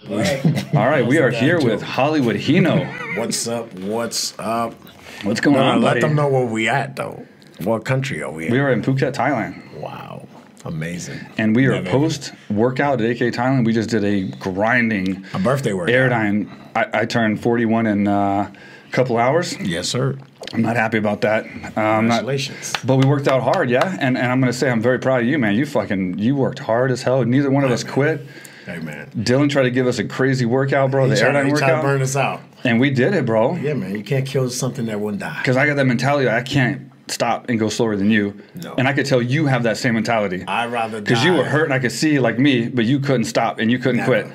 All right, we are here with Hollywood Hino. What's up? What's up? What's going on, buddy? Let them know where we at, though. What country are we in? We are in Phuket, Thailand. Wow. Amazing. And we are post-workout at AKATE Thailand. We just did a grinding... A birthday workout. Airdyne. I turned 41 in a couple hours. Yes, sir. I'm not happy about that. Congratulations. But we worked out hard, yeah? And I'm going to say I'm very proud of you, man. You worked hard as hell. Neither one of us quit. Hey, man. Dylan tried to give us a crazy workout, bro. The Airdyne workout. He tried to burn us out. And we did it, bro. Yeah, man. You can't kill something that wouldn't die. Because I got that mentality. I can't stop and go slower than you. No. And I could tell you have that same mentality. I'd rather die. Because you were hurt and I could see like me, but you couldn't stop and you couldn't quit.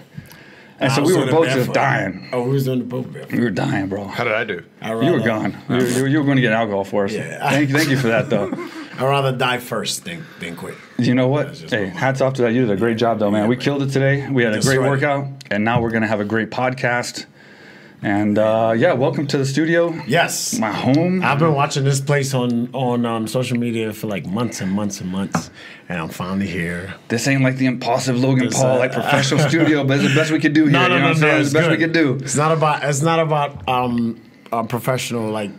And so we were both just dying. Oh, we was doing the both barefoot. We were dying, bro. How did I do? You were gone. You were going to get alcohol for us. Yeah. Thank you for that, though. I'd rather die first than quit. You know what? Hey, hats off to that. You did a great job, though, man. We killed it today. We had a great workout, and now we're going to have a great podcast. And, yeah, welcome to the studio. Yes. My home. I've been watching this place on social media for like months and months and months, and I'm finally here. This ain't like the impulsive Logan Paul, like professional studio, but it's the best we could do here. No, It's the best we could do. It's not about professional, like,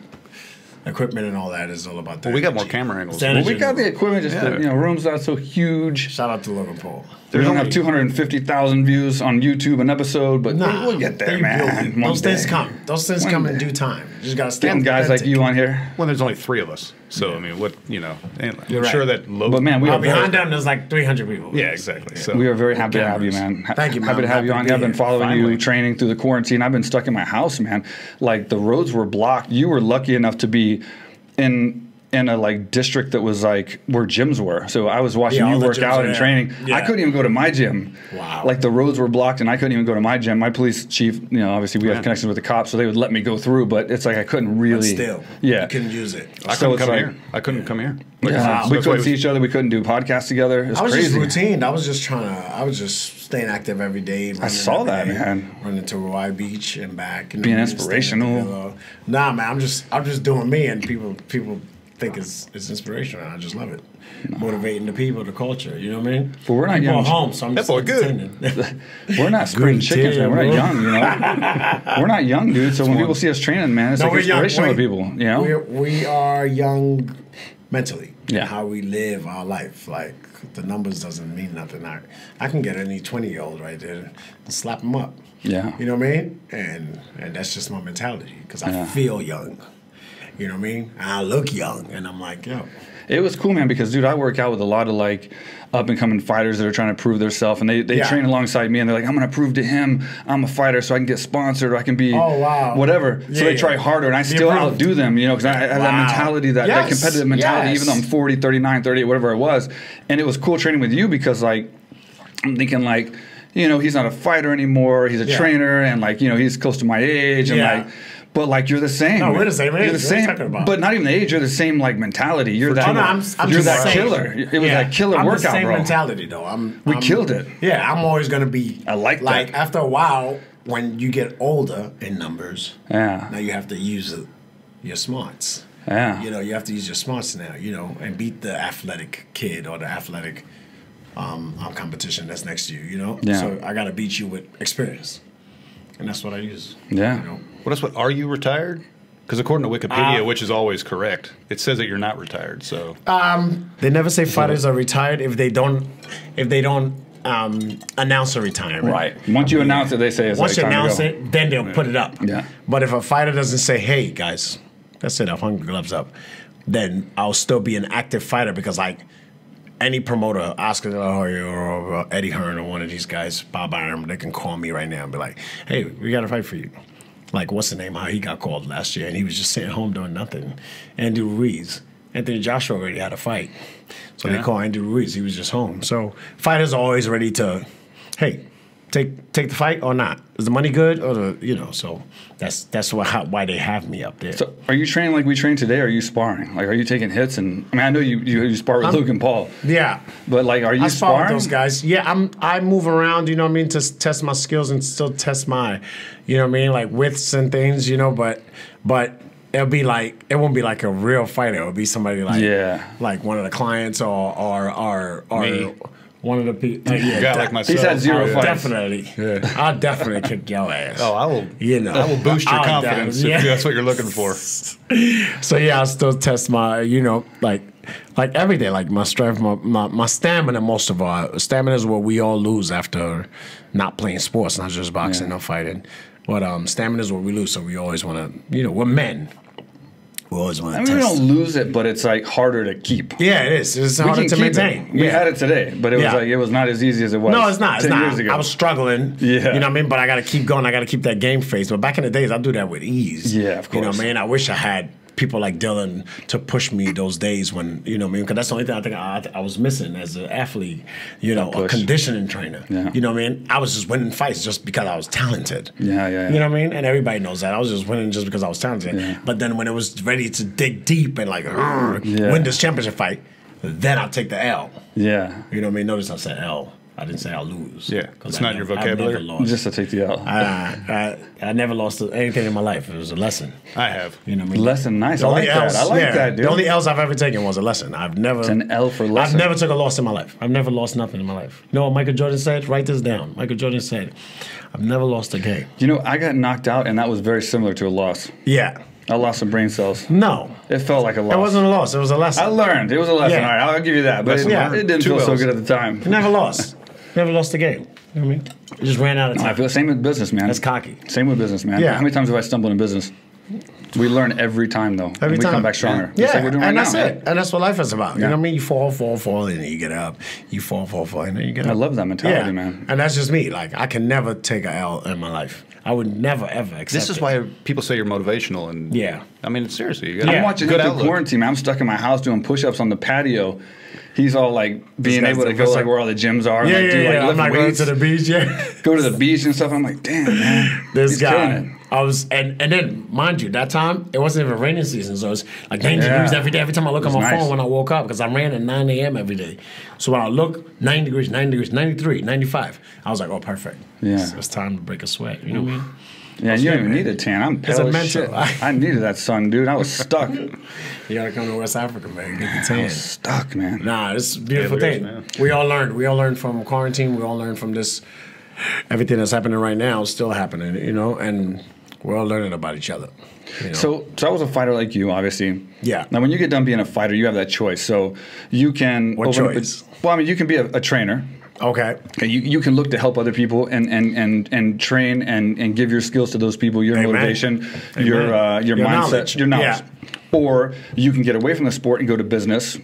equipment and all that. Is all about that. Well, we got more camera angles. Well, we got the equipment, just the room's not so huge. Shout out to Logan Paul. We don't have 250,000 views on YouTube an episode, but we'll get there, man. Those things come. Those things come in due time. You just got to stay getting guys like you on here. Well, there's only 3 of us. So, I mean, I'm sure that Logan... But, man, we are behind them, there's like 300 people. Yeah, exactly. So we are very happy to have you, man. Thank you, man. Happy to have you on here. I've been following you, training through the quarantine. I've been stuck in my house, man. Like, the roads were blocked. You were lucky enough to be in a like district that was like where gyms were. So I was watching you work out and training. Yeah. I couldn't even go to my gym. Wow. Like the roads were blocked and I couldn't even go to my gym. My police chief, obviously we have connections with the cops, so they would let me go through, but it's like I couldn't really. But still, you couldn't use it. I couldn't come here. I couldn't come here. Yeah. We couldn't see each other. We couldn't do podcasts together. It was crazy. Just routine. I was just staying active every day. I saw that, man. Running to Hawaii Beach and back. Being inspirational. Nah, man, I'm just doing me, and people think it's inspirational. I just love it. Motivating the people, the culture. You know what I mean? But we're not young. People are home, so I'm just entertaining. We're not spring chickens, man. We're not young, We're not young, dude. So when people see us training, man, it's like inspirational to people. We are young mentally. Yeah. How we live our life. Like, the numbers doesn't mean nothing. I can get any 20-year-old right there and slap them up. Yeah. You know what I mean? And that's just my mentality, because I feel young. You know what I mean? I look young, and I'm like, yo. It was cool, man, because, dude, I work out with a lot of, like, up-and-coming fighters that are trying to prove themselves, and they train alongside me, and they're like, I'm going to prove to him I'm a fighter so I can get sponsored or I can be whatever. So they try harder, and I still outdo them, because I have that mentality, that competitive mentality, even though I'm 40, 39, 38, whatever I was. And it was cool training with you because, like, I'm thinking, like, he's not a fighter anymore. He's a trainer, and, like, he's close to my age, and, like... But, like, you're the same. No, we're the same age. You're the same, but not even the age. You're the same, like, mentality. You're that. You're that killer. It was that killer workout, bro. I'm the same mentality, though. We killed it. Yeah, I'm always gonna be. I like that. Like, after a while, when you get older in numbers, now you have to use your smarts. Yeah. You have to use your smarts now. And beat the athletic kid or the athletic competition that's next to you. Yeah. So I gotta beat you with experience. And that's what I use. Yeah. Well, that's what. Are you retired? Because according to Wikipedia, which is always correct, it says that you're not retired. So they never say fighters are retired if they don't announce a retirement. Right. Once you announce it, they say it's once like you time announce to go. it, then they'll put it up. Yeah. But if a fighter doesn't say, "Hey guys, that's it, I've hung the gloves up," then I'll still be an active fighter because like. Any promoter, Oscar De La Hoya or Eddie Hearn or one of these guys, Bob Arum, they can call me right now and be like, hey, we got to fight for you. Like, what's the name? How he got called last year, and he was just sitting home doing nothing. Andrew Ruiz. Anthony Joshua already had a fight. So they call Andrew Ruiz. He was just home. So fighters are always ready to, hey, take the fight or not? Is the money good or So that's why they have me up there. So are you training like we trained today? Or are you sparring? Like, are you taking hits? And I mean, I know you spar with Logan Paul. Yeah, but like, are you I spar sparring? with those guys? Yeah, I move around. You know what I mean, to test my skills and still test my, like widths and things. But it'll be like it won't be like a real fighter. It'll be somebody like like one of the clients or one of the people. A guy like myself. He's had 0 fights. Definitely. Yeah. I'll definitely kick your ass. Oh, I will. You know, I will boost your confidence if that's what you're looking for. So yeah, I still test my, like every day, like my strength, my stamina. Most of our stamina is what we all lose after not playing sports, not just boxing or fighting. But stamina is what we lose. So we always want to, we're men. We always want to test. We don't lose it, but it's like harder to keep. Yeah, it is. It's harder to maintain. We had it today, but it was not as easy as it was. No, it's not. 10 years ago. I was struggling. Yeah. You know what I mean? But I got to keep going. I got to keep that game face. But back in the days, I do that with ease. Yeah, of course. You know what I mean? I wish I had people like Dylan to push me those days when, you know what I mean? Because that's the only thing I think I was missing as an athlete, a conditioning trainer. Yeah. You know what I mean? I was just winning fights just because I was talented. Yeah. You know what I mean? And everybody knows that. I was just winning just because I was talented. Yeah. But then when it was ready to dig deep and like win this championship fight, then I'll take the L. Yeah. You know what I mean? Notice I said L. I didn't say I'll lose. Yeah, it's not your vocabulary. Just to take the L. I never lost anything in my life. It was a lesson. I have. You know what I mean? Lesson, nice. I like that. I like that, dude. The only L's I've ever taken was a lesson. It's an L for lesson. I've never took a loss in my life. I've never lost nothing in my life. You know what Michael Jordan said? Write this down. Michael Jordan said, I've never lost a game. I got knocked out, and that was very similar to a loss. Yeah. I lost some brain cells. No. It felt like a loss. It wasn't a loss. It was a lesson. I learned. It was a lesson. Yeah. All right, I'll give you that. But it didn't feel so good at the time. Never lost. Never lost a game. You know what I mean? It just ran out of time. I feel the same with business, man. That's cocky. Same with business, man. Yeah. How many times have I stumbled in business? We learn every time, though. Every time. We come back stronger. Yeah, like we're doing and right that's now, it. And that's what life is about. You know what I mean? You fall, and then you get up. You fall, and then you get up. I love that mentality, man. And that's just me. Like, I can never take an L in my life. I would never, ever accept This is why people say you're motivational. And I mean, seriously. I'm watching him through quarantine, man. I'm stuck in my house doing push-ups on the patio. He's all like being able to go like where all the gyms are. Yeah. I'm not going to the beach. Go to the beach and stuff. I'm like, damn, man. This guy. I was, and then mind you, that time it wasn't even raining season, so it's like 90 degrees every day. Every time I look at my phone when I woke up, because I ran at 9 a.m. every day. So when I look, 90 degrees, 93, 95. I was like, oh, perfect. Yeah, so it's time to break a sweat. You know what I mean? Yeah, you don't even need a tan. I'm pale as shit. I needed that sun, dude. I was stuck. You gotta come to West Africa, man. Get the tan. I was stuck, man. Nah, it's a beautiful thing. We all learned. We all learned from quarantine. We all learned from this. Everything that's happening right now is still happening, and we're all learning about each other. So I was a fighter like you, obviously. Yeah. Now, when you get done being a fighter, you have that choice. So you can. What choice? Well, I mean, you can be a trainer. Okay. You can look to help other people and train and give your skills to those people, your motivation, your mindset, your knowledge. Yeah. Or you can get away from the sport and go to business.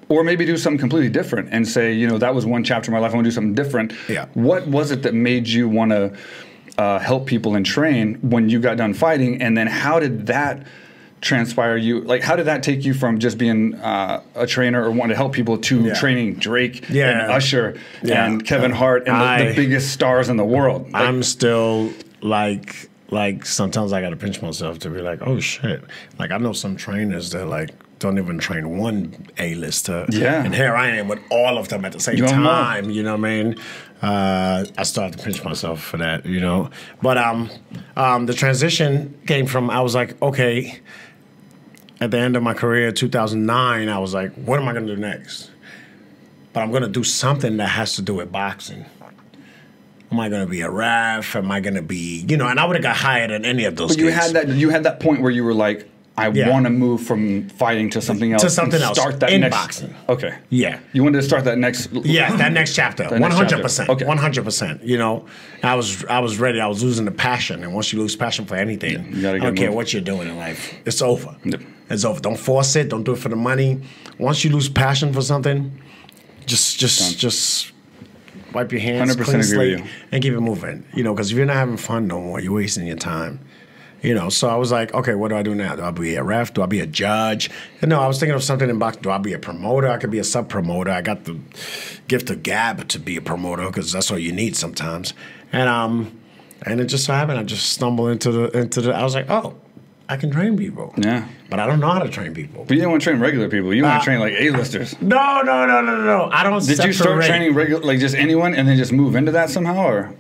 Or maybe do something completely different and say, that was one chapter of my life. I want to do something different. Yeah. What was it that made you want to help people and train when you got done fighting? And then how did that transpire you? Like, how did that take you from just being a trainer or wanting to help people to training Drake and Usher and Kevin Hart and the biggest stars in the world? I'm still like sometimes I got to pinch myself to be like, oh shit. Like, I know some trainers that don't even train one A-lister. Yeah. And here I am with all of them at the same time. You know what I mean? I started to pinch myself for that, But the transition came from, I was like, okay, at the end of my career, 2009, I was like, what am I going to do next? But I'm going to do something that has to do with boxing. Am I going to be a ref? Am I going to be, and I would have got hired in any of those gigs. You had that point where you were like, I want to move from fighting to something else. To something else. Start that in next boxing. Okay. Yeah. You wanted to start that next. Yeah, that next chapter. 100%. Okay. 100%. I was ready. I was losing the passion, and once you lose passion for anything, I don't care what you're doing in life. It's over. Yep. It's over. Don't force it. Don't do it for the money. Once you lose passion for something, just wipe your hands, 100% clean slate, agree with you. and keep it moving. Because if you're not having fun no more, you're wasting your time. So I was like, okay, what do I do now? Do I be a ref? Do I be a judge? No, I was thinking of something in boxing. Do I be a promoter? I could be a sub-promoter. I got the gift of gab to be a promoter because that's all you need sometimes. And it just so happened, I just stumbled into the. I was like, oh, I can train people. Yeah. But I don't know how to train people. But you don't want to train regular people. You want to train like A-listers. No. I don't. Did you start training regular, like just anyone, and then just move into that somehow, or?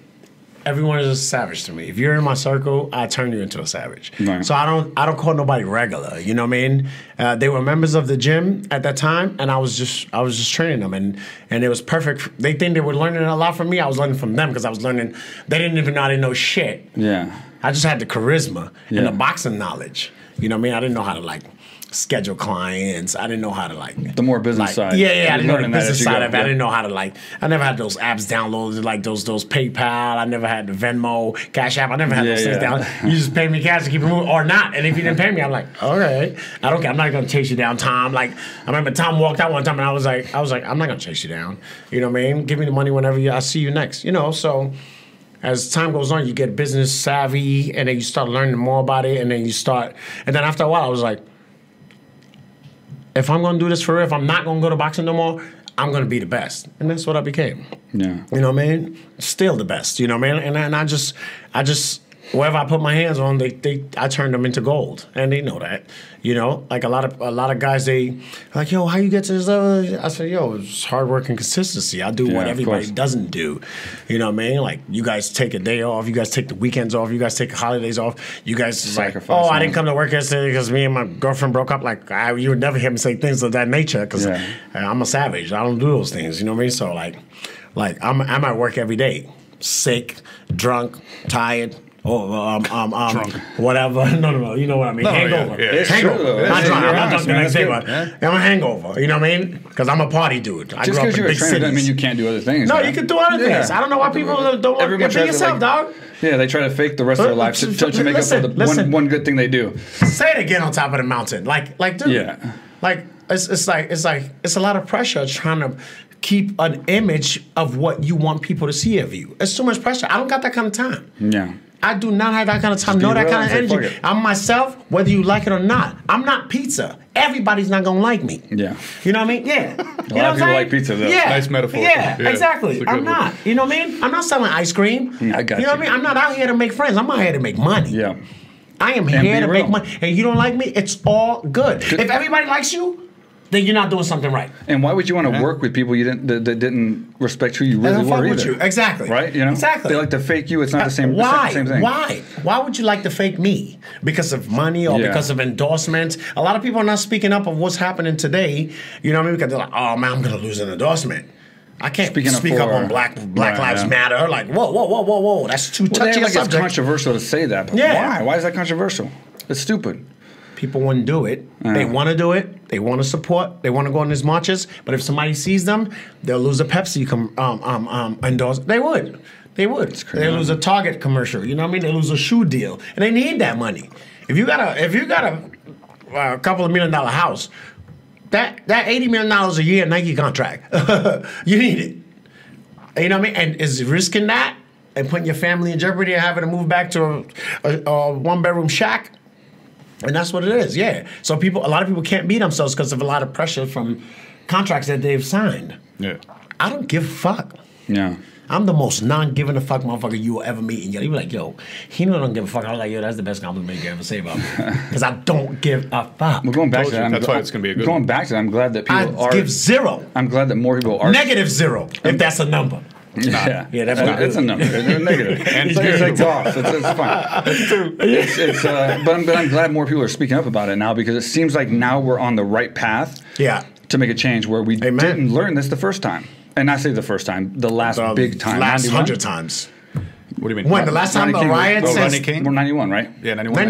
everyone is a savage to me. If you're in my circle, I turn you into a savage. Right. So I don't call nobody regular. You know what I mean? They were members of the gym at that time, and I was just training them, and it was perfect. They think they were learning a lot from me. I was learning from them because I was learning. They didn't even know I didn't know shit. Yeah. I just had the charisma and the boxing knowledge. You know what I mean? I didn't know how to like schedule clients. I didn't know how to like the more business side. Yeah, I didn't know the business side of it. I didn't know how to like. I never had those apps downloaded, like those PayPal. I never had the Venmo, Cash App. I never had those things down. You just pay me cash to keep it moving, or not. And if you didn't pay me, I'm like, okay, I don't care. I'm not gonna chase you down, Tom. Like I remember Tom walked out one time, and I was like, I'm not gonna chase you down. You know what I mean? Give me the money whenever I see you next. You know, so. As time goes on, you get business savvy, and then you start learning more about it, and then after a while, I was like, if I'm going to do this for real, if I'm not going to go to boxing no more, I'm going to be the best. And that's what I became. Yeah. You know what I mean? Still the best, you know what I mean? And I just, wherever I put my hands on, I turned them into gold, and they know that. You know, like a lot of guys, they like, yo, how you get to this level? I said, yo, it's hard work and consistency. I do what everybody doesn't do. You know what I mean? Like you guys take a day off, you guys take the weekends off, you guys take the holidays off. You guys sacrifice. Like, I didn't come to work yesterday because me and my girlfriend broke up. Like you would never hear me say things of that nature because I'm a savage. I don't do those things. You know what I mean? So like I'm at work every day, sick, drunk, tired. Drunk. Whatever. No. You know what I mean? Hangover. Yeah. Hangover. Not drunk. I'm not drunk the next day, but I'm a hangover. You know what I mean? Because I'm a party dude. Just because you're a trainer doesn't mean you can't do other things. No, you can do other things. I don't know why people don't want to be yourself, dog. Yeah, they try to fake the rest of their life to make up for the one good thing they do. Say it again on top of the mountain. Like, dude. Yeah. Like, it's a lot of pressure trying to keep an image of what you want people to see of you. It's too much pressure. I don't got that kind of time. Yeah. I do not have that kind of time, nor that kind of energy. I'm myself, whether you like it or not. I'm not pizza. Everybody's not gonna like me. Yeah. You know what I mean? Yeah. A lot of people like pizza, though. Yeah. Nice metaphor. Yeah, exactly. I'm not. You know what I mean? I'm not selling ice cream. I got you. Know what I mean? I'm not out here to make friends. I'm out here to make money. Yeah. I am here to make money. And you don't like me, it's all good. If everybody likes you, then you're not doing something right. And why would you want to work with people that didn't respect who you really were either? You. Exactly. Right? You know? Exactly. They like to fake you. It's not the same thing. Why? Why would you like to fake me? Because of money or because of endorsements? A lot of people are not speaking up of what's happening today. You know what I mean? Because they're like, oh, man, I'm going to lose an endorsement. I can't speak up on Black Lives Matter. Like, whoa. That's too touchy a subject. It's controversial to say that. But why? Why is that controversial? It's stupid. People wouldn't do it. They want to do it. They want to support. They want to go on these marches. But if somebody sees them, they'll lose a Pepsi endorsement. They would. They would. They lose a Target commercial. You know what I mean? They lose a shoe deal, and they need that money. If you got a couple of $1 million house, that $80 million a year Nike contract, you need it. You know what I mean? And is risking that and putting your family in jeopardy and having to move back to a one-bedroom shack? And that's what it is, yeah. So a lot of people can't be themselves because of a lot of pressure from contracts that they've signed. Yeah. I don't give a fuck. Yeah. I'm the most non-giving a fuck motherfucker you will ever meet. And you'll be like, yo, Hino don't give a fuck. I was like, yo, that's the best compliment you can ever say about me. Because I don't give a fuck. We're going back to that. That's why it's going to be a good Going back to that, I'm glad that people are. I give zero. I'm glad that more people are. -0, if that's a number. Yeah, that's not it's a number. It's negative. And it's like golf. It's fine. But I'm glad more people are speaking up about it now because it seems like now we're on the right path. Yeah. To make a change where we didn't learn this the first time, and I say the first time, the last big time, last 100 times. What do you mean? When the last time the riots? We're 91, right? Yeah, 91.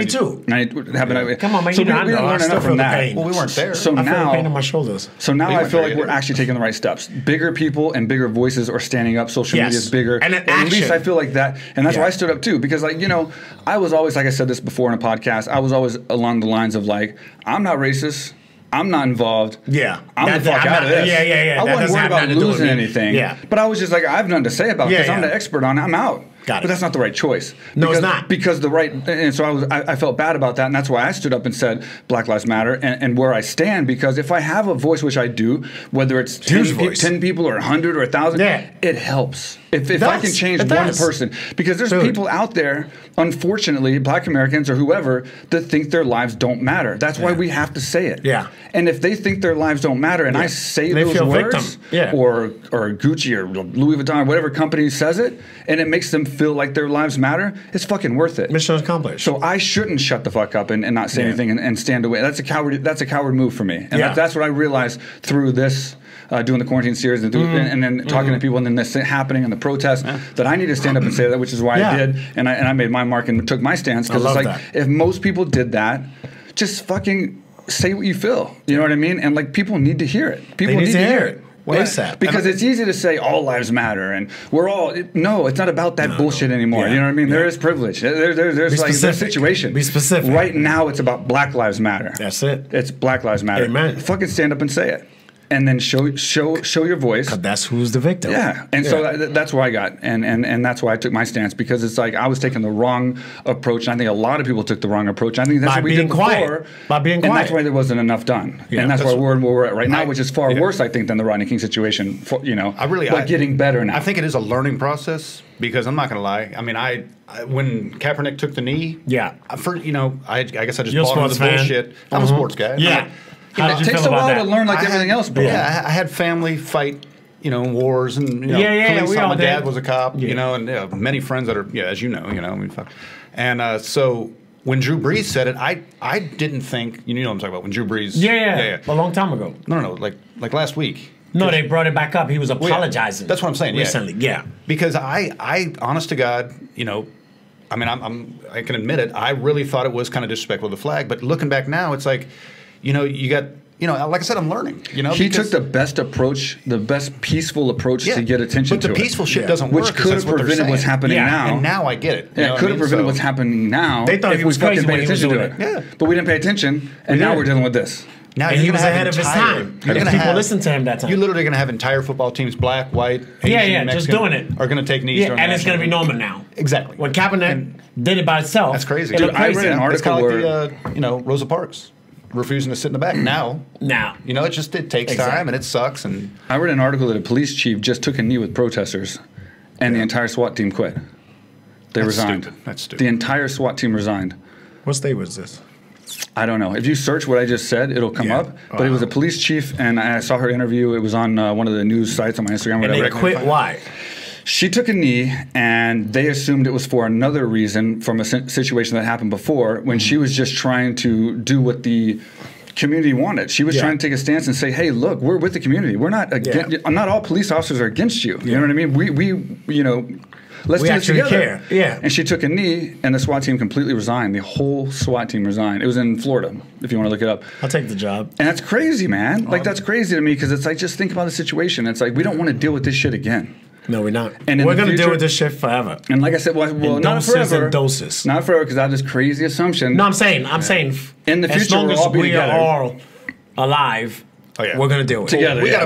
92. Come on, man. So we learned enough from that. Well, we weren't there. So I feel now, the pain in my shoulders. So now I feel like we're actually taking the right steps. Bigger people and bigger voices are standing up. Social media is bigger. And at least I feel like that. And that's why I stood up too. Because I was always, like I said this before in a podcast, I was always along the lines of like, I'm not racist. I'm not involved. Yeah. I'm the fuck out of this. Yeah. I wasn't worried about losing anything. Yeah. But I was just like, I have nothing to say about it because I'm the expert on it. I'm out. Got it. But that's not the right choice. No, it's not. Because and so I felt bad about that, and that's why I stood up and said Black Lives Matter and where I stand, because if I have a voice, which I do, whether it's 10 people or 100 or 1,000, it helps. If I can change one person, because there's people out there, unfortunately, Black Americans or whoever, that think their lives don't matter. That's why we have to say it. Yeah. And if they think their lives don't matter, and I say those words, or Gucci or Louis Vuitton or whatever company says it, and it makes them feel like their lives matter, it's fucking worth it. Mission accomplished. So I shouldn't shut the fuck up and not say anything and stand away. That's a coward move for me. And that's what I realized through this. Doing the quarantine series and then talking to people and then this happening and the protests that I need to stand up and say that, which is why I did, and I made my mark and took my stance, because it's like if most people did that, just fucking say what you feel, you know what I mean? And like people need to hear it. People need to hear it. Because it's easy to say all lives matter and we're all no, it's not about that bullshit anymore. You know what I mean? There is privilege. There's like there's situation. Be specific. Right now, it's about Black Lives Matter. That's it. It's Black Lives Matter. Amen. Fucking stand up and say it. And then show your voice. That's who's the victim. Yeah, and so that's where I got, and that's why I took my stance, because it's like I was taking the wrong approach, and I think a lot of people took the wrong approach. I think that's what we did before. By being quiet. And that's why there wasn't enough done. Yeah, and that's why we're where we're at right now, which is far worse, I think, than the Rodney King situation. But getting better now. I think it is a learning process, because I'm not going to lie. I mean, I when Kaepernick took the knee, I guess I just bought into the bullshit. I'm a sports guy. Yeah. It takes a while to learn like everything else, bro. Yeah, I had family fight, wars and police. My dad was a cop, and many friends that are, as you know, and so when Drew Brees said it, I didn't think, what I'm talking about, when Drew Brees, a long time ago. No, like last week. No, they brought it back up. He was apologizing. That's what I'm saying. Recently, because I honest to God, I mean, I can admit it. I really thought it was kind of disrespectful to the flag, but looking back now, it's like. You got, like I said, I'm learning. He took the best approach, the best peaceful approach to get attention to it. But the peaceful shit doesn't work. Which could have prevented what's happening now. And now I get it. Yeah, it could have prevented what's happening now. They thought he was crazy when he was doing it. Yeah. But we didn't pay attention, and now we're dealing with this. Now he was ahead of his time. People listened to him that time. You're literally going to have entire football teams, black, white, Asian, Mexican, just doing it. Are going to take knees. And it's going to be normal now. Exactly. When Kaepernick did it by itself, that's crazy. Dude, I read an article where Rosa Parks refusing to sit in the back. Now, it takes time and it sucks. And I read an article that a police chief just took a knee with protesters, and the entire SWAT team quit. They resigned. Stupid. That's stupid. The entire SWAT team resigned. What state was this? I don't know. If you search what I just said, it'll come up. But it was a police chief, and I saw her interview. It was on one of the news sites on my Instagram. And they quit. Why? She took a knee, and they assumed it was for another reason from a situation that happened before, when she was just trying to do what the community wanted. She was trying to take a stance and say, "Hey, look, we're with the community. We're not against. Not all police officers are against you. You know what I mean? Let's do this together." Care. Yeah. And she took a knee, and the SWAT team completely resigned. The whole SWAT team resigned. It was in Florida, if you want to look it up. I'll take the job. And that's crazy, man. That's crazy to me, because it's like, just think about the situation. It's like, we don't want to deal with this shit again. No, we're not. And we're going to deal with this shit forever. And like I said, well not forever. And doses. Not forever, because I have this crazy assumption. No, I'm saying, in the future, as long as we are all alive, we're going to deal with it. Together, we got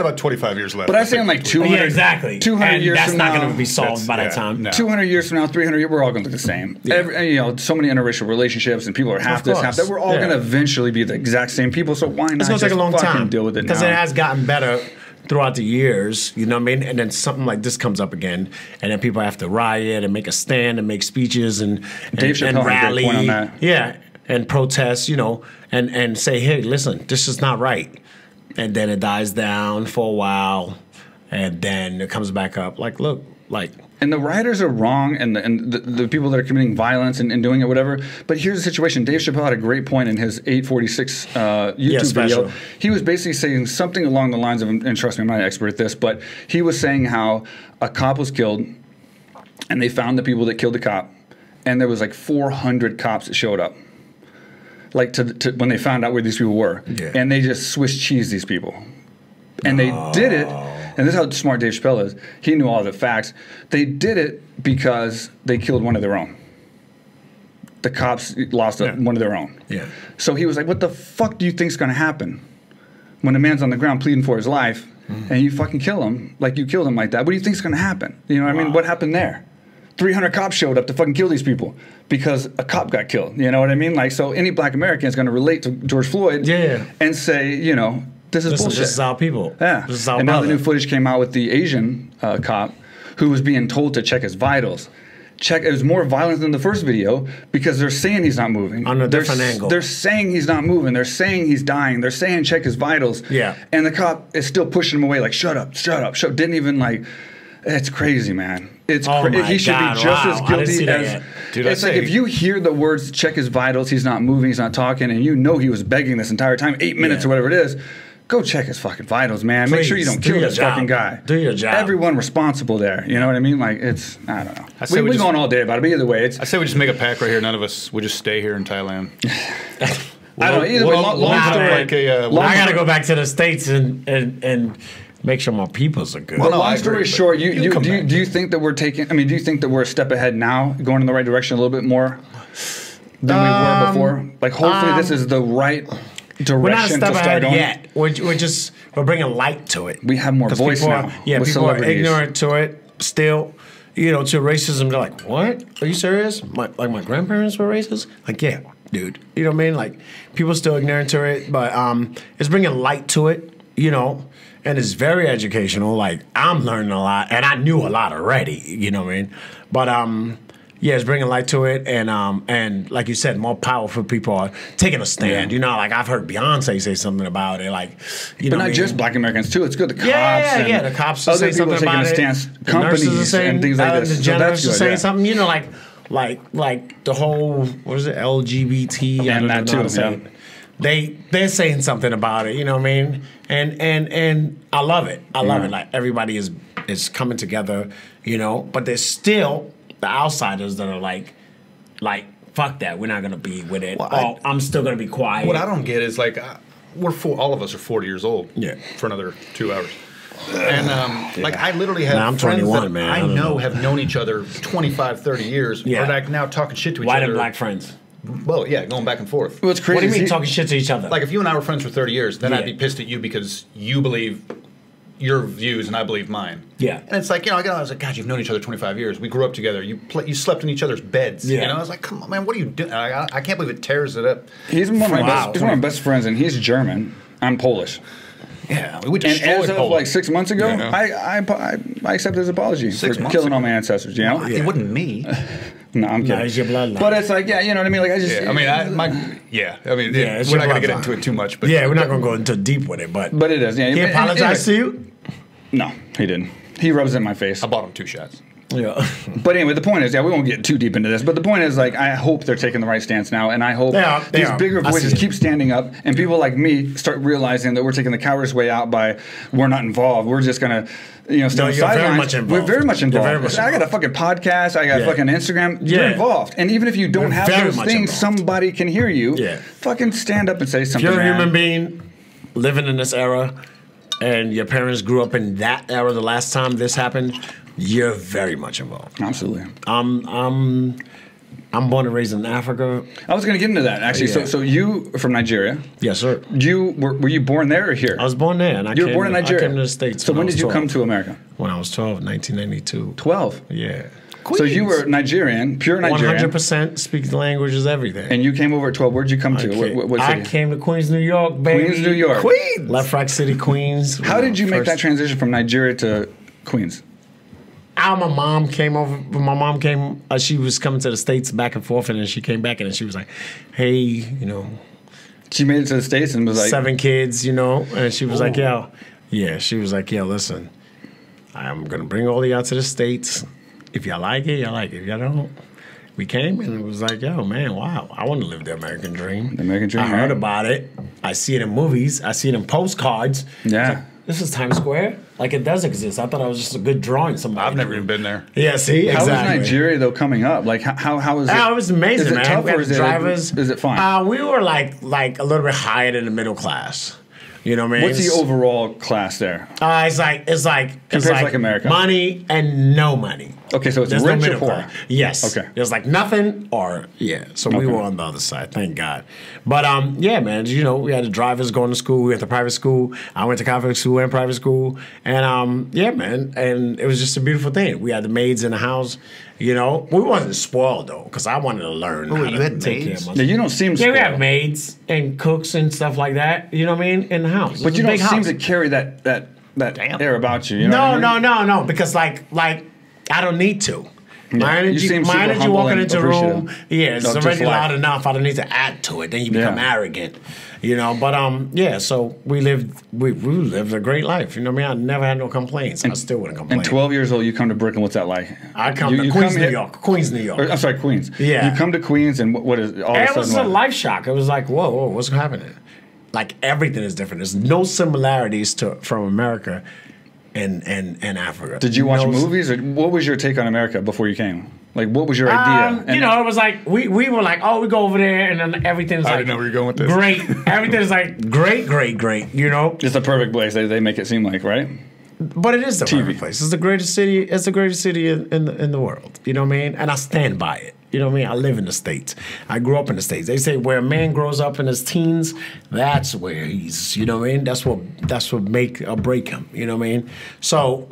about 25 years left. But I'm saying like 200. Yeah, exactly. 200 years that's from not now, going to be solved by that time. No. 200 years from now, 300 years, we're all going to look the same. So many interracial relationships, and people are half this, half that. We're all going to eventually be the exact same people. So why not? It's going to take a long time. Deal with it because it has gotten better throughout the years, you know what I mean? And then something like this comes up again, and then people have to riot and make a stand and make speeches and rally. Point on that. Yeah, and protest, and say, hey, listen, this is not right. And then it dies down for a while, and then it comes back up. Like, look, And the rioters are wrong, and the people that are committing violence and doing it, whatever. But here's the situation. Dave Chappelle had a great point in his 846 YouTube video. He was basically saying something along the lines of, and trust me, I'm not an expert at this, but he was saying how a cop was killed, and they found the people that killed the cop, and there was like 400 cops that showed up, when they found out where these people were. Yeah. And they just Swiss cheese these people. And they did it. And this is how smart Dave Chappelle is. He knew all the facts. They did it because they killed one of their own. The cops lost one of their own. Yeah. So he was like, what the fuck do you think's going to happen when a man's on the ground pleading for his life and you fucking kill him, like you killed him like that? What do you think's going to happen? You know what I mean? What happened there? 300 cops showed up to fucking kill these people because a cop got killed. You know what I mean? So any black American is going to relate to George Floyd and say, this is bullshit. This is our people. Yeah. This is our and now the new footage came out with the Asian cop who was being told to check his vitals. It was more violent than the first video because they're saying he's not moving. On a different angle. They're saying he's not moving. They're saying he's dying. They're saying check his vitals. Yeah. And the cop is still pushing him away like, shut up. Didn't even like, it's crazy, man. It's he should be just as guilty as... Dude, it's like if you hear the words check his vitals, he's not moving, he's not talking, and you know he was begging this entire time, 8 minutes or whatever it is, go check his fucking vitals, man. Please, make sure you don't kill this fucking guy. Do your job. Everyone responsible there. You know what I mean? Like, it's, I don't know. We're going all day about it, but either way, it's... I say we just make a pact right here. None of us would just stay here in Thailand. I don't know. Either way, long story. I got to go back to the States and make sure my peoples are good. Well, long story short, do you think that we're taking... I mean, do you think that we're a step ahead now, going in the right direction a little bit more than we were before? Like, hopefully this is the right... We're not a step ahead yet. We're bringing light to it. We have more voice now. Yeah, people are ignorant to it still. You know, to racism, they're like, "What? Are you serious? My grandparents were racist?" Like, yeah, dude. You know what I mean? Like, people are still ignorant to it, but it's bringing light to it. You know, and it's very educational. Like, I'm learning a lot, and I knew a lot already. You know what I mean? But yeah, it's bringing light to it, and like you said, more powerful people are taking a stand. Yeah. You know, like I've heard Beyonce say something about it, like, you know, but not just Black Americans too. It's good. The cops, the cops are saying something about it. Stance, companies and things like this. The journalists are saying something. You know, like the whole what is it, LGBT and that too. Yeah. They're saying something about it. You know what I mean? And I love it. I love it. Like everybody is coming together. You know, but there's still the outsiders that are like, fuck that, we're not gonna be with it. Well, I'm still gonna be quiet. What I don't get is like, all of us are 40 years old. Yeah. For another 2 hours. And like I literally have I'm friends 21, that man. I know have known each other 25, 30 years. Yeah. Or like now talking shit to each White other. and black friends. Well, yeah, going back and forth. Well, it's crazy. What do you mean talking shit to each other? Like if you and I were friends for 30 years, then I'd be pissed at you because you believe your views and I believe mine. Yeah. And it's like, you know, I was like, God, you've known each other 25 years. We grew up together. You slept in each other's beds. Yeah. You know, I was like, come on, man, what are you doing? I can't believe it tears it up. He's one of my best friends, and he's German. I'm Polish. Yeah, we destroyed and as of Poland. like 6 months ago, Yeah. I accepted his apology for killing all my ancestors. You know, it wasn't me. No, I'm kidding. No, it's your bloodline. But it's like, yeah, you know what I mean. Like I just, I mean, we're not gonna get into it too much. But yeah, we're not gonna go into deep with it. But it is. Yeah, he apologized to you. No, he didn't. He rubs it in my face. I bought him 2 shots. Yeah. But anyway, the point is, we won't get too deep into this, but the point is, like, I hope they're taking the right stance now, and I hope these bigger voices keep standing up, and people like me start realizing that we're taking the coward's way out by we're not involved. We're just gonna, stay on the sidelines. We're very much involved. I got a fucking podcast. I got fucking Instagram. Yeah. You're involved, and even if you don't have those things, somebody can hear you. Yeah. Fucking stand up and say something. If you're a human being living in this era, and your parents grew up in that era, the last time this happened, you're very much involved. Absolutely. I'm born and raised in Africa. I was going to get into that actually. Yeah. So you are from Nigeria? Yes, sir. Were you born there or here? I was born there, and you were born in Nigeria. I came to the States. So when did you come to America? When I was 12, 1992. 12. Yeah. Queens. So you were Nigerian, pure Nigerian. 100% speak the language is everything. And you came over at 12. Where'd you come to? What city? I came to Queens, New York, baby. Queens, New York. Queens. Left Rock City, Queens. How did you make that transition from Nigeria to Queens? My mom came over. My mom came. She was coming to the States back and forth, and then she came back, and she was like, "Hey, She made it to the States and was like 7 kids, and she was like, yeah. She was like, listen, I'm gonna bring all of y'all to the States. If y'all like it, y'all like it. If y'all don't, we came and it was like, yo, man, wow, I want to live the American dream. The American dream. I heard about it. I see it in movies. I see it in postcards. Yeah. This is Times Square. Like, it does exist. I thought it was just a good drawing somebody. I've never even been there. Yeah, see? How exactly. was Nigeria, though, coming up? Like, how was it? It was amazing, man. Is it tough or is it fine? We were, like a little bit higher than the middle class. You know what I mean? What's the overall class there? It's like America. Money and no money. Okay, so it's rich or poor? Yes. Okay. There's like nothing or So we were on the other side, thank God. But yeah, man, we had the drivers going to school. We went to private school. I went to Catholic school and private school. And yeah, man, and it was just a beautiful thing. We had the maids in the house. We wasn't spoiled though, because I wanted to learn. Oh, you had maids? Yeah, you don't seem spoiled. Yeah, we have maids and cooks and stuff like that. You know what I mean? In the house. But you don't seem to carry that air about you. You know no, because like I don't need to. My energy walking into the room, it's already loud enough. I don't need to add to it. Then you become arrogant, you know. But so we lived a great life. You know what I mean? I never had no complaints. I still wouldn't complain. And 12 years old, you come to Brooklyn. What's that like? I come to Queens, New York. Queens, New York. I'm sorry, Queens. Yeah. You come to Queens, and what is all of a sudden? It was a life shock. It was like, whoa, what's happening? Like everything is different. There's no similarities from America and Africa. Did you watch movies, or what was your take on America before you came? Like, what was your idea? You know, it was like we were like, oh, we go over there, and then everything's like, I know where you're going with this. Great, everything's like great. You know, it's the perfect place. They make it seem like, right? But it is the perfect place. It's the greatest city. It's the greatest city in the world. You know what I mean? And I stand by it. You know what I mean? I live in the States. I grew up in the States. They say where a man grows up in his teens, that's where he's, you know what I mean? That's what make or break him. You know what I mean? So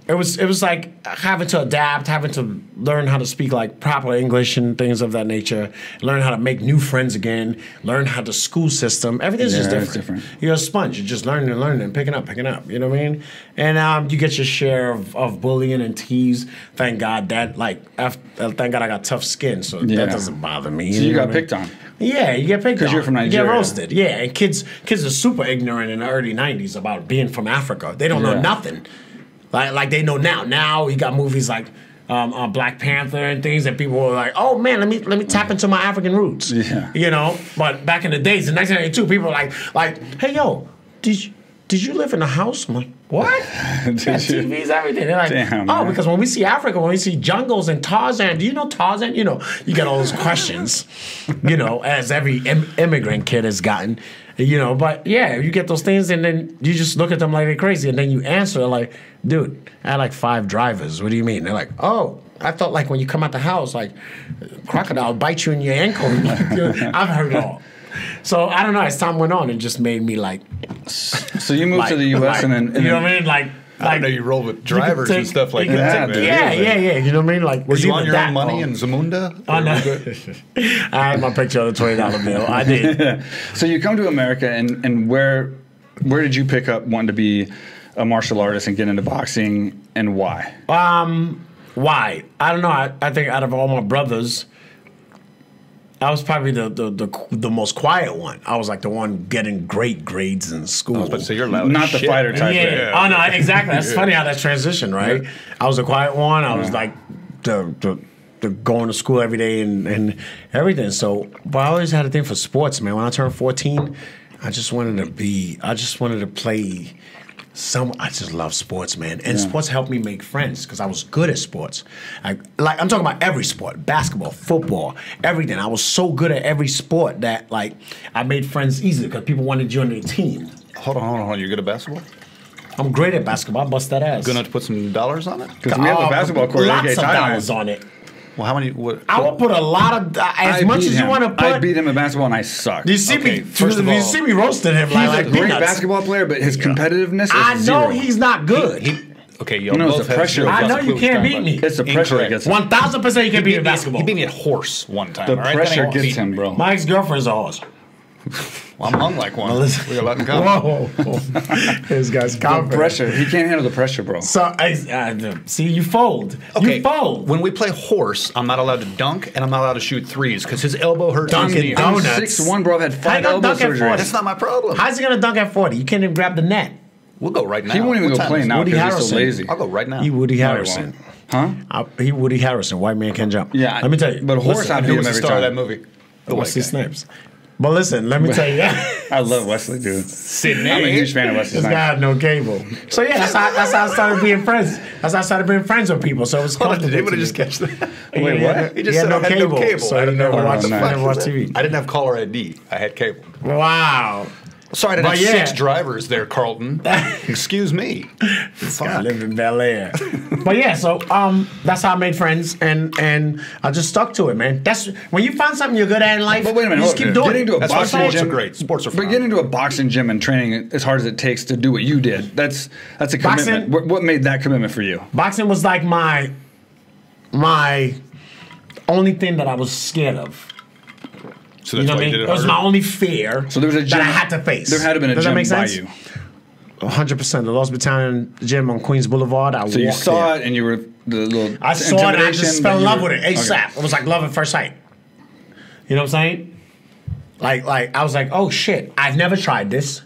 it was like having to adapt, having to learn how to speak like proper English and things of that nature, learn how to make new friends again, learn how the school system, everything's just different. You're a sponge. You're just learning and picking up. You know what I mean? And you get your share of bullying and tease. Thank God that thank God I got tough skin, so that doesn't bother me. So you got picked on. Yeah, you get picked on. Because you're from Nigeria. You get roasted. Yeah, and kids are super ignorant in the early 90s about being from Africa. They don't know nothing. Like they know now. Now you got movies like Black Panther and things that people were like, oh man, let me tap into my African roots. Yeah. You know, but back in the days in 1992, people were like, hey yo, did you live in a house? I'm like, what? TVs, everything. They're like, damn, because when we see Africa, when we see jungles and Tarzan, do you know Tarzan? You know, you get all those questions, you know, as every immigrant kid has gotten. You know, but you get those things, and then you just look at them like they're crazy, and then you answer like, dude, I had like 5 drivers. What do you mean? They're like, oh, I thought like when you come out the house, like crocodile bite you in your ankle. I've heard it all. So I don't know. As time went on, it just made me like. So you moved to the U.S. and then you know what I mean, like. I know you roll with drivers and stuff like that. Yeah. You know what I mean? Like, were you on your own money in Zamunda? Oh, no. I had my picture on the $20 bill. I did. So you come to America, and where did you pick up wanting to be a martial artist and get into boxing, and why? Why? I don't know. I think out of all my brothers, I was probably the most quiet one. I was like the one getting great grades in school. I was about to say, you're loud. Not the fighter type. Yeah. Oh no, exactly. That's funny how that transitioned, right? Yeah. I was the quiet one. I was like the going to school every day and everything. So, but I always had a thing for sports, man. When I turned 14, I just wanted to play. I just love sports, man. And sports helped me make friends because I was good at sports. I'm talking about every sport, basketball, football, everything. I was so good at every sport that like I made friends easily because people wanted to join their team. Hold on. You're good at basketball? I'm great at basketball. I bust that ass. Gonna put some dollars on it? Because we have a basketball court. Lots of dollars on it. Well, how many? I will put a lot of as much as you want to put. I beat him in basketball, and I suck. You see me. First of all, you see me roasting him. He's a great basketball player, but his competitiveness. I know he's not good. Okay, both the pressure. I know you can't beat me. It's the pressure that gets him. 1,000% you can beat me in basketball. He beat me at horse one time. The pressure gets him, bro. My ex-girlfriend's a horse. Well, I'm hung like one. We got a lot in common. Whoa. This guy's confident. The pressure. He can't handle the pressure, bro. So, see, you fold. Okay. You fold. When we play horse, I'm not allowed to dunk, and I'm not allowed to shoot threes because his elbow hurts. Dunkin' I'm 6'1", bro. I've had 5 elbow surgeries. That's not my problem. How's he going to dunk at 40? You can't even grab the net. We'll go right now. He won't even go play now because he's so lazy. I'll go right now. He Woody Harrelson. Huh? He Woody Harrelson. White man can jump. Yeah. Let me tell you. But horse, I beat him every star time. Of that movie. Wesley Snipes. But listen, let me tell you. I love Wesley, dude. Sydney. I'm a huge fan of Wesley Snipes. This guy had no cable. So yeah, that's how I started being friends. That's how I started being friends with people. So it was comfortable. Did anybody just catch that? Wait, what? He just said I had no cable. So I didn't never watch TV. I didn't have caller ID. I had cable. Wow. Sorry, I didn't have 6 drivers there, Carlton. Excuse me. This guy lived in Bel Air. But yeah, so that's how I made friends, and I just stuck to it, man. That's when you find something you're good at in life. But wait a minute, you just keep doing it. That's why sports are great. Sports are fun. But getting to a boxing gym and training as hard as it takes to do what you did, that's a commitment. What made that commitment for you? Boxing was like my only thing that I was scared of. So that's why you did it harder? It was my only fear so there was a gym that I had to face. There had to have been a gym by you. 100%. The Lost Battalion gym on Queens Boulevard. So you saw it and you were the little I saw it and I just fell in love with it ASAP. Okay. It was like love at first sight. You know what I'm saying? Like I was like, oh shit, I've never tried this.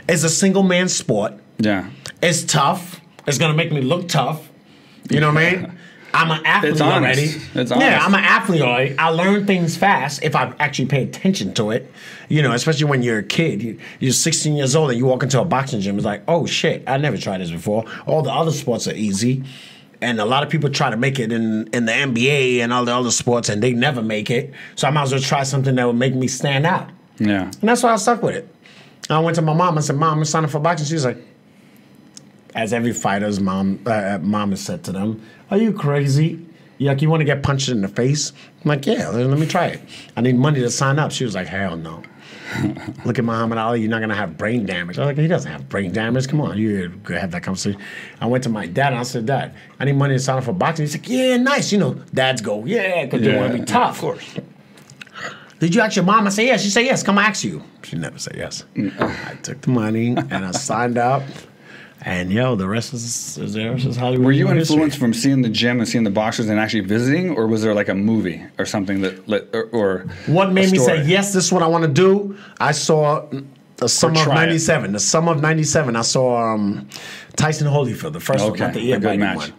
It's a single man sport. Yeah. It's tough. It's gonna make me look tough. You know what I mean? I'm an athlete already. It's honest. Yeah, I'm an athlete already. I learn things fast if I actually pay attention to it. You know, especially when you're a kid. You're 16 years old and you walk into a boxing gym. It's like, oh shit, I never tried this before. All the other sports are easy. And a lot of people try to make it in the NBA and all the other sports, and they never make it. So I might as well try something that would make me stand out. Yeah. And that's why I stuck with it. I went to my mom. I said, Mom, I'm signing for boxing. She's like, as every fighter's mom has said to them, are you crazy? Like, you want to get punched in the face? I'm like, yeah, let me try it. I need money to sign up. She was like, hell no. Look at Muhammad Ali, you're not going to have brain damage. I was like, he doesn't have brain damage. Come on, you could have that conversation. I went to my dad and I said, Dad, I need money to sign up for boxing. He's like, yeah, nice. You know, dads go, yeah, because they want to be tough. Of course. Did you ask your mom? I said, yes. She said, yes. Come ask you. She never said yes. I took the money and I signed up. And yo, the rest is Hollywood. Were you influenced from seeing the gym and seeing the boxers and actually visiting, or was there like a movie or something or what made me say yes? This is what I want to do. I saw the summer of '97. The summer of '97, I saw Tyson Holyfield, the first one, not the earbite one.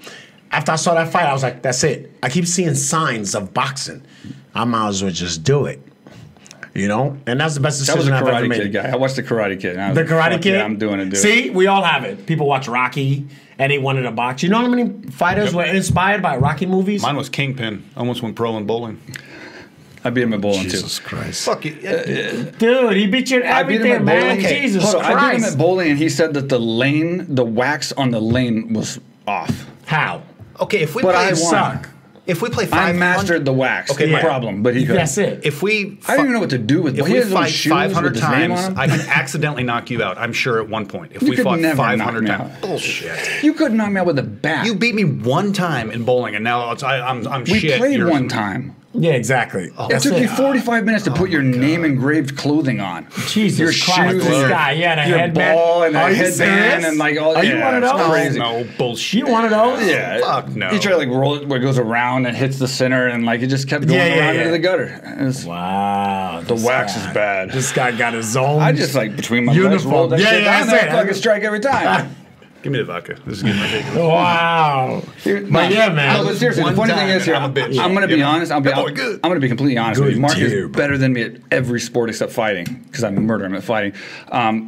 After I saw that fight, I was like, that's it. I keep seeing signs of boxing. I might as well just do it. You know, and that's the best decision I've ever made. Kid guy. I watched the Karate Kid. The Karate Kid? Yeah, I'm doing it, dude. See, we all have it. People watch Rocky, and they wanted to box. You know how many fighters were inspired by Rocky movies? Mine was Kingpin. Almost went pro in bowling. I beat him at bowling, Jesus Christ. Fuck you. Dude, he beat you at everything, man. Okay. Jesus Christ. I beat him at bowling, and he said that the wax on the lane was off. How? Okay, if we suck. If we play 500, I mastered the wax. Okay, no problem. But he could. That's it. If we, I don't even know what to do with. If we fight 500 times, I can accidentally knock you out. I'm sure at one point. If we fought 500 times, bullshit. You couldn't knock me out with a bat. You beat me one time in bowling, and now I'm shit. We played one time. Yeah, exactly. It took you 45 minutes to put your name engraved clothing on. Jesus your Christ, shoes, this guy, your ball and a headband and like all. Are you one of those? Crazy. No bullshit. You one of those? Yeah. Fuck no. You try to like roll it where it goes around and hits the center and like it just kept going around into the gutter. Wow. The wax is bad. This guy got his own. I just like between my legs rolled that shit down there. I fucking strike every time. Give me the vodka. This is getting ridiculous. Wow. But yeah, man. No, but seriously, the funny thing is here, I'm going to be honest. I'm going to be completely honest with you. Marc is better than me at every sport except fighting because I murder him at fighting.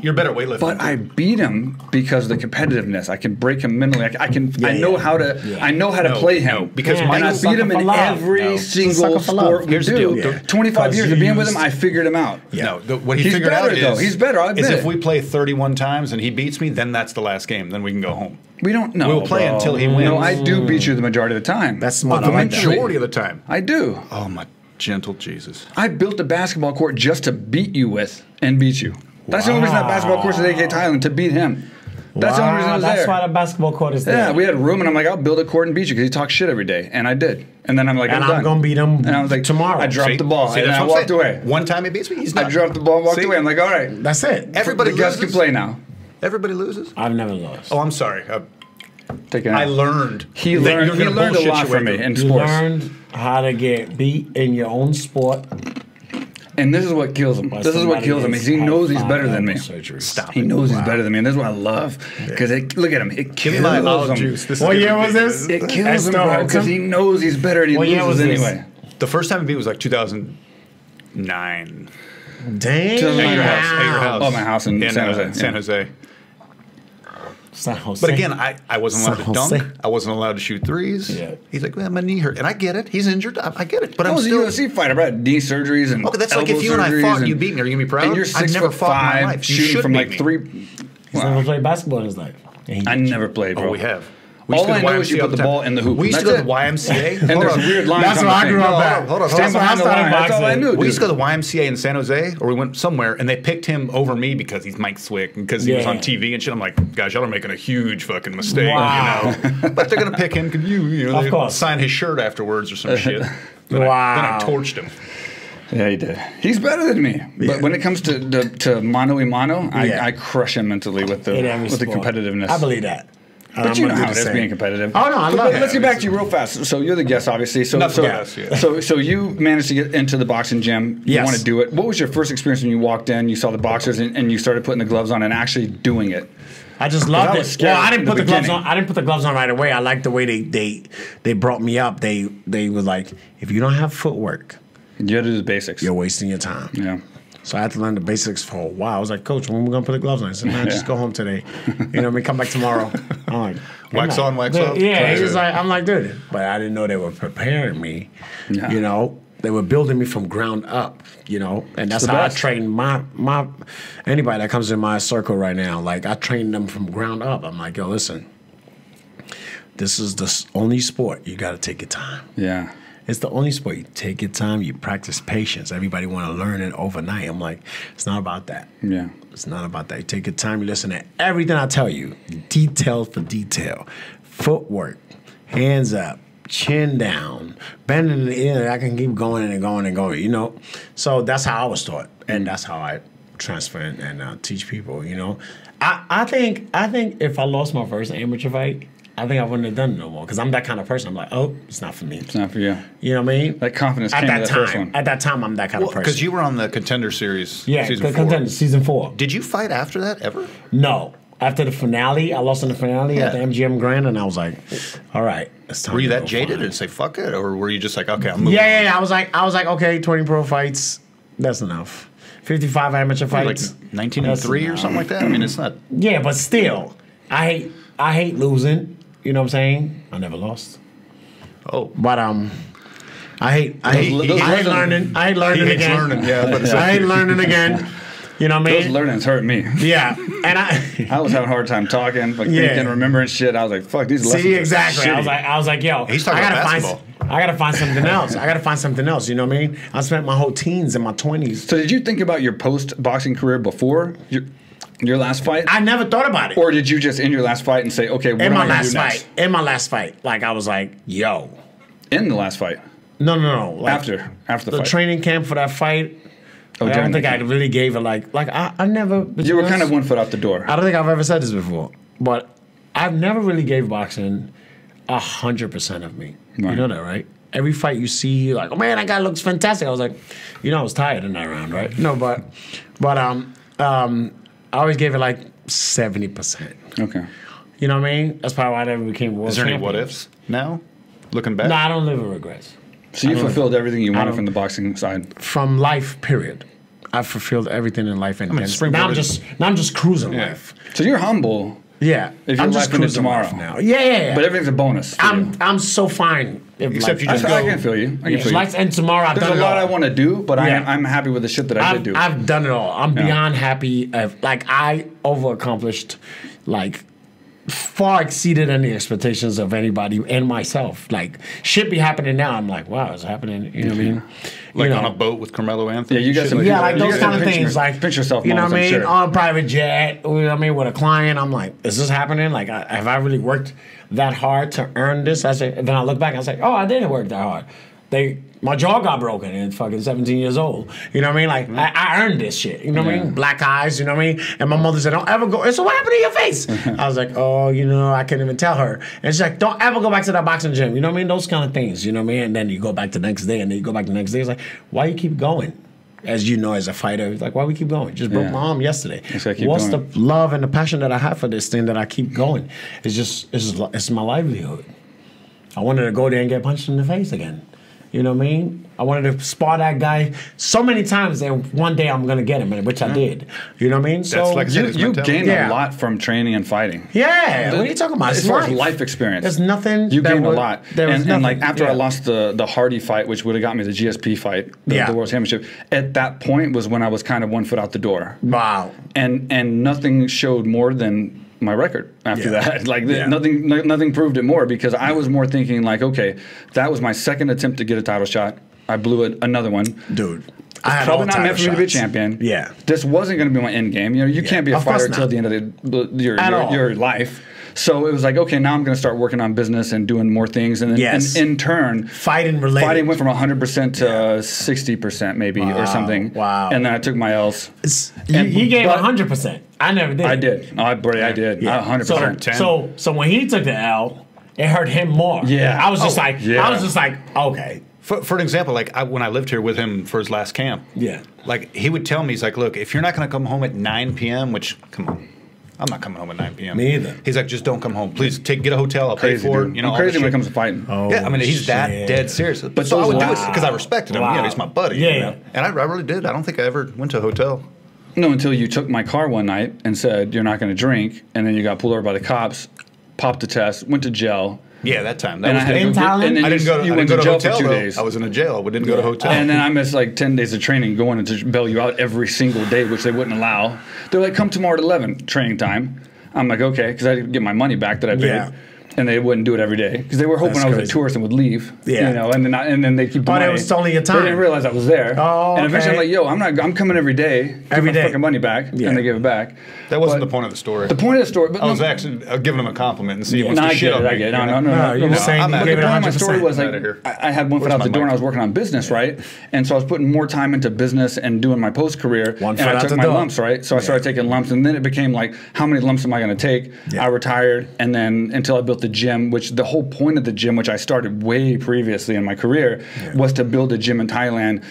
You're better at weightlifting. But I beat him because of the competitiveness. I can break him mentally. I know how to. I know how to play him because I beat him in every single sport we do. 25 years of being with him, I figured him out. No, what he figured out is he's better. I admit if we play 31 times and he beats me, then that's the last game. Then we can go home. We don't know. We'll play until he wins. No, I do beat you the majority of the time. That's smart. The majority of the time. I do. Oh, my gentle Jesus. I built a basketball court just to beat you with and beat you. That's the only reason that basketball court is at AKATE Thailand, to beat him. That's the only reason it was there. That's why the basketball court is there. Yeah, we had room, and I'm like, I'll build a court and beat you because he talks shit every day, and I did. And then I'm like, I'm going to beat him and I was like, tomorrow. I dropped the ball, and I walked away. One time he beats me, he's not. I dropped the ball and walked away. I'm like, all right. That's it. Everybody the guys can play now. Everybody loses? I've never lost. Oh, I'm sorry. I learned. He learned a lot from me in sports. You learned how to get beat in your own sport. And this is what kills him. This is what kills him. Is he knows he's better than me. Stop. He knows he's better than me, and this is what I love. Because look at him. It kills him. What year was this? It kills him, bro, because he knows he's better and he loses anyway. The first time he beat was like 2009. Damn. At your house. Oh, my house in San Jose. San Jose. San Jose. But again, I wasn't allowed to dunk. I wasn't allowed to shoot threes. Yeah. He's like, well, my knee hurt. And I get it. He's injured. I get it. But I'm still a UFC fighter, bro. Knee surgeries and okay, that's like if you and I fought and you beat me. Are you going to be proud? And you're 6'5", shooting from like 3. He's never played basketball in his life. I never played, bro. Oh, we have. All I know is you put the ball in the hoop. We used to go to the YMCA. And there's weird lines. That's where I grew up at. Hold on. Stand behind the line. That's all I knew. We used to go to the YMCA in San Jose, or we went somewhere, and they picked him over me because he's Mike Swick and because he was on TV and shit. I'm like, guys, y'all are making a huge fucking mistake, you know. But they're gonna pick him because you know, they sign his shirt afterwards or some shit. Then I torched him. Yeah, he did. He's better than me. Yeah. But when it comes to mano y mano, I crush him mentally with the competitiveness. I believe that. But you know how it is being competitive. Oh, no, I love it. Let's get back to you real fast. So you're the guest, obviously. So you managed to get into the boxing gym. You want to do it. What was your first experience when you walked in, you saw the boxers, and you started putting the gloves on and actually doing it? I just loved it. Well, I didn't put the gloves on. I didn't put the gloves on right away. I liked the way they brought me up. They were like, if you don't have footwork, you got to do the basics. You're wasting your time. Yeah. So I had to learn the basics for a while. I was like, Coach, when are we gonna put the gloves on? I said, man, just go home today. You know, come back tomorrow. I'm like, wax on, wax off. Yeah, he's like, I'm like, dude. But I didn't know they were preparing me. Yeah. You know, they were building me from ground up. You know, and that's how I train my anybody that comes in my circle right now. Like I train them from ground up. I'm like, yo, listen, this is the only sport you got to take your time. Yeah. It's the only sport. You take your time. You practice patience. Everybody want to learn it overnight. I'm like, it's not about that. Yeah. It's not about that. You take your time. You listen to everything I tell you, detail for detail. Footwork, hands up, chin down, bending the ear. I can keep going and going and going, you know? So that's how I was taught. And that's how I transfer and teach people, you know? I think if I lost my first amateur fight, I think I wouldn't have done it no more because I'm that kind of person. I'm like, oh, it's not for me. It's not for you. You know what I mean? That confidence came at that first one. At that time, I'm that kind of person. Because you were on the Contender Series. Yeah, season 4. Contender season 4. Did you fight after that ever? No. After the finale, I lost in the finale at the MGM Grand, and I was like, all right, it's time. Were you that jaded and say fuck it, or were you just like, okay, I'm moving? Yeah. I was like, okay, 20 pro fights, that's enough. 55 amateur fights, like 19-3 or something like that. I mean, it's not. Yeah, but still, I hate losing. You know what I'm saying? I never lost. Oh, but I hate learning. I hate learning again. I hate learning again. You know what I mean? Those learnings hurt me. Yeah, and I was having a hard time talking, like thinking, remembering shit. I was like, "Fuck these lessons." See, exactly. Are shitty. I was like, yo, he's talking about basketball. I gotta find something else. I gotta find something else. You know what I mean? I spent my whole teens and my 20s. So, did you think about your post-boxing career before your last fight? I never thought about it. Or did you just end your last fight and say, "Okay, what am I gonna do next?" In my last fight, like I was like, yo. In the last fight? No. Like, after the fight. Training camp for that fight. Like, I don't think I really gave it like I never. You were kind of 1 foot out the door. I don't think I've ever said this before, but I've never really gave boxing 100% of me. Right. You know that, right? Every fight you see, like, oh man, that guy looks fantastic. I was like, you know, I was tired in that round, right? No, but I always gave it like 70%. Okay. You know what I mean? That's probably why I never became world champion. Is there any what ifs now? Looking back? No, I don't live with regrets. So you fulfilled everything you wanted from the boxing side? From life, period. I've fulfilled everything in life. And now I'm just cruising life. So you're humble. Yeah. If you're life ended tomorrow. Now. Yeah. But everything's a bonus. I'm so fine. Except you just I can feel you. I can feel you. Life ends tomorrow. There's a lot I want to do, but I'm happy with the shit that I did do. I've done it all. I'm beyond happy. Like I over-accomplished, like far exceeded any expectations of anybody and myself. Like shit be happening now. I'm like, wow, it's happening. You know what I mean? Like on a boat with Carmelo Anthony. Yeah, you got some. Like those kind of things. Like pinch yourself. You know what I mean? On a private jet. You know what I mean? With a client, I'm like, is this happening? Like, have I really worked that hard to earn this? Then I look back and I say, oh, I didn't work that hard. My jaw got broken at fucking 17 years old. You know what I mean? Like, I earned this shit. You know what I mean? Black eyes, you know what I mean? And my mother said, don't ever go. So what happened to your face? I was like, oh, you know, I couldn't even tell her. And she's like, don't ever go back to that boxing gym. You know what I mean? Those kind of things, you know what I mean? And then you go back the next day, and then you go back the next day. It's like, why you keep going? As you know, as a fighter, it's like, why we keep going? Just broke my arm yesterday. What's the love and the passion that I have for this thing that I keep going? It's my livelihood. I wanted to go there and get punched in the face again. You know what I mean? I wanted to spar that guy so many times that one day I'm going to get him, which I did. You know what I mean? So like you gained a lot from training and fighting. Yeah. What are you talking about? As far as life experience. There's nothing. You gained a lot. And like after I lost the Hardy fight, which would have got me the GSP fight, the World Championship, at that point was when I was kind of 1 foot out the door. Wow. And nothing showed more than my record after that. Like nothing proved it more because I was more thinking like, okay, that was my second attempt to get a title shot. I blew it another one. Dude. I had probably not meant for me to be a champion. Yeah. This wasn't going to be my end game. You know, you can't be a fighter until the end of your life. So it was like, okay, now I'm going to start working on business and doing more things. And then in turn, fighting went from 100% to 60% maybe or something. Wow. And then I took my L's. He gave 100%. I never did. I did. No, I did. 100%. So when he took the L, it hurt him more. Yeah. I was just like, okay. For an example, like when I lived here with him for his last camp, like he would tell me, he's like, look, if you're not going to come home at 9 p.m., which, come on, I'm not coming home at 9 p.m. Me either. He's like, just don't come home. Please get a hotel. I'll pay for it. You know, I'm crazy when it comes to fighting. Oh, yeah, I mean, he's that dead serious. But so I would do it because I respected him. Yeah, he's my buddy. Yeah. You know? And I really did. I don't think I ever went to a hotel. No, until you took my car one night and said you're not going to drink, and then you got pulled over by the cops, popped the test, went to jail. Yeah, that time. That was in Thailand? I didn't go to jail hotel for 2 though. days. I was in a jail. We didn't go to hotel. And then I missed like 10 days of training going to bail you out every single day, which they wouldn't allow. They're like, come tomorrow at 11, training time. I'm like, okay, because I didn't get my money back that I paid. Yeah. And they wouldn't do it every day because they were hoping I was a tourist and would leave. Yeah. You know, and then they keep the money. It was only your time. They didn't realize I was there. Oh, and eventually I'm like, yo, I'm coming every day. Every day. Fucking money back. Yeah. And they give it back. That wasn't the point of the story. The point of the story. But I was actually giving him a compliment and see if he wants to shit on me. I get it. No. You're saying the point of my story was like, I had one foot out the door and I was working on business, right? And so I was putting more time into business and doing my post career. And I took my lumps, right? So I started taking lumps, and then it became like, how many lumps am I going to take? I retired, and then until I built the gym, which the whole point of the gym, which I started way previously in my career, was to build a gym in Thailand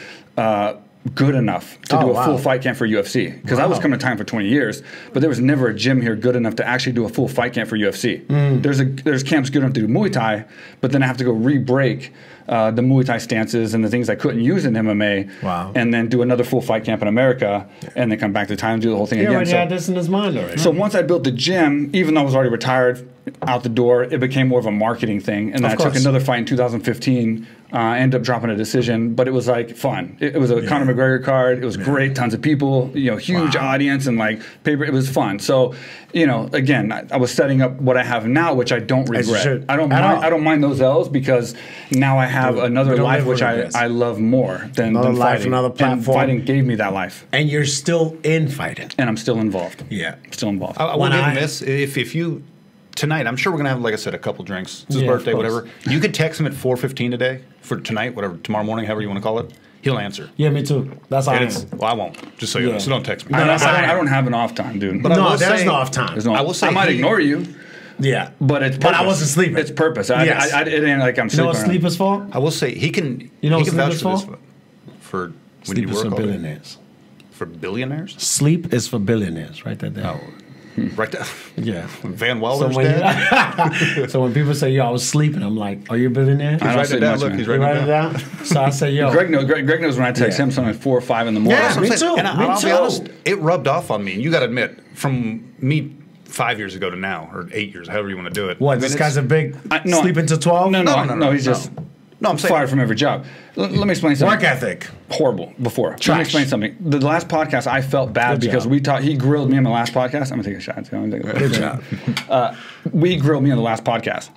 good enough to do a full fight camp for UFC. Because I was coming to Thailand for 20 years, but there was never a gym here good enough to actually do a full fight camp for UFC. There's camps good enough to do Muay Thai, but then I have to go re-break the Muay Thai stances and the things I couldn't use in MMA, and then do another full fight camp in America, and then come back to Thailand and do the whole thing again. He already had this in his mind already. So once I built the gym, even though I was already retired, out the door, it became more of a marketing thing. And then I took another fight in 2015. I ended up dropping a decision, but it was like fun. It was a Conor McGregor card. It was great, tons of people, huge audience, and like paper. It was fun. So, again, I was setting up what I have now, which I don't regret. I don't mind those L's because now I have another life which I love more than fighting. Another platform. And fighting gave me that life. And you're still in fighting. And I'm still involved. Yeah, still involved. I will give him this. If you tonight, I'm sure we're gonna have, like I said, a couple drinks. It's his birthday, whatever. You could text him at 4:15 today for tonight, whatever, tomorrow morning, however you want to call it. He'll answer. Yeah, me too. That's all. Well, I won't. Just so you know. So don't text me. I don't have an off time, dude. But there's no off time. I will say I might ignore you. Yeah, but it's purpose. But I wasn't sleeping. It's purpose. It ain't like I'm sleeping. You know what sleep is for? I will say he can. You know he what can sleep is for when sleep you work is for all day. billionaires. For billionaires? Sleep is for billionaires. Write that down. Right there. Yeah. Van Wilder's dead. So when people say, yo, I was sleeping, I'm like, are you a billionaire? He's writing it down. Look, he's writing it down. So I say, yo. Greg knows when I text him something like 4 or 5 in the morning. Yeah, me too. And I'll be honest, it rubbed off on me. You got to admit, from me 5 years ago to now, or 8 years, however you want to do it. What, this guy's a big sleeping to 12? No, he's just I'm saying fired from every job. Let me explain something. Work ethic. Horrible before. Trash. Let me explain something. The last podcast, I felt bad because he grilled me on the last podcast. I'm going to take a shot. Good shot. We grilled me on the last podcast.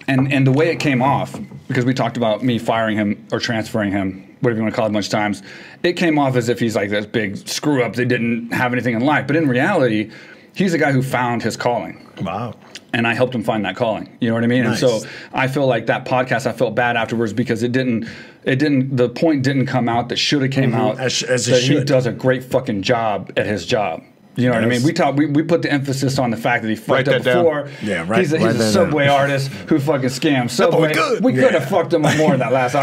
And the way it came off, because we talked about me firing him or transferring him, whatever you want to call it, a bunch of times, it came off as if he's like this big screw up that didn't have anything in life. But in reality, he's a guy who found his calling. Wow. And I helped him find that calling. You know what I mean? Nice. And so I feel like that podcast, I felt bad afterwards because the point didn't come out that should have came out. As he does a great fucking job at his job. You know what I mean? We put the emphasis on the fact that he fucked up before. Yeah, right. He's a Subway artist who fucking scammed Subway. We could have fucked him up more in that last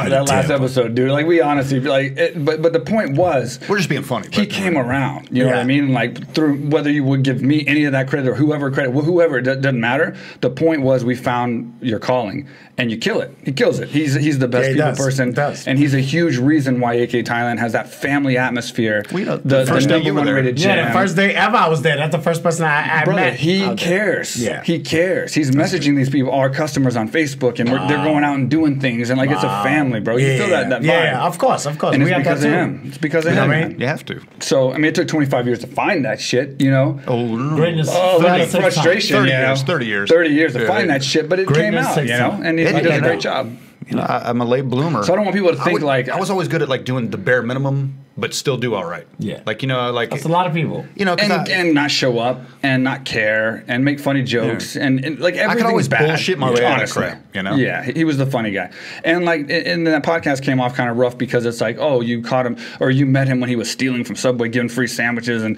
episode, dude. Like we honestly but the point was we're just being funny. He came around. You know what I mean? Like through whether you would give me any of that credit or whoever it doesn't matter. The point was we found your calling and you kill it. He kills it. He's the best people person, and he's a huge reason why AKATE Thailand has that family atmosphere. The first day you were there. Yeah, the first day ever I was there. That's the first person I met. He cares. Yeah. He cares. He's messaging these people, our customers on Facebook, and they're going out and doing things, and like it's a family, bro. You feel that vibe. Yeah, of course. And it's because of him. It's because of him. Man. You have to. So, I mean, it took 25 years to find that shit, you know? Frustration, 30 years. 30 years to find that shit, but it came out, you know? And he does a great job. You know, I'm a late bloomer. So I don't want people to think I was always good at like doing the bare minimum, but still do all right. Yeah. Like, you know, like that's a lot of people. You know, and not show up and not care and make funny jokes and like everything. I could always bullshit my way out of crap, you know? Yeah, he was the funny guy. And like, and that podcast came off kind of rough because it's like, oh, you caught him or you met him when he was stealing from Subway, giving free sandwiches and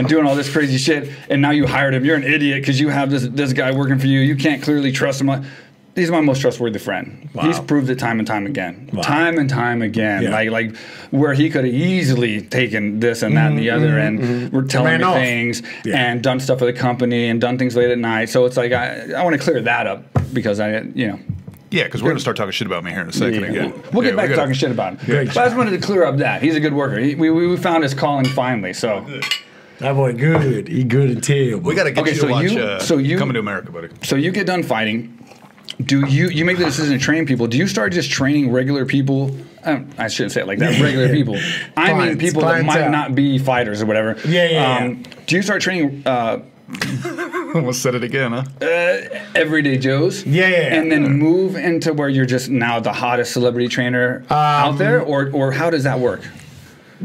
doing all this crazy shit, and now you hired him. You're an idiot because you have this guy working for you. You can't clearly trust him. He's my most trustworthy friend. Wow. He's proved it time and time again. Wow. Time and time again. Yeah. Like where he could have easily taken this and that and the other and were telling me things and done stuff for the company and done things late at night. So it's like I want to clear that up because Yeah, because we're going to start talking shit about me here in a second again. We'll get back to talking shit about him. But I just wanted to clear up that. He's a good worker. We found his calling finally, so... That boy good. He good and terrible. We got to get you to watch Coming to America, buddy. So you get done fighting. Do you make the decision to train people? Do you start just training regular people? I shouldn't say it like that. Regular people. I mean people that might not be fighters or whatever. Yeah. Do you start training... Almost said it again, huh? Everyday Joes. Yeah. And then move into where you're just now the hottest celebrity trainer out there? Or how does that work?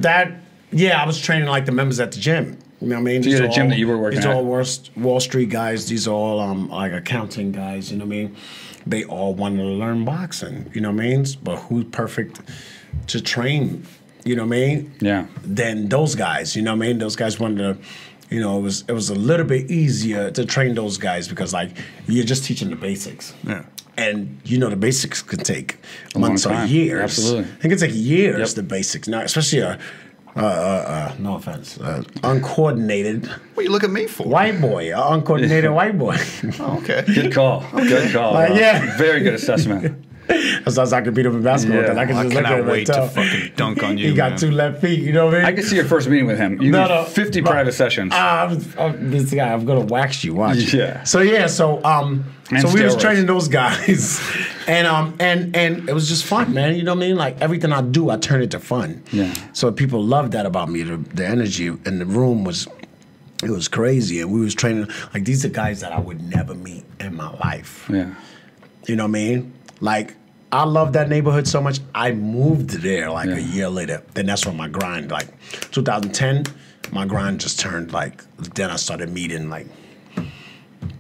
I was training like the members at the gym. You know what I mean? So you had a gym that you were working at? These are all Wall Street guys. These are all like accounting guys. You know what I mean? They all wanted to learn boxing. You know what I mean? But who's perfect to train? You know what I mean? Yeah. Than those guys. You know what I mean? Those guys wanted to. You know, it was a little bit easier to train those guys because like you're just teaching the basics. Yeah. And you know the basics can take months or years. Absolutely. It can take years. The basics now, especially no offense, uncoordinated. What you look at me for? White boy, uncoordinated white boy. Oh, okay. Good call. Good call. Very good assessment. That sounds like I could beat him in basketball. Yeah. I can just look at him wait to fucking dunk on you. He got 2 left feet. You know what I mean? I can see your first meeting with him. You need 50 private sessions. This guy, I'm gonna wax you. Watch. Yeah. So we was training those guys, and it was just fun, man. You know what I mean? Like everything I do, I turn it to fun. Yeah. So people loved that about me. The energy in the room was. It was crazy, and we was training. Like these are guys that I would never meet in my life. Yeah. You know what I mean? Like, I love that neighborhood so much. I moved there like a year later. Then that's when my grind, like 2010, my grind just turned like. Then I started meeting like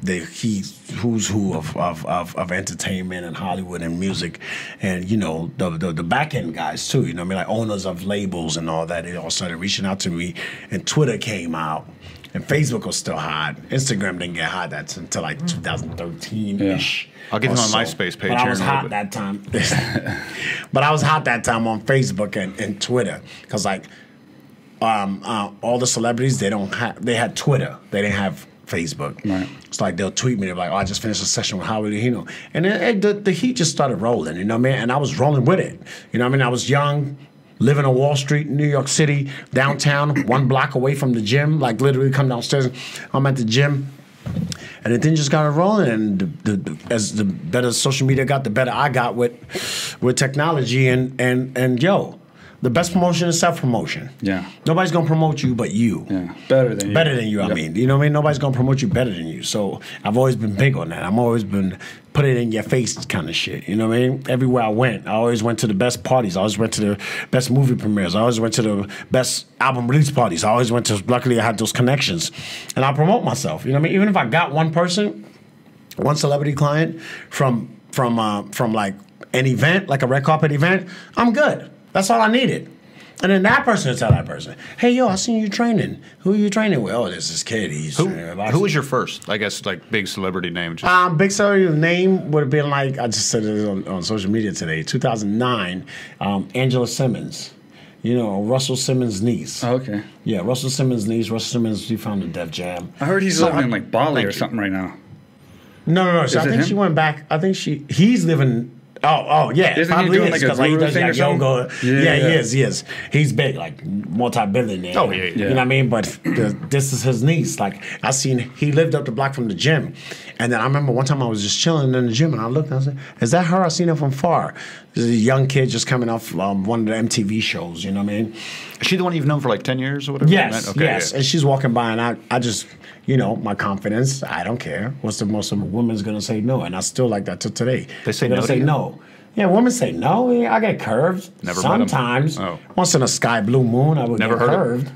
the who's who of entertainment and Hollywood and music, and you know the back end guys too. You know what I mean? Like owners of labels and all that. They all started reaching out to me, and Twitter came out. And Facebook was still hot. Instagram didn't get hot until like 2013-ish. I'll give you my MySpace page. But I was hot that time. But I was hot that time on Facebook and Twitter because like all the celebrities they had Twitter. They didn't have Facebook. Right. It's like they'll tweet me. They're like, "Oh, I just finished a session with Howard Hino," and the heat just started rolling. You know what I mean? And I was rolling with it. You know what I mean? I was young. Living on Wall Street, New York City, downtown, 1 block away from the gym. Like literally come downstairs, I'm at the gym. And the thing just got rolling. And as the better social media got, the better I got with technology. And yo, the best promotion is self-promotion. Yeah. Nobody's going to promote you but you. Yeah. Better than you. Better than you, I mean. You know what I mean? Nobody's going to promote you better than you. So I've always been big on that. I've always been put it in your face kind of shit. You know what I mean? Everywhere I went, I always went to the best parties. I always went to the best movie premieres. I always went to the best album release parties. I always went to, luckily I had those connections. And I promote myself. You know what I mean? Even if I got one person, one celebrity client from like an event, like a red carpet event, I'm good. That's all I needed. And then that person would tell that person, "Hey, yo, I seen you training. Who are you training with?" "Oh, this is kid. Who was your first, I guess, like big celebrity name?" Big celebrity name would have been like, I just said it on social media today, 2009, Angela Simmons. You know, Russell Simmons' niece. Oh, okay. Yeah, Russell Simmons' niece. Russell Simmons, he founded Def Jam. I heard he's living in like Bali or something right now. No. So I think she went back. I think he's living... Oh, yeah. Isn't he doing like a guru does thing like or something? yoga. Yeah, he is. He's big, like multi-billionaire. Oh, yeah. You know what I mean? But this is his niece. Like, I seen, he lived up the block from the gym. And then I remember one time I was just chilling in the gym and I looked and I said, "Is that her? I seen her from far." This is a young kid just coming off one of the MTV shows, you know what I mean? Is she the one you've known for like 10 years or whatever? Yes, okay, yes. Yeah. And she's walking by and I just, you know, my confidence, I don't care. What's the most a woman's going to say no? And I still like that till today. They say They're no gonna say no. no. Yeah, women say no. Yeah, I get curved. Never sometimes. Met him. Oh. Once in a sky blue moon, I would Never get curved.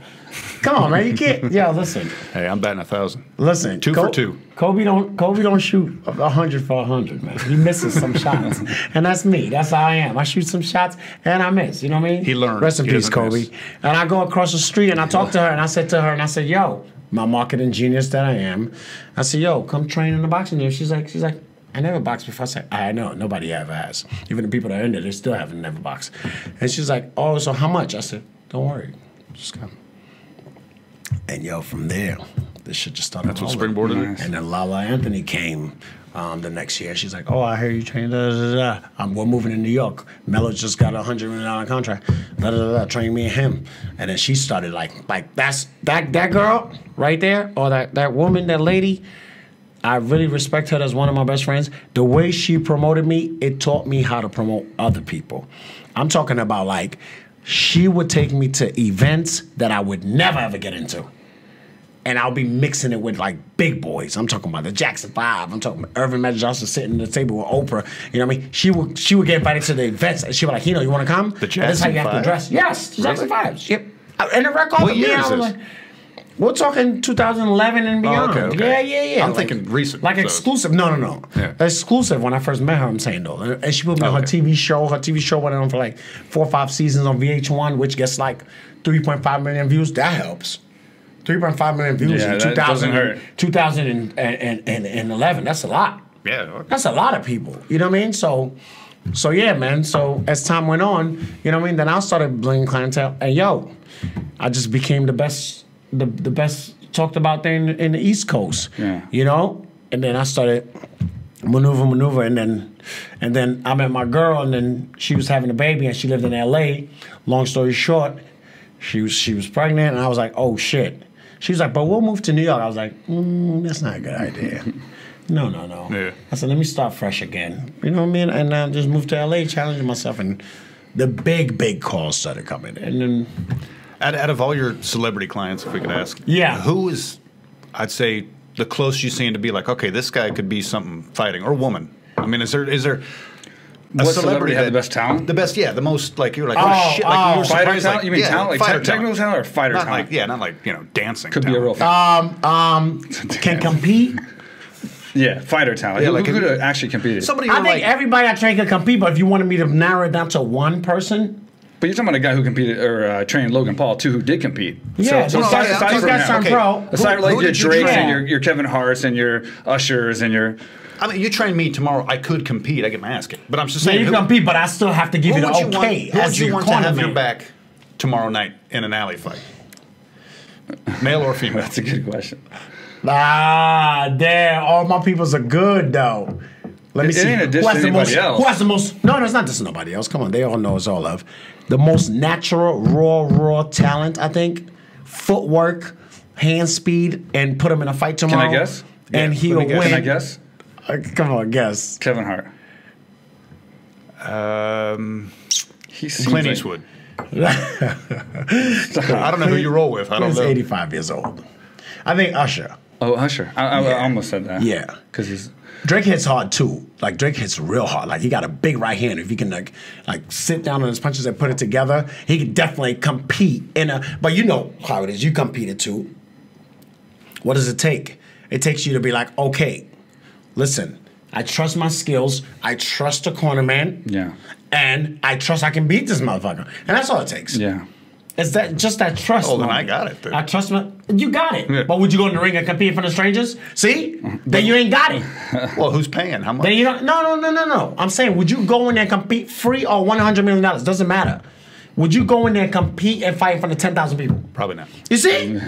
Come on, man, you can't. Yo, listen. Hey, I'm batting 1,000. Listen, two for two. Kobe don't shoot 100 for 100, man. He misses some shots, and that's me. That's how I am. I shoot some shots and I miss. You know what I mean? He learned. Rest in peace, Kobe. And I go across the street and I talk to her and I said, yo, my marketing genius that I am. I said, yo, come train in the boxing gym. She's like, I never boxed before. I said, I know, nobody ever has. Even the people that are in there, they still haven't never boxed. And she's like, oh, so how much? I said, don't worry, just come. And yo, from there, this shit just started. That's what springboarded it. And then Lala Anthony came the next year. She's like, oh, I hear you train. We're moving to New York. Melo just got a $100 million contract. Train me and him. And then she started like that's that girl right there, or that woman, that lady. I really respect her as one of my best friends. The way she promoted me, it taught me how to promote other people. I'm talking about like, she would take me to events that I would never ever get into. And I'll be mixing it with like big boys. I'm talking about the Jackson 5. I'm talking about Irvin Magic Johnson sitting at the table with Oprah. You know what I mean? She would get invited to the events and she'd be like, Hino, you want to come? The Jackson 5? This is how you have to dress. Yes, the Jackson 5. Yep. And the record What year is this? Like, we're talking 2011 and beyond. Oh, okay. Yeah. I'm thinking recent. Like exclusive. No. Yeah. Exclusive when I first met her, I'm saying though. And she put me on her TV show. Her TV show went on for like 4 or 5 seasons on VH1, which gets like 3.5 million views. That helps. 3.5 million views in 2011. That's a lot. Yeah. Okay. That's a lot of people. You know what I mean? So yeah, man. So as time went on, you know what I mean? Then I started bringing clientele. And yo, I just became the best talked about thing in the East Coast. Yeah. You know? And then I started maneuver, and then I met my girl, and then she was having a baby, and she lived in LA. Long story short, she was pregnant, and I was like, oh shit. She was like, but we'll move to New York. I was like, that's not a good idea. No. Yeah. I said, let me start fresh again. You know what I mean? And I just moved to LA, challenging myself, and the big calls started coming. And then Out of all your celebrity clients, if we could ask, who is, I'd say, the closest you seem to be like, okay, this guy could be something fighting, or woman? I mean, is there what celebrity had the best talent? The best, yeah, the most like you're like, oh shit, like you were fighter surprised, talent. like, You mean talent, like technical talent or fighter not talent? Like, not like dancing. Could talent. be a real. can compete. Yeah, fighter talent. Yeah, Who like could have actually competed? Somebody. I who, think like, everybody I train can compete, but if you wanted me to narrow it down to one person. But you're talking about a guy who competed or trained Logan Paul too, who did compete. Yeah, so he's got some pro. Aside from like who your did you Drakes train? and your Kevin Harts and your Ushers and your. I mean, you train me tomorrow. I could compete. I get my ass kicked. But I'm just Yeah, saying. you can compete, but I still have to give you the okay. Who would you want to have man. your back tomorrow night in an alley fight? Male or female? That's a good question. Damn. All my peoples are good, though. Let me see. It ain't a diss to anybody else. Who has the most? No, it's not just nobody else. Come on, they all know it's all love. The most natural, raw talent, I think. Footwork, hand speed, and put him in a fight tomorrow. Can I guess? And he'll win. Can I guess? Come on, guess. Kevin Hart. He seems Clint like- Eastwood. I don't know who you roll with. I don't He's know. 85 years old. I think Usher. Oh, Usher. I almost said that. Yeah. Because he's. Drake hits hard too. Like Drake hits real hard. Like he got a big right hand. If he can like sit down on his punches and put it together, he can definitely compete in a. But you know how it is. You competed too. What does it take? It takes you to be like, okay, listen, I trust my skills. I trust the corner man. Yeah. And I trust I can beat this motherfucker. And that's all it takes. Yeah. It's that just that trust. Oh, then moment. I got it, then. I trust my. You got it. Yeah. But would you go in the ring and compete in front of strangers? See? Then you ain't got it. Well, who's paying? How much? Then you don't. No. I'm saying, would you go in there and compete free or $100 million? Doesn't matter. Would you go in there and compete and fight in front of 10,000 people? Probably not. You see?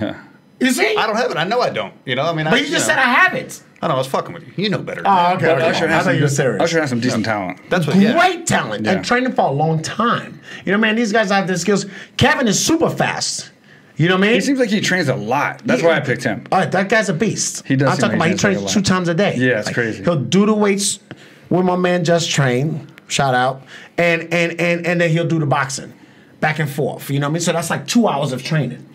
You see? I don't have it. I know I don't. You know, I mean, But you just said I have it. I know. I was fucking with you. You know better. Oh, okay. But Usher I has thought some you were serious. Usher has some decent talent. That's what. Great talent Yeah. and training for a long time. You know, man, these guys have their skills. Kevin is super fast. You know what I mean? He seems like he trains a lot. That's why I picked him. All right, that guy's a beast. He does I'm seem talking like about he he trains trains like a 2 lot. times a day. Yeah, it's crazy. He'll do the weights with my man Just Train. Shout out. And then he'll do the boxing. Back and forth. You know what I mean? So that's like 2 hours of training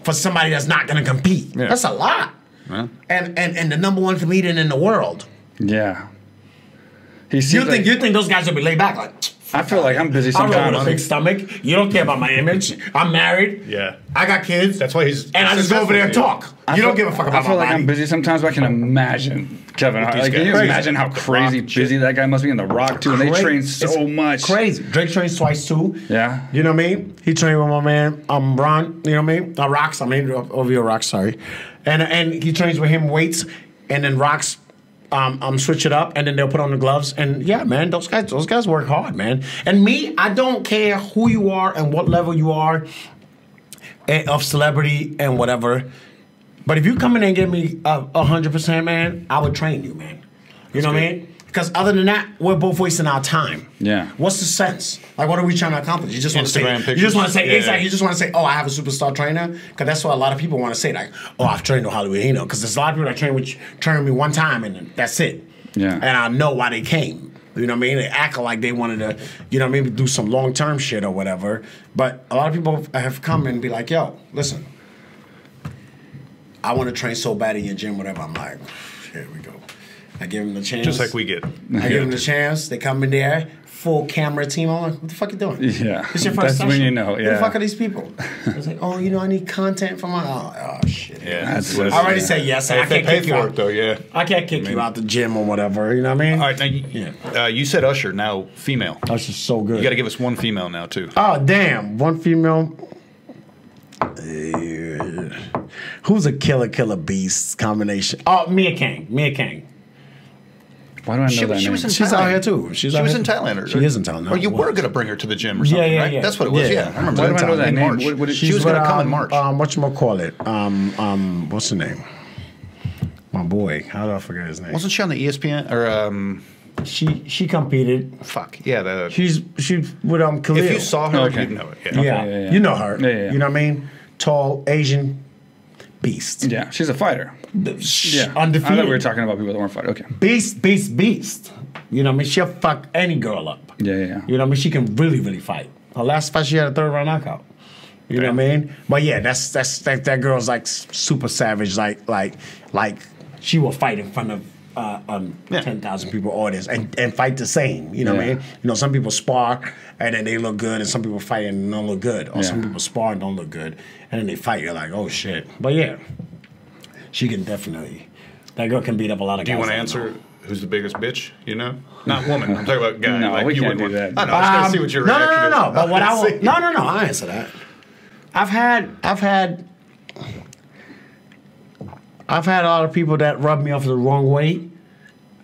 for somebody that's not gonna compete. Yeah. That's a lot. Yeah. And the #1 comedian in the world. Yeah. You think those guys will be laid back? Like, I feel like I'm busy I sometimes. don't have a big stomach. You don't care about my image. I'm married. Yeah. I got kids. That's why he's. And I just go over there and talk. You don't give a fuck about my body. I feel like I'm busy sometimes, but I can imagine Kevin Hart. Like, can you imagine how crazy busy that guy must be in The Rock, too? And they train so much. Crazy. Drake trains twice, too. Yeah. You know what I mean? He trained with my man, Ron. You know what I mean? Rocks. I mean, OVO Rocks, sorry. And he trains with him weights. And then Rocks switch it up, and then they'll put on the gloves. And yeah, man, those guys work hard, man. And me, I don't care who you are and what level you are of celebrity and whatever. But if you come in and give me 100%, man, I would train you, man. You know what I mean? Because other than that, we're both wasting our time. Yeah. What's the sense? Like, what are we trying to accomplish? You just want to say, pictures. you just want to say, exactly. You just want to say, oh, I have a superstar trainer. Because that's what a lot of people want to say, like, oh, I've trained with Hollywood Hino. Because there's a lot of people that train with me one time and that's it. Yeah. And I know why they came. You know what I mean? They act like they wanted to, you know, maybe do some long-term shit or whatever. But a lot of people have come and be like, yo, listen, I want to train so bad in your gym, whatever. I'm like, here we go. I give them the chance. Just like we get. I give them the chance. They come in there, full camera team. I'm like, what the fuck you doing? Yeah. It's your first That's when session. you know, Who the fuck are these people? It's like, oh, you know, I need content from my... Oh shit. Yeah. I already said yes. Hey, I can't kick you for out. it, though, yeah. I can't kick you out the gym or whatever. You know what I mean? All right, now you said Usher, now female. Usher's so good. You got to give us one female now, too. Oh, damn. One female... Who's a killer beast combination? Oh, Mia Kang. Why do I know that She name? was in She's Thailand. out here too. She was in Thailand. She is in Thailand. Or you were going to bring her to the gym or something, right? That's what it was. Yeah, I remember Why that. do I know that In name? March. She was going to come in March. Whatchamacallit? What's the name? My boy. How do I forget his name? Wasn't she on the ESPN or She competed. fuck yeah? She with Khalil. If you saw her, Okay. you'd know it. yeah. yeah. You know her. Yeah. You know what I mean? Tall Asian beast. Yeah, she's a fighter. Yeah. Undefeated. I thought we were talking about people that weren't fighting. Okay. Beast. You know what I mean? She'll fuck any girl up. Yeah. You know what I mean? She can really fight. Her last fight, she had a 3rd-round knockout. You know what I mean? But yeah, that girl's like super savage. Like she will fight in front of 10,000 people audience and fight the same. You know what I mean? You know, some people spar and then they look good, and some people fight and don't look good, or some people spar and don't look good, and then they fight. You're like, oh shit. But yeah, she can definitely. That girl can beat up a lot of guys. Do you want to answer? Who's the biggest bitch? You know, not woman. I'm talking about guy. No, like we you can't would do that. I know. I was going to see what your reaction is. No. But what I will, no. I answer that. I've had a lot of people that rub me off the wrong way,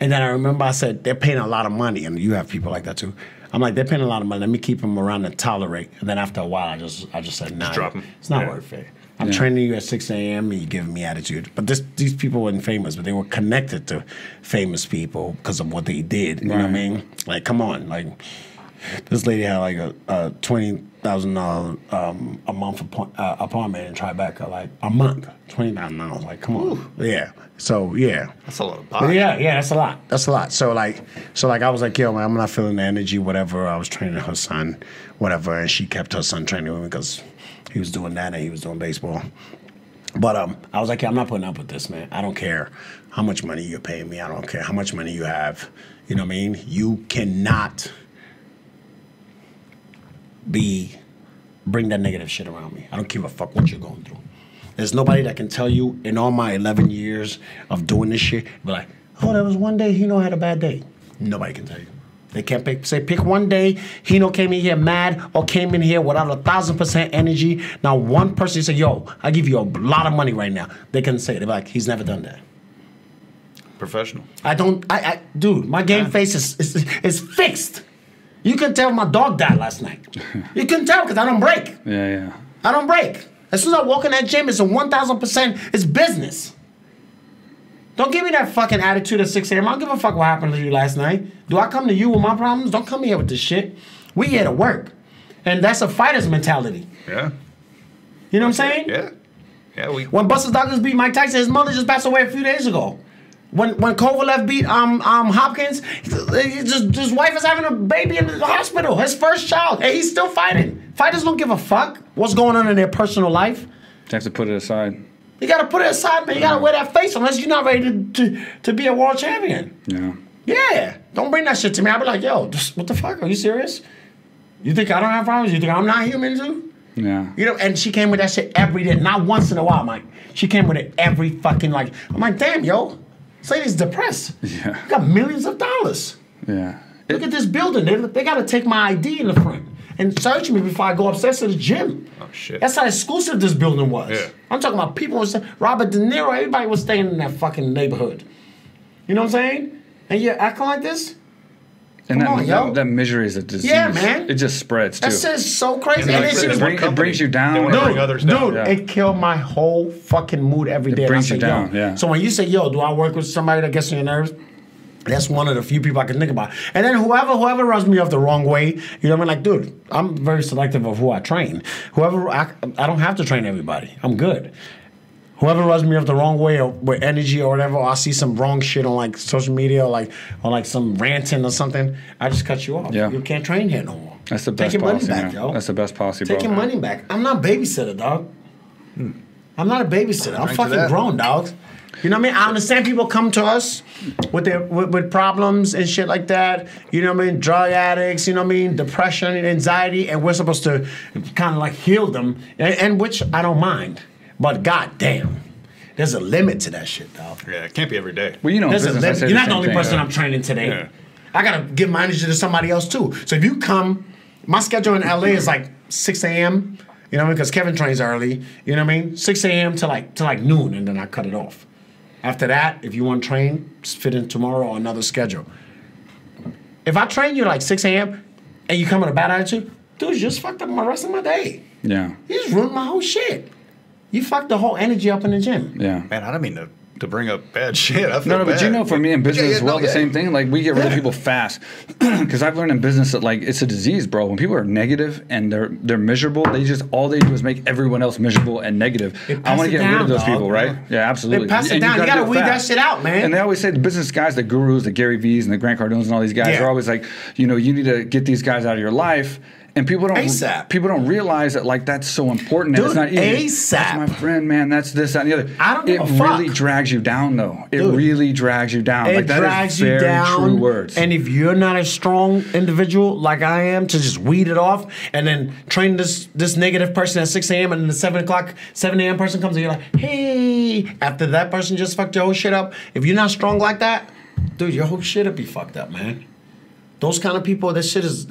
and then I remember I said they're paying a lot of money, and you have people like that too. I'm like, they're paying a lot of money. Let me keep them around and tolerate. And then after a while, I just said, nah, drop 'em. it's not worth it. I'm training you at 6 a.m. and you're giving me attitude. But these people weren't famous, but they were connected to famous people because of what they did. You know what I mean? Like, come on. Like, this lady had like a $20,000 a month apartment in Tribeca, like a month, $20,000. Like, come on. Yeah. So yeah. That's a lot of But pie. yeah, that's a lot. That's a lot. So like I was like, yo, man, I'm not feeling the energy, whatever. I was training her son, whatever, and she kept her son training with me because he was doing that and he was doing baseball. But I was like, yeah, I'm not putting up with this, man. I don't care how much money you're paying me. I don't care how much money you have. You know what I mean? You cannot bring that negative shit around me. I don't give a fuck what you're going through. There's nobody that can tell you in all my 11 years of doing this shit, be like, oh, there was one day Hino had a bad day. Nobody can tell you. They can't pick one day Hino came in here mad or came in here without 1,000% energy. Now one person say, yo, I give you a lot of money right now. They can say it. They're like, he's never done that. Professional. Dude, my game face is fixed. You can tell my dog died last night. You can tell because I don't break. Yeah. I don't break. As soon as I walk in that gym, it's a 1,000%. It's business. Don't give me that fucking attitude at 6 a.m. I don't give a fuck what happened to you last night. Do I come to you with my problems? Don't come here with this shit. We here to work. And that's a fighter's mentality. Yeah. You know what I'm saying? Yeah. When Buster Douglas beat Mike Tyson, his mother just passed away a few days ago. When Kovalev beat Hopkins, his wife is having a baby in the hospital, his first child, and he's still fighting. Fighters don't give a fuck what's going on in their personal life. You have to put it aside. You gotta put it aside, man. You gotta wear that face unless you're not ready to be a world champion. Yeah. You Yeah. Don't bring that shit to me. I'll be like, yo, what the fuck? Are you serious? You think I don't have problems? You think I'm not human too? Yeah. You know, and she came with that shit every day. Not once in a while, Mike. She came with it every fucking like. I'm like, damn, yo. This lady's depressed. Yeah. Got millions of dollars. Yeah. Look at this building. They got to take my ID in the front and search me before I go upstairs to the gym. Oh, shit. That's how exclusive this building was. Yeah. I'm talking about people. Robert De Niro, everybody was staying in that fucking neighborhood. You know what I'm saying? And you're acting like this? And Come on, yo. that misery is a disease. Yeah, man. It just spreads, too. That shit's so crazy. And And then she was it brings you down. Dude, it killed my whole fucking mood every day. It brings you And I said, down, yeah. So when you say, yo, do I work with somebody that gets on your nerves? That's one of the few people I can think about. And then whoever rubs me off the wrong way, you know what I mean? Like, dude, I'm very selective of who I train. I don't have to train everybody. I'm good. Whoever rubs me off the wrong way or with energy or whatever, or I see some wrong shit on like social media or like some ranting or something, I just cut you off. Yeah. You can't train here no more. That's the best Take your policy, money back, man. yo. That's the best policy, bro. Take your money back. I'm not a babysitter, dog. I'm not a babysitter. I'm fucking grown, dog. You know what I mean? I understand people come to us with problems and shit like that. You know what I mean? Drug addicts, you know what I mean? Depression and anxiety, and we're supposed to kind of like heal them, and which I don't mind. But goddamn, there's a limit to that shit, dog. Yeah, it can't be every day. Well, you know, There's a limit. You're not the only person thing. I'm training today. Yeah. I gotta give my energy to somebody else too. So if you come, my schedule in LA is like 6 a.m. You know what I mean? Because Kevin trains early. You know what I mean? 6 a.m. to like noon, and then I cut it off. After that, if you want to train, just fit in tomorrow or another schedule. If I train you like 6 a.m. and you come with a bad attitude, dude, you just fucked up my rest of my day. Yeah. You just ruined my whole shit. You fucked the whole energy up in the gym. Yeah. Man, I don't mean to bring up bad shit. I feel No, but bad. you know, for me in business as well, the same thing. Like, we get rid of people fast. Because I've learned in business that, like, it's a disease, bro. When people are negative and they're miserable, all they do is make everyone else miserable and negative. I want to get rid of those people, right? Yeah, absolutely. They pass it down. You got to weed that shit out, man. And they always say the business guys, the gurus, the Gary V's and the Grant Cardones and all these guys are always like, you know, you need to get these guys out of your life. And people don't realize that, like, that's so important. Dude, and it's not easy. ASAP. That's my friend, man. That's this, that, and the other. I don't give a fuck. It really drags you down, though. It really drags you down. It drags you down. True words. And if you're not a strong individual like I am to just weed it off and then train this negative person at 6 a.m. and then the 7 a.m. person comes and you're like, hey, after that person just fucked your whole shit up. If you're not strong like that, dude, your whole shit'll be fucked up, man. Those kind of people, that shit is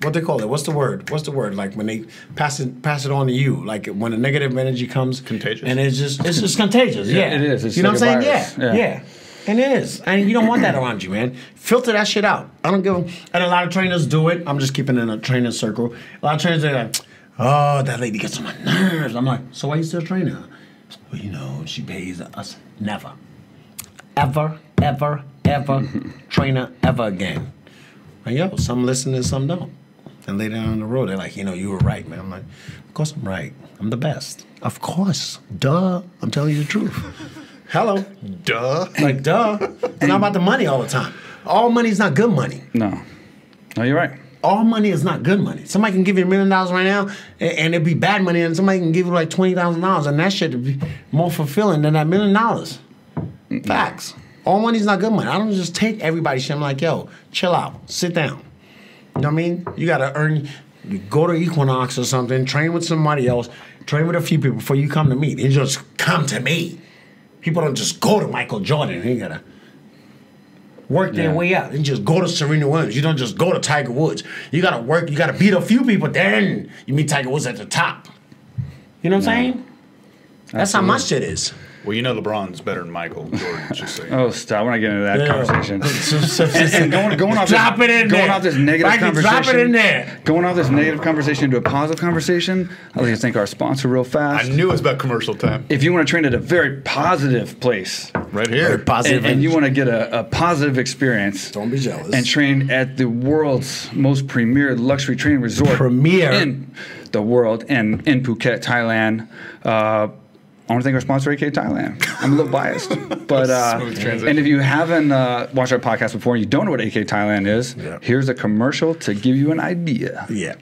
what they call it? What's the word? Like when they pass it on to you, like when a negative energy comes, contagious, and it's just contagious. Yeah, it is. It's you know like what I'm a saying? virus. Yeah, and it is, and you don't want that around you, man. Filter that shit out. I don't give a. And a lot of trainers do it. I'm just keeping it in a training circle. A lot of trainers are like, oh, that lady gets on my nerves. I'm like, so why you still training her? Well, you know, she pays us. Never, ever train her ever again. And yo, some listen and some don't. And later down the road, they're like, you know, you were right, man. I'm like, of course I'm right. I'm the best. Of course. Duh. I'm telling you the truth. Hello. Duh. Like, duh. It's not about the money all the time. All money is not good money. No, you're right. All money is not good money. Somebody can give you $1 million right now, and it'd be bad money, and somebody can give you like $20,000, and that shit would be more fulfilling than that $1 million. Facts. All money's not good money. I don't just take everybody's shit. I'm like, yo, chill out. Sit down. You know what I mean? You got to earn, you go to Equinox or something, train with somebody else, train with a few people before you come to me. You just come to me. People don't just go to Michael Jordan. You got to work their way out. And just go to Serena Williams. You don't just go to Tiger Woods. You got to work. You got to beat a few people. Then you meet Tiger Woods at the top. You know what I'm saying? That's how my shit is. Well, you know LeBron's better than Michael Jordan, just saying. Oh, stop. We're not getting into that conversation. and going off this negative conversation. Drop it in there. Going off this negative conversation into a positive conversation, I'd like to thank our sponsor real fast. I knew it was about commercial time. If you want to train at a very positive place. Right here. Very positive. And you want to get a positive experience. Don't be jealous. And train at the world's most premier luxury training resort. In the world. And in Phuket, Thailand. I want to thank our sponsor, AKATE Thailand. I'm a little biased. But and if you haven't watched our podcast before and you don't know what AKATE Thailand is, here's a commercial to give you an idea. Yeah.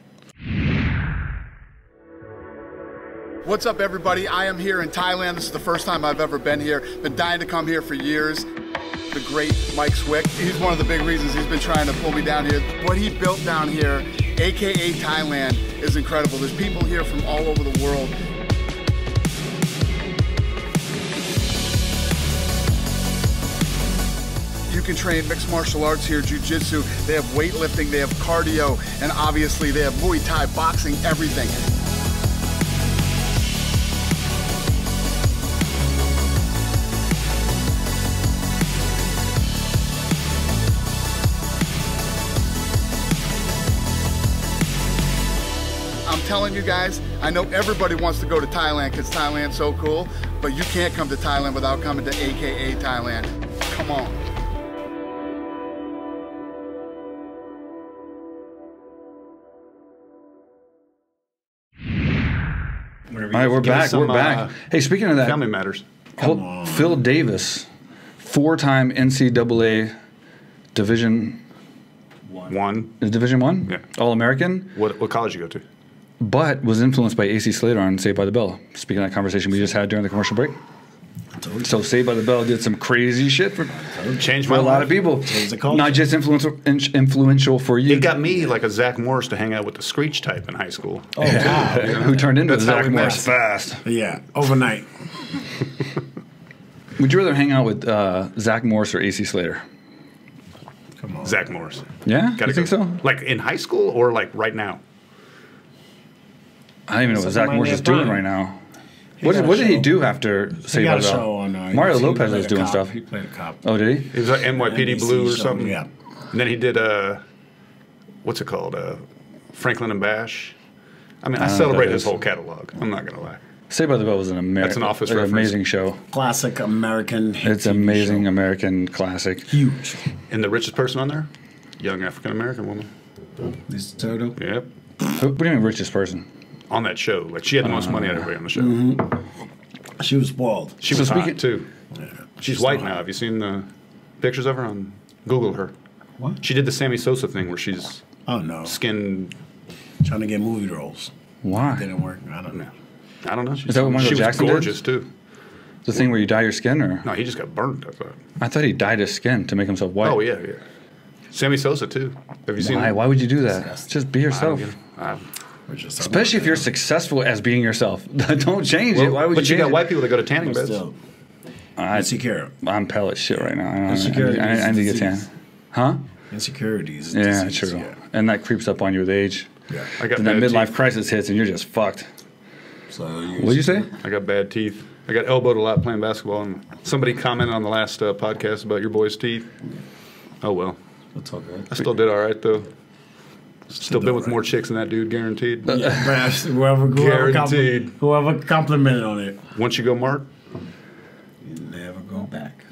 What's up, everybody? I am here in Thailand. This is the first time I've ever been here. Been dying to come here for years. The great Mike Swick, he's one of the big reasons he's been trying to pull me down here. What he built down here, AKA Thailand, is incredible. There's people here from all over the world. You can train mixed martial arts here, jiu-jitsu. They have weightlifting, they have cardio, and obviously they have Muay Thai, boxing, everything. I'm telling you guys, I know everybody wants to go to Thailand because Thailand's so cool, but you can't come to Thailand without coming to AKA Thailand. Come on. All right, we're back. We're back. Hey, speaking of that, Family Matters. Phil Davis, 4-time NCAA Division One. Division One, Yeah. All-American. What college you go to? But was influenced by AC Slater on Saved by the Bell. Speaking of that conversation we just had during the commercial break. So Saved by the Bell did some crazy shit for Changed a my lot life. of people. Not just influential for you. It got me like a Zach Morris to hang out with the Screech type in high school. Oh, wow. Who turned into That's how Zach we met. Morris fast. Yeah, overnight. Would you rather hang out with Zach Morris or AC Slater? Come on. Zach Morris. Yeah? Gotta You think go. so? Like in high school or like right now? I don't even know what Zach Something Morris like is that doing time. right now. He What got a did he show. do after He Saved by got a the show Bell? on. Mario he Lopez played was a doing cop. stuff. He played a cop. Oh, did he? He was like NYPD NBC Blue or show, something. yeah. And then he did what's it called? Franklin and Bash. I mean, I don't know what celebrate that his is. whole catalog. I'm not gonna lie. Saved by the Bell was an That's an Office reference. amazing show. Classic American hit It's TV amazing show. American classic. Huge. And the richest person on there, young African American woman. Lisa Turtle. Yep. What do you mean richest person? On that show, like she had the most money out of everybody on the show. Mm-hmm. She was spoiled. She So was speaking- hot too. Yeah. She's white now. Have you seen the pictures of her on Google her? What? She did the Sammy Sosa thing where she's Oh, no. skin. Trying to get movie roles. Why? Didn't work. I don't know. I don't know. Is that what Michael she Jackson was did? gorgeous too. The thing where you dye your skin, or No, he just got burnt. I thought. he dyed his skin to make himself white. Oh yeah. Sammy Sosa too. Have you seen? Why? him? Why would you do that? Disgusting. Just be I don't yourself. get it. We're just Especially if you're successful as being yourself. Don't change it. Why would but you change got it? white people that go to tanning beds. Still. I, Insecure. I'm pellet shit right now. I Insecurity is need to get tan. disease. Huh? Insecurities. Yeah, disease, true. Yeah. And that creeps up on you with age. Yeah. I got Then that bad midlife teeth. crisis hits and you're just fucked. So What'd you say? I got bad teeth. I got elbowed a lot playing basketball, and somebody commented on the last podcast about your boy's teeth. Oh well, It's all good. I still did all right though. Still been with all more chicks than that dude, guaranteed. Yeah, perhaps whoever Guaranteed. whoever complimented on it. Once you go, Mark. You never go back.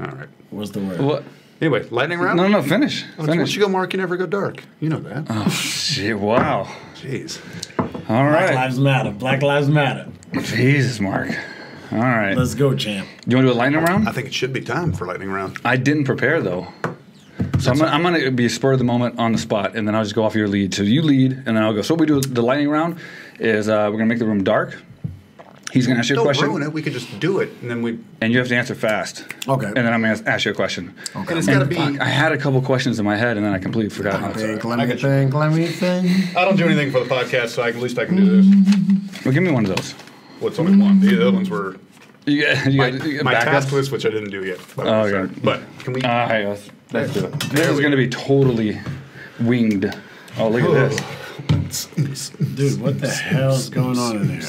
All right. What's the word? What? Anyway, lightning round. No, finish. Once Finish. you go, Mark, you never go dark. You know that. Oh, shit. Wow. Jeez. All Black right. Lives Matter. Black Lives Matter. Jesus, Mark. All right. Let's go, champ. You want to do a lightning round? I think it should be time for lightning round. I didn't prepare, though. So I'm gonna be spur of the moment on the spot, and then I'll just go off your lead. So you lead, and then I'll go. So what we do the lightning round is we're gonna make the room dark. He's gonna ask you a Don't question, ruin it. We could just do it, and then we. and you have to answer fast. Okay. And then I'm gonna ask you a question. Okay. And it's got to And be. fuck, I had a couple questions in my head, and then I completely forgot. Let me think. I don't do anything for the podcast, so at least I can do this. Well, give me one of those. Well, it's only one. The other ones were You got, you my, got, you got my task backups? list, which I didn't do yet. But, Oh, okay. but can we? All right, let's do it. This There is we going to go. be totally winged. Oh, look at this. Dude, what the hell is going on in there?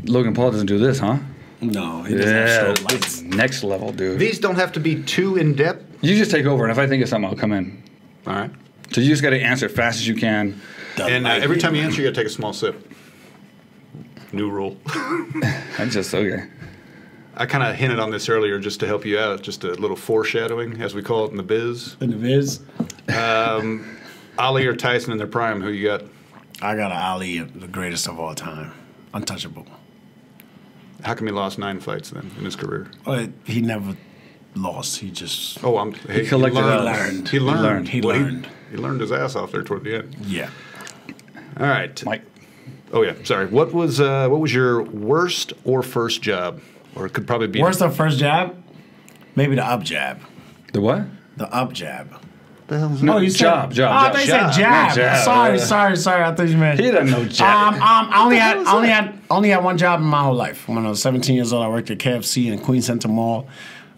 Logan Paul doesn't do this, huh? No, he doesn't Yeah, have strobe lights. next level, dude. These don't have to be too in depth. You just take over, and if I think of something, I'll come in. All right. So you just got to answer as fast as you can. And every time you answer, you got to take a small sip. New rule. I just okay. I kind of hinted on this earlier just to help you out, just a little foreshadowing, as we call it in the biz. In the viz, Ali or Tyson in their prime, who you got? I got Ali, the greatest of all time. Untouchable. How come he lost 9 fights then in his career? He never lost. He just He collected learned. He learned. He Well, learned. He learned his ass off there toward the end. Yeah. All right. Mike. Oh yeah, sorry. What was your worst or first job? Or it could probably be worst or first job? Maybe the up jab. The what? The up jab. No, you said job. Oh, they said jab. Sorry. I thought you meant. He doesn't know jab. I only had one job in my whole life. When I was 17 years old, I worked at KFC in Queen Center Mall.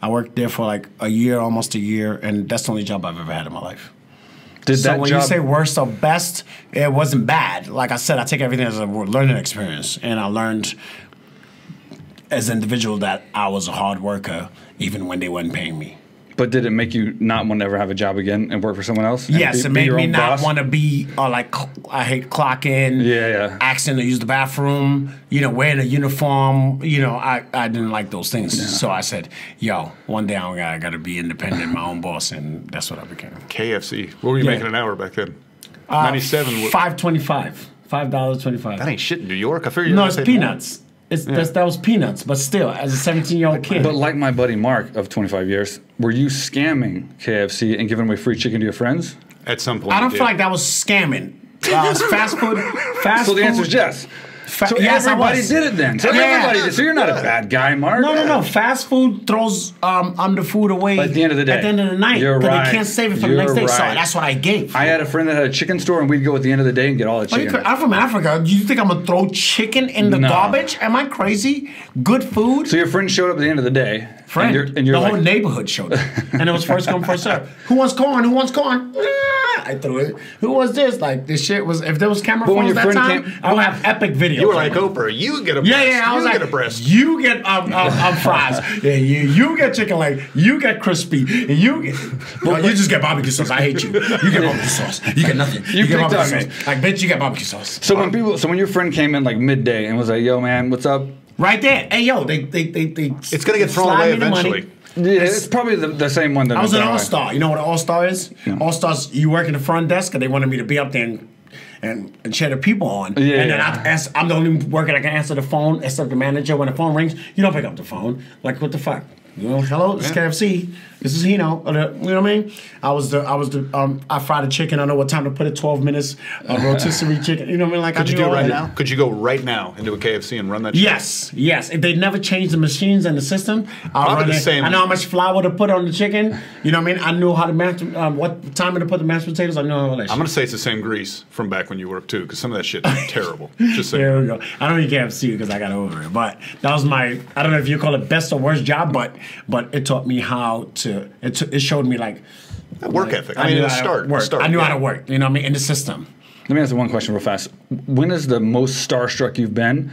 I worked there for like almost a year, and that's the only job I've ever had in my life. So when you say worst or best, it wasn't bad. Like I said, I take everything as a learning experience, and I learned as an individual that I was a hard worker, even when they weren't paying me. But did it make you not want to ever have a job again and work for someone else? Yes, it made me not want to be I hate clock in, asking to use the bathroom, wearing a uniform. I didn't like those things. Yeah. So I said, one day I got to be independent, my own boss, and that's what I became. KFC. What were you making an hour back then? 97. $5.25. $5.25. That ain't shit in New York. I figured. No, it's peanuts. That was peanuts, but still, as a 17-year-old kid. But like my buddy Mark of 25 years, were you scamming KFC and giving away free chicken to your friends? At some point, I don't feel like that was scamming. Fast food. So the answer is yes. So everybody did it then. So everybody did. So you're not a bad guy, Mark. No. Fast food throws the food away at the end of the day. At the end of the night. You're right. They can't save it for the next day. So that's what I gave. I had a friend that had a chicken store, and we'd go at the end of the day and get all the chicken. I'm from Africa. Do you think I'm going to throw chicken in the garbage? Am I crazy? Good food? So your friend showed up at the end of the day. And the whole neighborhood showed up. And it was first come, first serve. Who wants corn? Who wants corn? I threw it. Who was this? Like, this shit was, if there was camera phones that time, I would have epic videos. You were like Oprah. You get a breast. I was like, you get fries. Yeah, you get chicken leg. You get crispy. And you just get barbecue sauce. I hate you. You get barbecue sauce. You get nothing. You get barbecue sauce. Like, bitch, you get barbecue sauce. So when your friend came in like midday and was like, yo, man, what's up? Right there. Hey, yo, they it's going to get thrown away eventually. Yeah, it's probably the same one that I was an all-star. You know what an all-star is? Yeah. All-stars, you work in the front desk, and they wanted me to be up there and cheer the people on. Yeah, and then I'm the only worker that can answer the phone, except the manager. When the phone rings, you don't pick up the phone. Like, what the fuck? Hello, it's KFC. This is Hino. You know what I mean? I fried a chicken. I know what time to put it. 12 minutes. Rotisserie chicken. You know what I mean? Like, could you do it right now? Could you go right now into a KFC and run that? Yes. If they never changed the machines and the system, I'll run it. I know how much flour to put on the chicken. You know what I mean? I knew how to what time to put the mashed potatoes. I know all that shit. I'm gonna say it's the same grease from back when you worked too, because some of that shit is terrible. Just saying. There we go. I don't eat KFC because I got over it, but that was I don't know if you call it best or worst job, but it taught me how to. It showed me like work ethic. I mean, start. I knew how to work. You know what I mean? In the system. Let me ask you one question real fast. When is the most starstruck you've been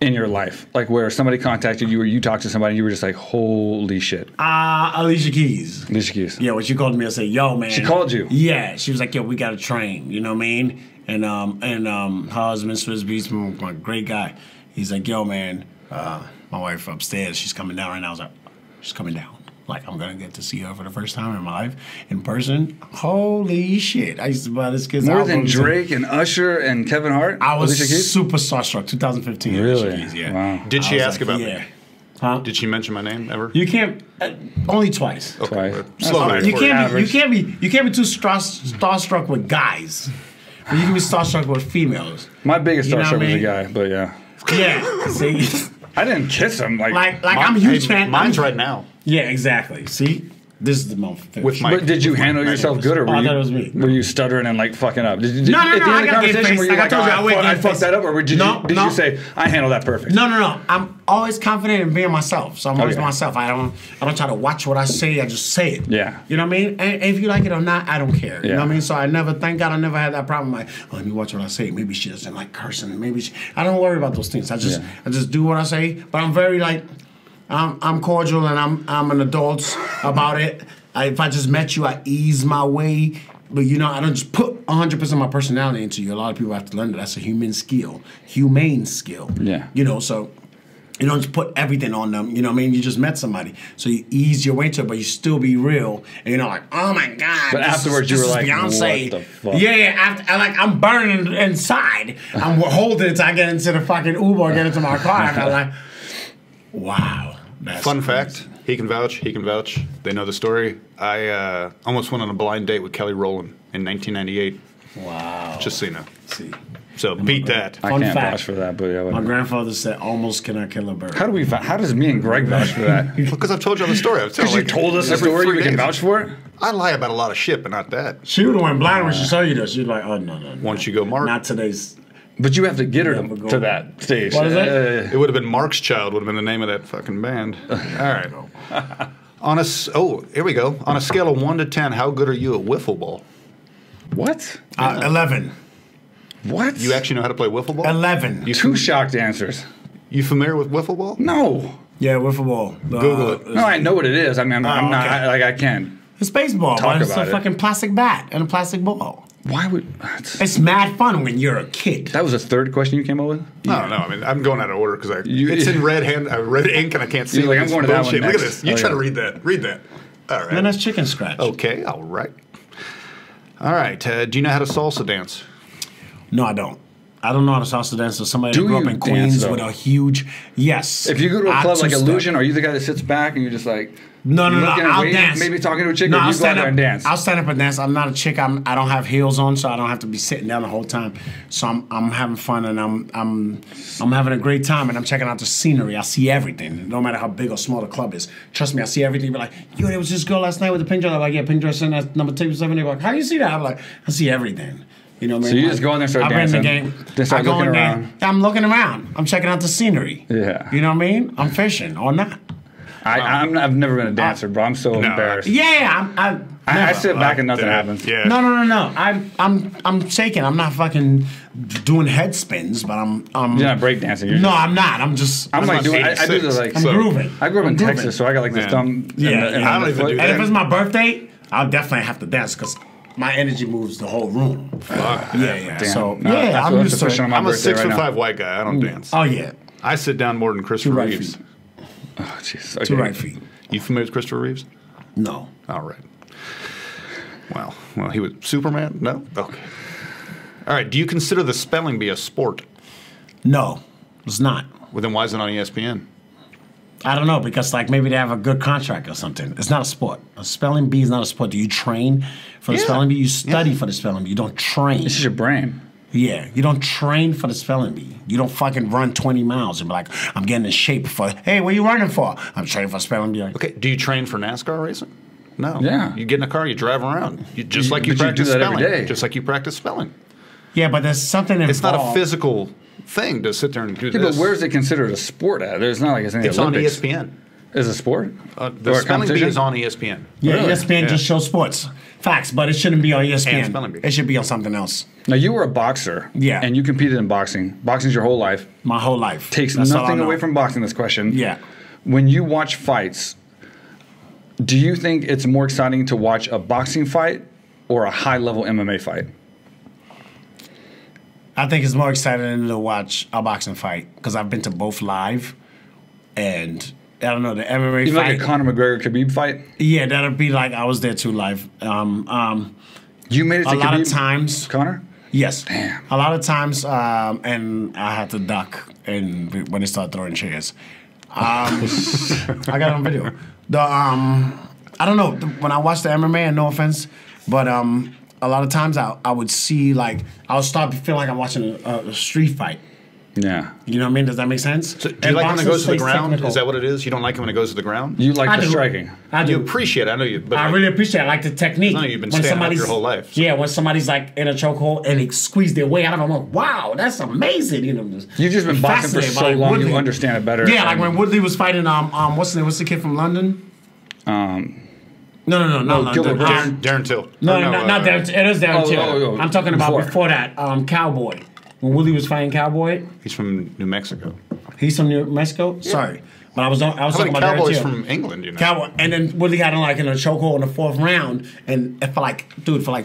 in your life? Like where somebody contacted you or you talked to somebody and you were just like, holy shit. Alicia Keys. Alicia Keys. Yeah, when she called me and said, yo, man. She called you? Yeah. She was like, yo, we got to train. You know what I mean? And her husband, Swiss Beats, a great guy. He's like, yo, man, my wife upstairs, she's coming down right now. I was like, she's coming down. Like, I'm going to get to see her for the first time in my life in person. Holy shit. I used to buy this kid's album. More than Drake and Usher and Kevin Hart? I was super starstruck. 2015. Really? Keys, yeah. Wow. Did she ask about me? Huh? Did she mention my name ever? You can't. Only twice. Okay. Twice. Slow night. You can't be too starstruck with guys. But you can be starstruck with females. My biggest starstruck was a guy, but yeah. Yeah. See? I didn't kiss him. Like I'm a huge fan. Mine's right now. Yeah, exactly. See? This is the moment. But did you handle yourself good, or I thought it was me. Were you stuttering and like fucking up? No. At the end of the conversation, were you like, I fucked that up, or did you say I handled that perfect? No. I'm always confident in being myself, so I'm always myself. I don't try to watch what I say. I just say it. Yeah. You know what I mean? And if you like it or not, I don't care. You know what I mean? So thank God, I never had that problem. Like, let me watch what I say. Maybe she doesn't like cursing. I don't worry about those things. I just do what I say. But I'm very I'm cordial and I'm an adult about it. If I just met you, I ease my way. But, I don't just put 100% of my personality into you. A lot of people have to learn that. That's a humane skill. Yeah. So you don't just put everything on them. You know what I mean? You just met somebody. So you ease your way to it, but you still be real. And you're not like, oh, my God. But afterwards, you were like, Beyonce. What the fuck? Yeah. I'm burning inside. I'm holding it until I get into the fucking Uber or get into my car. And I'm like, wow. Fun fact. He can vouch. They know the story. I almost went on a blind date with Kelly Rowland in 1998. Wow. Just so you know. See. So beat that. I can't vouch for that, but yeah. My grandfather said, "Almost cannot kill a bird." How does me and Greg vouch for that? Because I've told you the story. Because you told us the story, we can vouch for it. I lie about a lot of shit, but not that. She would have went blind when she saw you. Though she's like, "Oh no." Once you go, Mark. Not today's. But you have to get her to that stage. What is it? It would have been Mark's Child. Would have been the name of that fucking band. All right. Here we go. On a scale of 1 to 10, how good are you at wiffle ball? What? 11. What? You actually know how to play wiffle ball? 11. Two shocked answers. You familiar with wiffle ball? No. Yeah, wiffle ball. Google it. No, I know what it is. I mean, I'm not I can't. It's baseball, Talk but it's about a it. fucking plastic bat and a plastic ball. Why would? It's mad fun when you're a kid. That was the third question you came up with? No. I mean, I'm going out of order because it's in red ink and I can't see it. Like, I'm going to that one next. Look at this. You try to read that. Read that. All right. Then that's chicken scratch. Okay. All right. All right. Do you know how to salsa dance? No, I don't. I don't know how to salsa dance. So somebody Do that grew up you in Queens dance, with a huge yes. If you go to a club like two-step. Illusion, are you the guy that sits back and you're just like No. I'll waiting, dance. maybe talking to a chick, No, or I'll you go out stand there up and dance? I'll stand up and dance. I'm not a chick. I don't have heels on, so I don't have to be sitting down the whole time. So I'm having fun and I'm having a great time and I'm checking out the scenery. I see everything, no matter how big or small the club is. Trust me, I see everything. Be like, yo, there was this girl last night with the pink dress. I'm like, yeah, pink dress, and that's number 7. They're like, how do you see that? I'm like, I see everything. You know what I mean? So you just go in there and start dancing. I bring the game. Just start I go looking in there. around. I'm looking around. I'm checking out the scenery. Yeah. You know what I mean? I'm fishing or not. I've never been a dancer, bro. I'm so embarrassed. Yeah, I sit back and nothing happens. Yeah. No. I'm shaking. I'm not fucking doing head spins, but I'm. You're not breakdancing. No, I'm not. I'm just. I'm like doing. I do the like. I'm grooving. I grew up in I'm grooving. Texas, so I got like this thumb. Yeah, I don't even do that. And if it's my birthday, I'll definitely have to dance because my energy moves the whole room. Yeah. Damn. So No, yeah, I'm used to it. I'm a 6'5" white guy. I don't dance. Oh yeah. I sit down more than Christopher right Reeves. feet. Oh jeez. Okay. 2 right feet. You familiar with Christopher Reeves? No. All right. Well, he was Superman? No? Okay. All right. Do you consider the spelling bee a sport? No, it's not. Well, then why is it on ESPN? I don't know, because like maybe they have a good contract or something. It's not a sport. A spelling bee is not a sport. Do you train for the spelling bee? You study for the spelling bee. You don't train. This is your brain. Yeah, you don't train for the spelling bee. You don't fucking run 20 miles and be like, I'm getting in shape for, hey, what are you running for? I'm training for spelling bee. Like, Okay. Do you train for NASCAR racing? No. Yeah. You get in a car, you drive around. Just like you But you practice do that every spelling. day. Just like you practice spelling. yeah, but there's something involved. It's not a physical thing to sit there and do Yeah, this. but where's it considered a sport at? There's not like it's in the It's on Olympics. ESPN. Is it a sport? The Or a spelling bee competition? is on ESPN. Yeah, Really? ESPN just shows sports. Facts, but it shouldn't be on And ESPN. spelling bee. It should be on something else. Now you were a boxer. Yeah. And you competed in boxing. Boxing's your whole life. My whole life. Takes That's all I nothing know. away from boxing, this question. Yeah. When you watch fights, do you think it's more exciting to watch a boxing fight or a high-level MMA fight? I think it's more exciting to watch a boxing fight because I've been to both live, and I don't know the MMA Even fight. like a Conor McGregor-Khabib fight? Yeah, that'll be like I was there too live. You made it to A lot of Khabib, Times. Connor? Yes. Damn. A lot of times, and I had to duck and when they start throwing chairs. I got it on video. I don't know. When I watch the MMA, and no offense, but a lot of times I would see like I would start to feel like I'm watching a street fight. Yeah. You know what I mean? Does that make sense? So do you like when it goes to the ground? Is that what it is? You don't like it when it goes to the ground? You like I the do. striking. I You do. appreciate it. I know you. But I really appreciate it. I like the technique. No, you've been When standing up somebody's- your whole life. Yeah, when somebody's like in a chokehold and they squeeze their way out of it, I'm like, wow, that's amazing. You know, You've just been boxing for fascinated so by, like, long, Woodley. you understand it better. Yeah, like when Woodley was fighting what's the name? What's the kid from London? No, not Gilbert London. Burns. Darren Till. No, Or not Darren. It is Darren Till. oh, I'm talking about before. before that. Cowboy. When Woodley was fighting Cowboy, He's from New Mexico. he's from New Mexico. Sorry, but I was How talking about about Darren Cowboys Till. from England? You know. Cowboy, and then Woodley had him like in a chokehold in the 4th round, and for like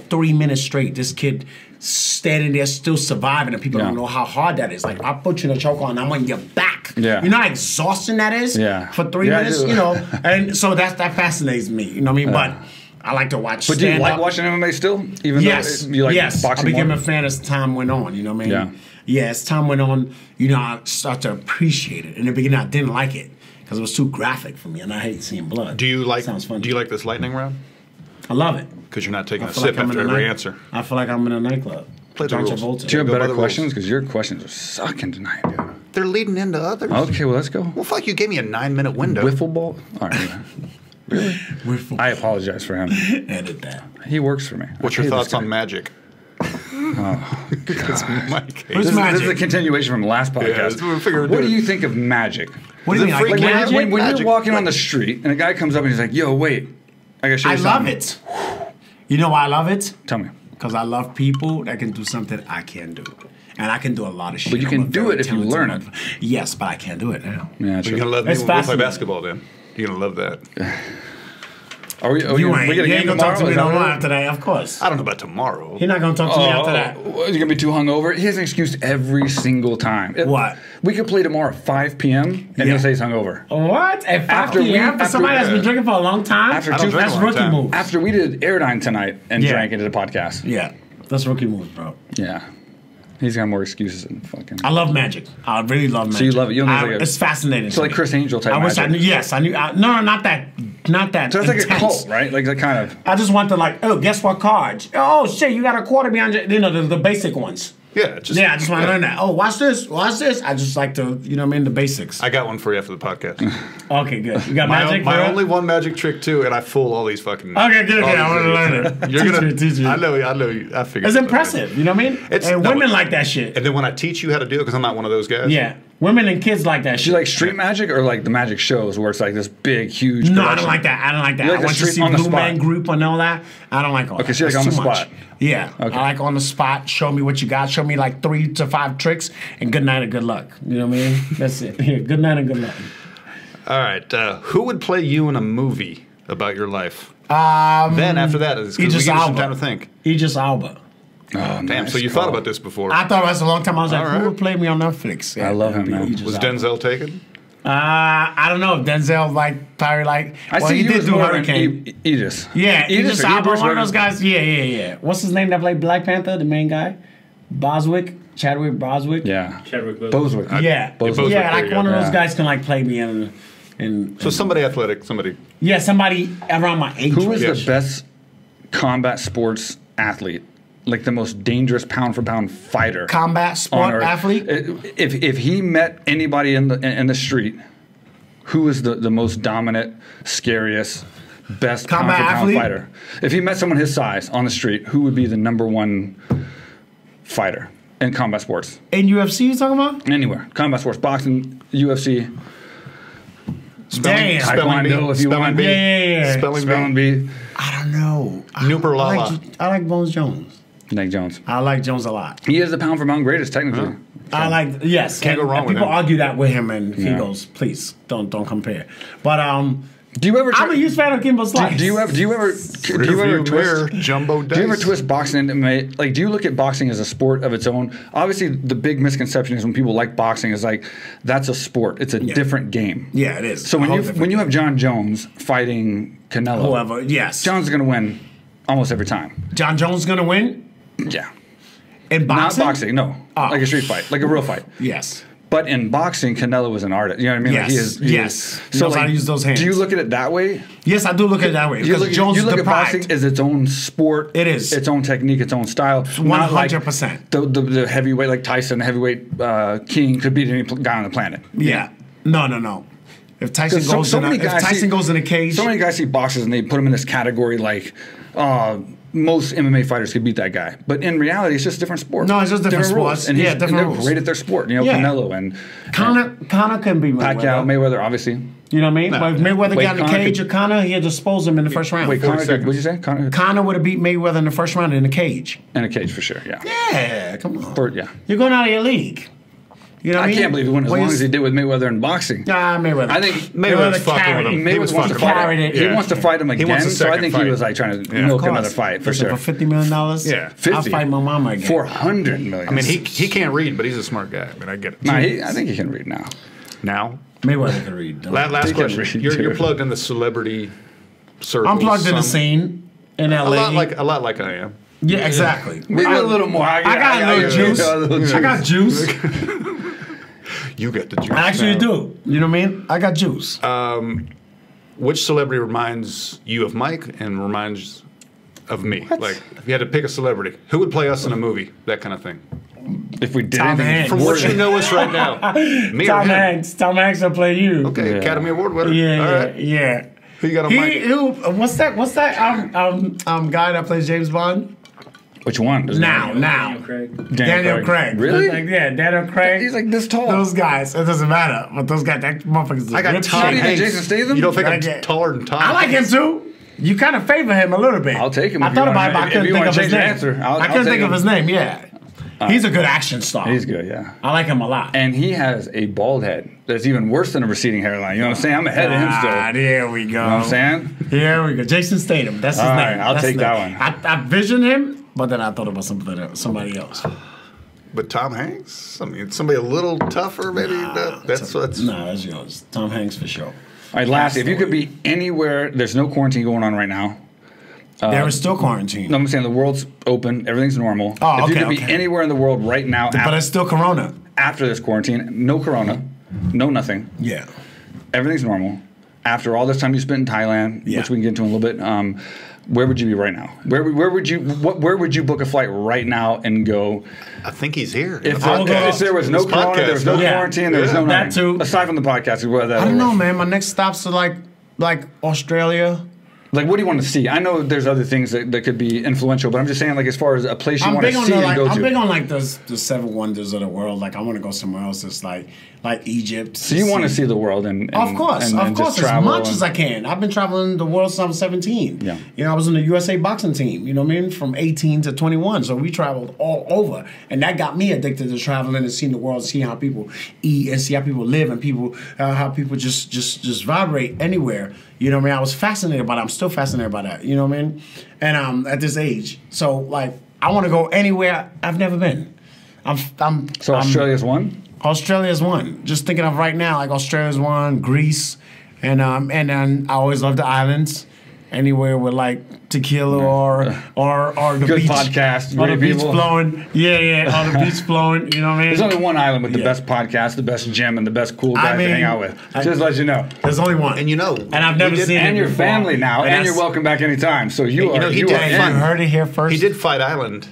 3 minutes straight, this kid standing there still surviving, and people don't know how hard that is. Like I put you in a chokehold, and I'm on your back. Yeah. You know how exhausting that is. Yeah. For 3 Yeah, I minutes, do. you know, and so that fascinates me. You know what I mean? But I like to watch. But do you stand like up. watching MMA still? Even Yes, though you like yes. I boxing became more? a fan as time went on. You know what I mean? Yeah. As time went on, you know, I start to appreciate it. In the beginning, I didn't like it because it was too graphic for me, and I hate seeing blood. Do you like? Sounds fun. Do you like this lightning round? I love it. Because you're not taking I a feel sip like I'm after in a every night- answer. I feel like I'm in a nightclub. Play the rules. Do you have better questions? Because your questions are sucking tonight, dude. They're leading into others. Okay, well, let's go. Well, fuck, you gave me a 9-minute window. Wiffle ball? All right. Really? I apologize for him. Edit that. He works for me. What's your thoughts on magic? Oh, Mike. Who's magic? This is a continuation from the last podcast. What do you think of magic? What do you mean? Like magic? When you're walking on the street and a guy comes up and he's like, yo, wait. I gotta show you something. I love it. You know why I love it? Tell me. Because I love people that can do something I can't do. And I can do a lot of shit. But you can do it if you learn it. Yes, but I can't do it now. Yeah, you're gonna love me when we play basketball then. You're gonna love that. We ain't gonna talk to me no more after that, of course. I don't know about tomorrow. You're not gonna talk to me after that. You're gonna be too hungover. He has an excuse every single time. What? We could play tomorrow at 5 p.m. and he'll say he's hungover. What? At 5 p.m. for somebody that's been drinking for a long time? That's rookie move. After we did Airdyne tonight and drank into the podcast. Yeah, that's rookie move, bro. Yeah. He's got more excuses than fucking. I love magic. I really love magic. So you love it? You don't it's fascinating. So like Chris Angel type magic. I knew. No, not that. Not that. So it's intense. like a cult, right? Like that kind of. I just want to guess what cards? Oh shit, you got a quarter behind you. You know the basic ones. Yeah, I just want to learn that. Oh, watch this. I just like to, the basics. I got one for you after the podcast. Okay, good. You got magic? My only one magic trick, too, and I fool all these fucking... Okay, good. I want to learn it. You're teach me. I know you. I figured it's impressive, you know what I mean? And women like that shit. And then when I teach you how to do it, because I'm not one of those guys. Yeah. Women and kids like that shit. Do you like street magic or like the magic shows where it's like this big, huge... No, I don't like that. I want to see Blue Man Group and all that. I don't like all that. Okay, so you're like on the spot. Yeah. Okay. I like on the spot. Show me what you got. Show me like 3 to 5 tricks and good night and good luck. You know what I mean? That's it. Yeah, good night and good luck. All right. Who would play you in a movie about your life? Then after that, it's because we give you some time to think. Idris Elba. Oh, damn! Nice So you thought about this before? I thought about this a long time. I was like, who would play me on Netflix? Yeah, I love him, man. Was Denzel taken? I don't know if Denzel I see he did do Hurricane. Idris. Yeah, Idris Elba, one of those guys. Yeah. What's his name that played Black Panther? The main guy, Chadwick Boswick. Yeah, Chadwick Boswick. Yeah, Boswick, yeah. Like one of those guys can play me in. So somebody athletic, somebody. Yeah, somebody around my age. Who is the best combat sports athlete? Like the most dangerous pound for pound fighter. Combat sport athlete. If he met anybody in the street, who is the most dominant, scariest, best combat pound for pound athlete? fighter? If he met someone his size on the street, who would be the #1 fighter in combat sports? In UFC, you talking about? Anywhere, combat sports, boxing, UFC. Damn. Taekwondo, if you want. Yeah. Spelling bee. I don't know. Nooper Lala. I like Bones Jones. Nick Jones. I like Jones a lot. He is the pound for pound greatest, technically. Yes. Can't go wrong with him. People argue that with him, and he goes, "Please don't compare." But do you ever? I'm a huge fan of Kimbo Slice. Do you ever twist jumbo dice? Do you ever twist boxing into like? Do you look at boxing as a sport of its own? Obviously, the big misconception is when people like boxing is like that's a sport. It's a different game. Yeah, it is. So when you have John Jones fighting Canelo, whoever, yes, Jones is going to win almost every time. John Jones is going to win. Yeah. In boxing? Not boxing, no. Like a street fight, like a real fight. Yes. But in boxing, Canelo is an artist. You know what I mean? Yes. Like he is. He knows how to use those hands. Do you look at it that way? Yes, I do look at it that way. You look at boxing as its own sport. It is. Its own technique, its own style. 100%. The heavyweight, like Tyson, the heavyweight king could beat any guy on the planet. Yeah. No. If Tyson goes in a cage. So many guys see boxers and they put him in this category like, most MMA fighters could beat that guy, but in reality, it's just a different sport. No, it's just different sports, and different they're rules. great at their sport. You know, Canelo and Conor can be Mayweather. Pacquiao, Mayweather, obviously. You know what I mean? But if Mayweather got in the cage of Conor, he'd dispose him in the first round. Wait, Conor, what'd you say? Conor would have beat Mayweather in the first round in a cage. In a cage, for sure. Yeah. Yeah, come on. Yeah. You're going out of your league. You know what I mean? Can't believe he won as long as he did with Mayweather in boxing. Nah, Mayweather. I think Mayweather carried him. Mayweather wants to fight him. He wants to fight him again. So I think he was like trying to milk another fight for sure. For $50 million? Yeah, 50. I'll fight my mama again. $400 million. I mean, he can't read, but he's a smart guy. I mean, I get it. Nah, I think he can read now. Now? Mayweather can read. Last question. You're plugged in the celebrity circle. I'm plugged in the scene in LA. A lot like I am. Yeah, exactly. Maybe a little more. I got a little juice. I got juice. You got the juice. I actually do. You know what I mean? I got juice. Which celebrity reminds you of Mike and reminds of me? What? Like, if you had to pick a celebrity, who would play us in a movie? That kind of thing. If we did Tom anything, Hanks. From what you know us right now, me Tom or him? Hanks. Tom Hanks will play you. Okay, Academy Award winner. Yeah, All right. yeah. Who you got on mic? What's that guy that plays James Bond? which one? Now. Daniel Craig. Really? Yeah, Daniel Craig. He's like this tall. Those guys, it doesn't matter. But those guys, that motherfuckers. I got Tom Hanks. Jason Statham? You don't think I'm taller than Tom? I like him too. You kind of favor him a little bit. I'll take him. I thought about it, but I couldn't think of his name. I couldn't think of his name. Yeah. He's a good action star. He's good, yeah. I like him a lot. And he has a bald head that's even worse than a receding hairline. You know what I'm saying? I'm ahead of him still. There we go. You know what I'm saying? Here we go. Jason Statham. That's his name. Right, I'll take that one. I visioned him, but then I thought about somebody else. But Tom Hanks? I mean, somebody a little tougher, maybe? That's yours. Tom Hanks for sure. All right, lastly, if you could be anywhere, there's no quarantine going on right now. There is still quarantine. No, I'm saying the world's open, everything's normal. Oh, if you could be anywhere in the world right now, but it's still Corona. After this quarantine, no Corona, no nothing. Yeah. Everything's normal. After all this time you spent in Thailand, which we can get into in a little bit, where would you be right now? Where would you book a flight right now and go? I think he's here. If there was no Corona, there was no quarantine, there was no nothing. That too. Aside from the podcast, I don't know, man. My next stops are like Australia. Like, what do you want to see? I know there's other things that could be influential, but I'm just saying, like, as far as a place you want to see and go to. I'm big on, like, the seven wonders of the world. Like, I want to go somewhere else that's, like Egypt. So you want to see the world and of course, as much as I can. I've been traveling the world since I was 17. Yeah. You know, I was in the USA boxing team, you know what I mean, from 18 to 21. So we traveled all over. And that got me addicted to traveling and seeing the world, seeing how people eat and see how people live and how people just vibrate anywhere. You know what I mean? I was fascinated by that. I'm still fascinated by that. You know what I mean? And at this age. So, like, I want to go anywhere I've never been. So Australia's one? Australia's one. Just thinking of right now, like Australia's one, Greece, and then I always love the islands. Anywhere with like tequila or the good beach, podcast, or the beach flowing, or the beach flowing. You know what I mean? There's only one island with the best podcast, the best gym, and the best cool guys to hang out with. Just let you know. There's only one, and you know, and I've never seen it. And your family now, and you're welcome back anytime. So you heard it here first. He did Fight Island,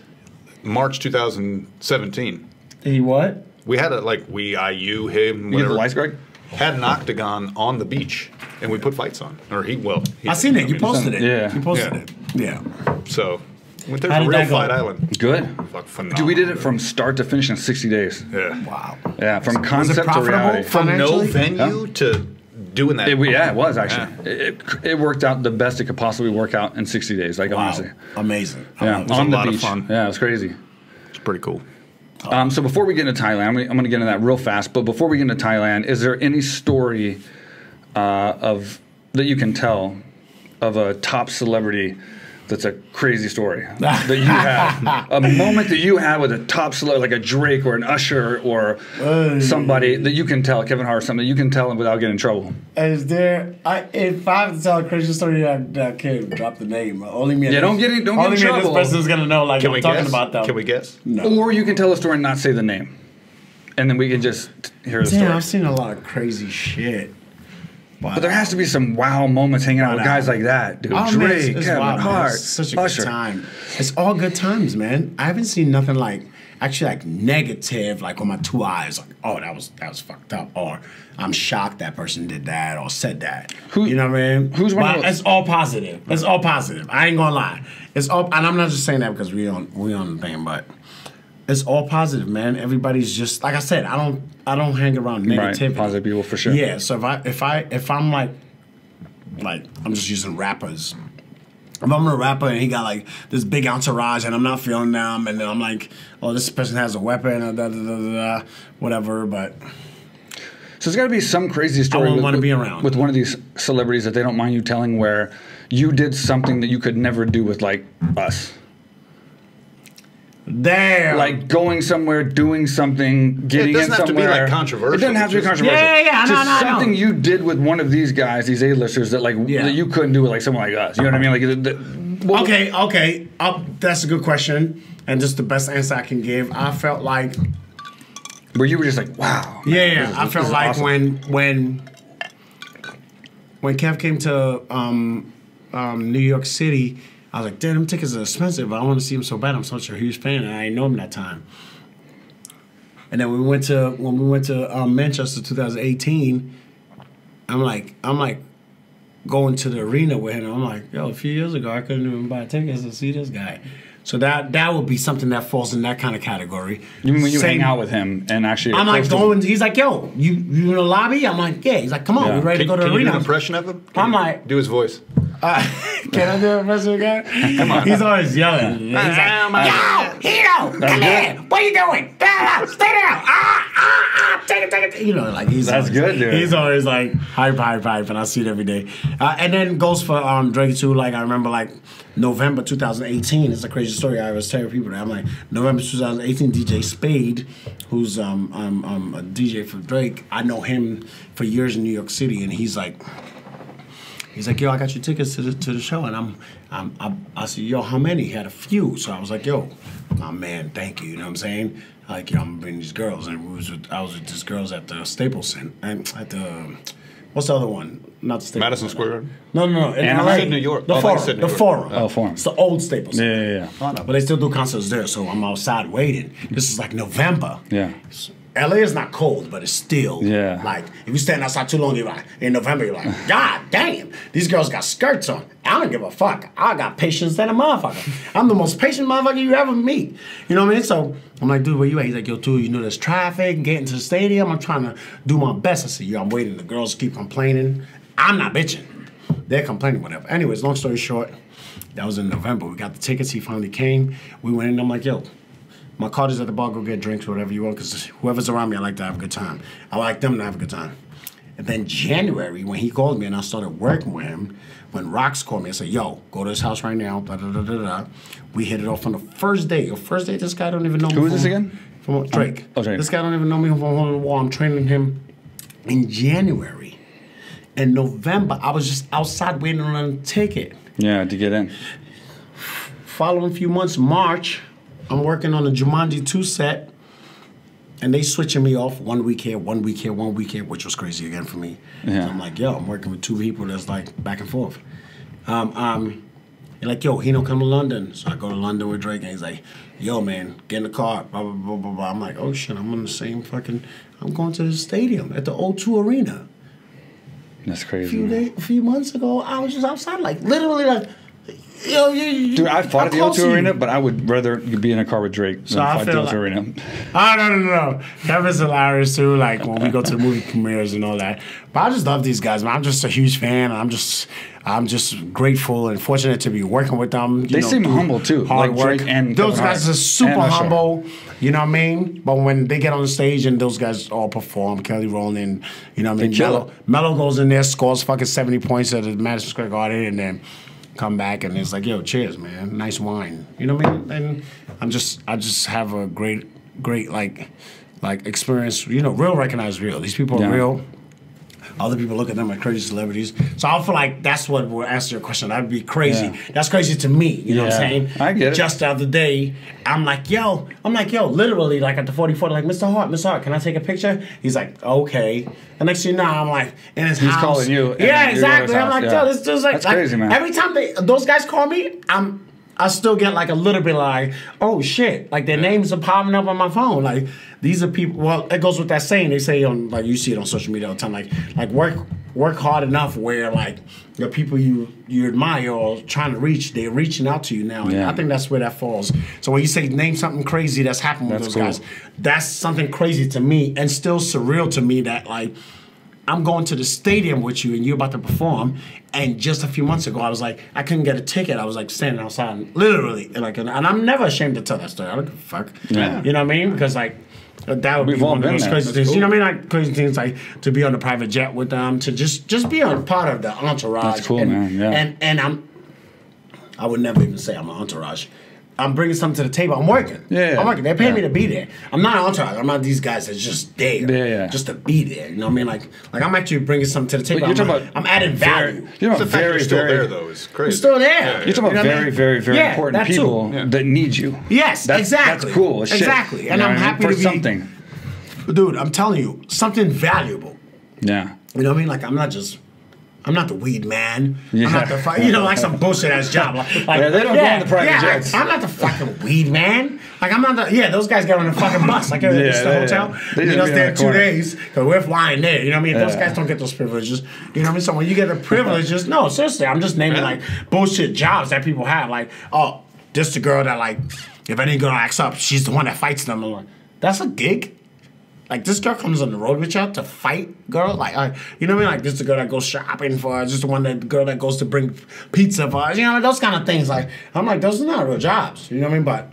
March 2017. He what? We had him, whatever. You get the lights, Greg? Had an octagon on the beach, and we put fights on. I seen it. You posted it. Yeah. You posted it. Yeah. So, went there for real Fight Island. Good. Phenomenal. Dude, we did it from start to finish in 60 days. Yeah. Wow. Yeah, from concept to reality. From no venue to doing that. It was actually. Yeah. It worked out the best it could possibly work out in 60 days. Like, honestly. Amazing. Yeah, it was on a the lot beach. of fun. Yeah, it was crazy. It's pretty cool. So before we get into Thailand, I'm going to get into that real fast. But before we get into Thailand, is there any story that you can tell of a top celebrity that's a crazy story that you had? A moment that you had with a top celebrity, like a Drake or an Usher or somebody that you can tell, Kevin Hart, something that you can tell him without getting in trouble. Is there? If I have to tell a crazy story, I can't drop the name. Only me. Don't get in trouble. This person's gonna know. Like, can I'm talking about them. Can we guess? No. Or you can tell a story and not say the name, and then we can just hear the story. I've seen a lot of crazy shit. But there has to be some wow moments hanging out with guys like that, dude. Drake, Kevin Hart, it's such a Usher. good time. It's all good times, man. I haven't seen nothing like negative, like on my two eyes, like, oh, that was fucked up, or I'm shocked that person did that or said that. You know what I mean? It's all positive. It's all positive. I ain't gonna lie. It's all, and I'm not just saying that because we on the thing, but it's all positive, man. Everybody's just, like I said, I don't hang around negativity. Right, positive people for sure. Yeah, so if I'm like I'm just using rappers. If I'm a rapper and he got like this big entourage and I'm not feeling them, and then I'm like, oh, this person has a weapon, or whatever, but. So there's got to be some crazy story want to be around with one of these celebrities that they don't mind you telling, where you did something that you could never do with like us. Damn. Like going somewhere, doing something, getting in somewhere. It doesn't have to be like controversial. It doesn't have to be controversial. Yeah, just something you did with one of these guys, these A-listers, that that you couldn't do with like someone like us. You know what I mean? Like, okay. That's a good question, and just the best answer I can give. I felt like where you were just like, wow. Man, I felt like awesome. when Kev came to New York City. I was like, damn, them tickets are expensive, but I want to see him so bad. I'm such a huge fan, and I didn't know him that time. And then when we went to Manchester 2018, I'm like going to the arena with him. I'm like, yo, a few years ago I couldn't even buy tickets to see this guy. So that would be something that falls in that kind of category. You mean when you hang out with him and actually? I'm like going. He's like, yo, you in the lobby? I'm like, yeah. He's like, come on, we're ready to go to the arena. Can you do an impression of him? I'm like, do his voice. Can I do an impression of the guy? Come on. He's always yelling. He's like, yo, Hino, come here. What are you doing? Stay down. Take it. You know, like he's. That's good, dude. He's always like hype, and I see it every day. And then goes for Drake too. Like I remember, like November 2018. It's a crazy story. I was telling people that I'm like November 2018. DJ Spade, who's a DJ for Drake. I know him for years in New York City, and he's like, yo, I got your tickets to the show, and I said, yo, how many? He had a few, so I was like, yo, my man, thank you. You know what I'm saying? Like, yo, I'm bringing these girls, and I was with these girls at the Staples Center, and at the what's the other one? Not the Staples Madison Square Garden? No. And I said New York. The Forum. The Forum. Oh, Forum. It's the old Staples Center. Yeah. Oh, no. But they still do concerts there, so I'm outside waiting. This is like November. Yeah. LA is not cold, but it's still like if you stand outside too long, you're like in November, you're like, God damn, these girls got skirts on. I don't give a fuck. I got patience than a motherfucker. I'm the most patient motherfucker you ever meet. You know what I mean? So I'm like, dude, where you at? He's like, yo, dude, you know there's traffic, getting to the stadium. I'm trying to do my best. I said, yo, I'm waiting. The girls keep complaining. I'm not bitching. They're complaining, whatever. Anyways, long story short, that was in November. We got the tickets. He finally came. We went in. I'm like, yo, my card is at the bar. Go get drinks, whatever you want, because whoever's around me, I like to have a good time. I like them to have a good time. And then January, when he called me and I started working with him, when Rox called me, I said, yo, go to his house right now. We hit it off on the first day. First day, this guy don't even know me. Who is this again? From Drake. Oh, Drake. This guy don't even know me from Hole in the Wall. I'm training him in January. In November, I was just outside waiting on a ticket. Yeah, to get in. Following few months, March, I'm working on a Jumanji 2 set, and they switching me off 1 week here, 1 week here, 1 week here, which was crazy again for me. Yeah. So I'm like, yo, I'm working with two people that's like back and forth. You're like, yo, Hino, come to London. So I go to London with Drake, and he's like, yo, man, get in the car, blah, blah, blah, blah, blah. I'm like, oh, shit, I'm on the same fucking, I'm going to the stadium at the O2 Arena. That's crazy. A few months ago, I was just outside, like, literally, like, yo, dude, I fought at the O2 Arena, but I would rather be in a car with Drake than fight at the O2 Arena. Oh, no. Kevin's hilarious, too, like, when we go to the movie premieres and all that. But I just love these guys, man. I'm just a huge fan. I'm just grateful and fortunate to be working with them. They seem humble, too. Hard like work. Drake and those guys are super humble. Usher. You know what I mean? But when they get on the stage and those guys all perform, Kelly Rowland, you know what I mean? Mello goes in there, scores fucking 70 points at the Madison Square Garden, and then come back and it's like, yo, cheers, man. Nice wine. You know what I mean? And I just have a great like experience, you know, real recognize real. These people are real. Other people look at them like crazy celebrities. So I feel like that's what will answer your question. That'd be crazy. Yeah. That's crazy to me. You know what I'm saying? I get it. Just the other day, I'm like, yo, literally, like at the 44, like, Mr. Hart, can I take a picture? He's like, okay. And next thing you know, I'm like, in his house. He's calling you. Yeah, exactly. I'm like, yo, this is like, that's crazy, man. Every time those guys call me, I still get like a little bit like, oh shit, like their names are popping up on my phone. Like these are people. Well, it goes with that saying they say on, like, you see it on social media all the time. Like work hard enough where like the people you admire or trying to reach, they're reaching out to you now. And I think that's where that falls. So when you say name something crazy that's happened with those guys, that's something crazy to me and still surreal to me that like, I'm going to the stadium with you and you're about to perform. And just a few months ago, I was like, I couldn't get a ticket. I was like standing outside, literally. And I'm never ashamed to tell that story. I don't give a fuck. Yeah. You know what I mean? Because like, that would be one of those crazy things. Cool. You know what I mean? Like crazy things like to be on a private jet with them, to just be a part of the entourage. That's cool, man. Yeah. And I would never even say I'm an entourage. I'm bringing something to the table. I'm working. Yeah. I'm working. They're paying me to be there. I'm not an entourage. I'm not these guys that's just there. Just to be there. You know what I mean? Like I'm actually bringing something to the table. I'm adding value. You're talking about very, still there, though. It's crazy. You're still there. You're talking about very, very, very important people that need you. Yes, exactly. That's cool as shit. Exactly. And I'm happy to be. Something. Dude, I'm telling you, something valuable. Yeah. You know what I mean? Like I'm not just I'm not the weed man. I'm not the you know, like some bullshit ass job. Like they don't go on the private jets. Like, I'm not the fucking weed man. Like I'm not the those guys get on the fucking bus. Like it's the hotel. They just stay 2 days because we're flying there. You know what I mean? Those guys don't get those privileges. You know what I mean? So when you get the privileges, no, seriously, I'm just naming like bullshit jobs that people have. Like, oh, this the girl that like, if any girl acts up, she's the one that fights them. I'm like, that's a gig. Like, this girl comes on the road with y'all to fight, girl? Like, you know what I mean? Like, this is the girl that goes shopping for us. Just the girl that goes to bring pizza for us. You know, those kind of things. Like, I'm like, those are not real jobs. You know what I mean? But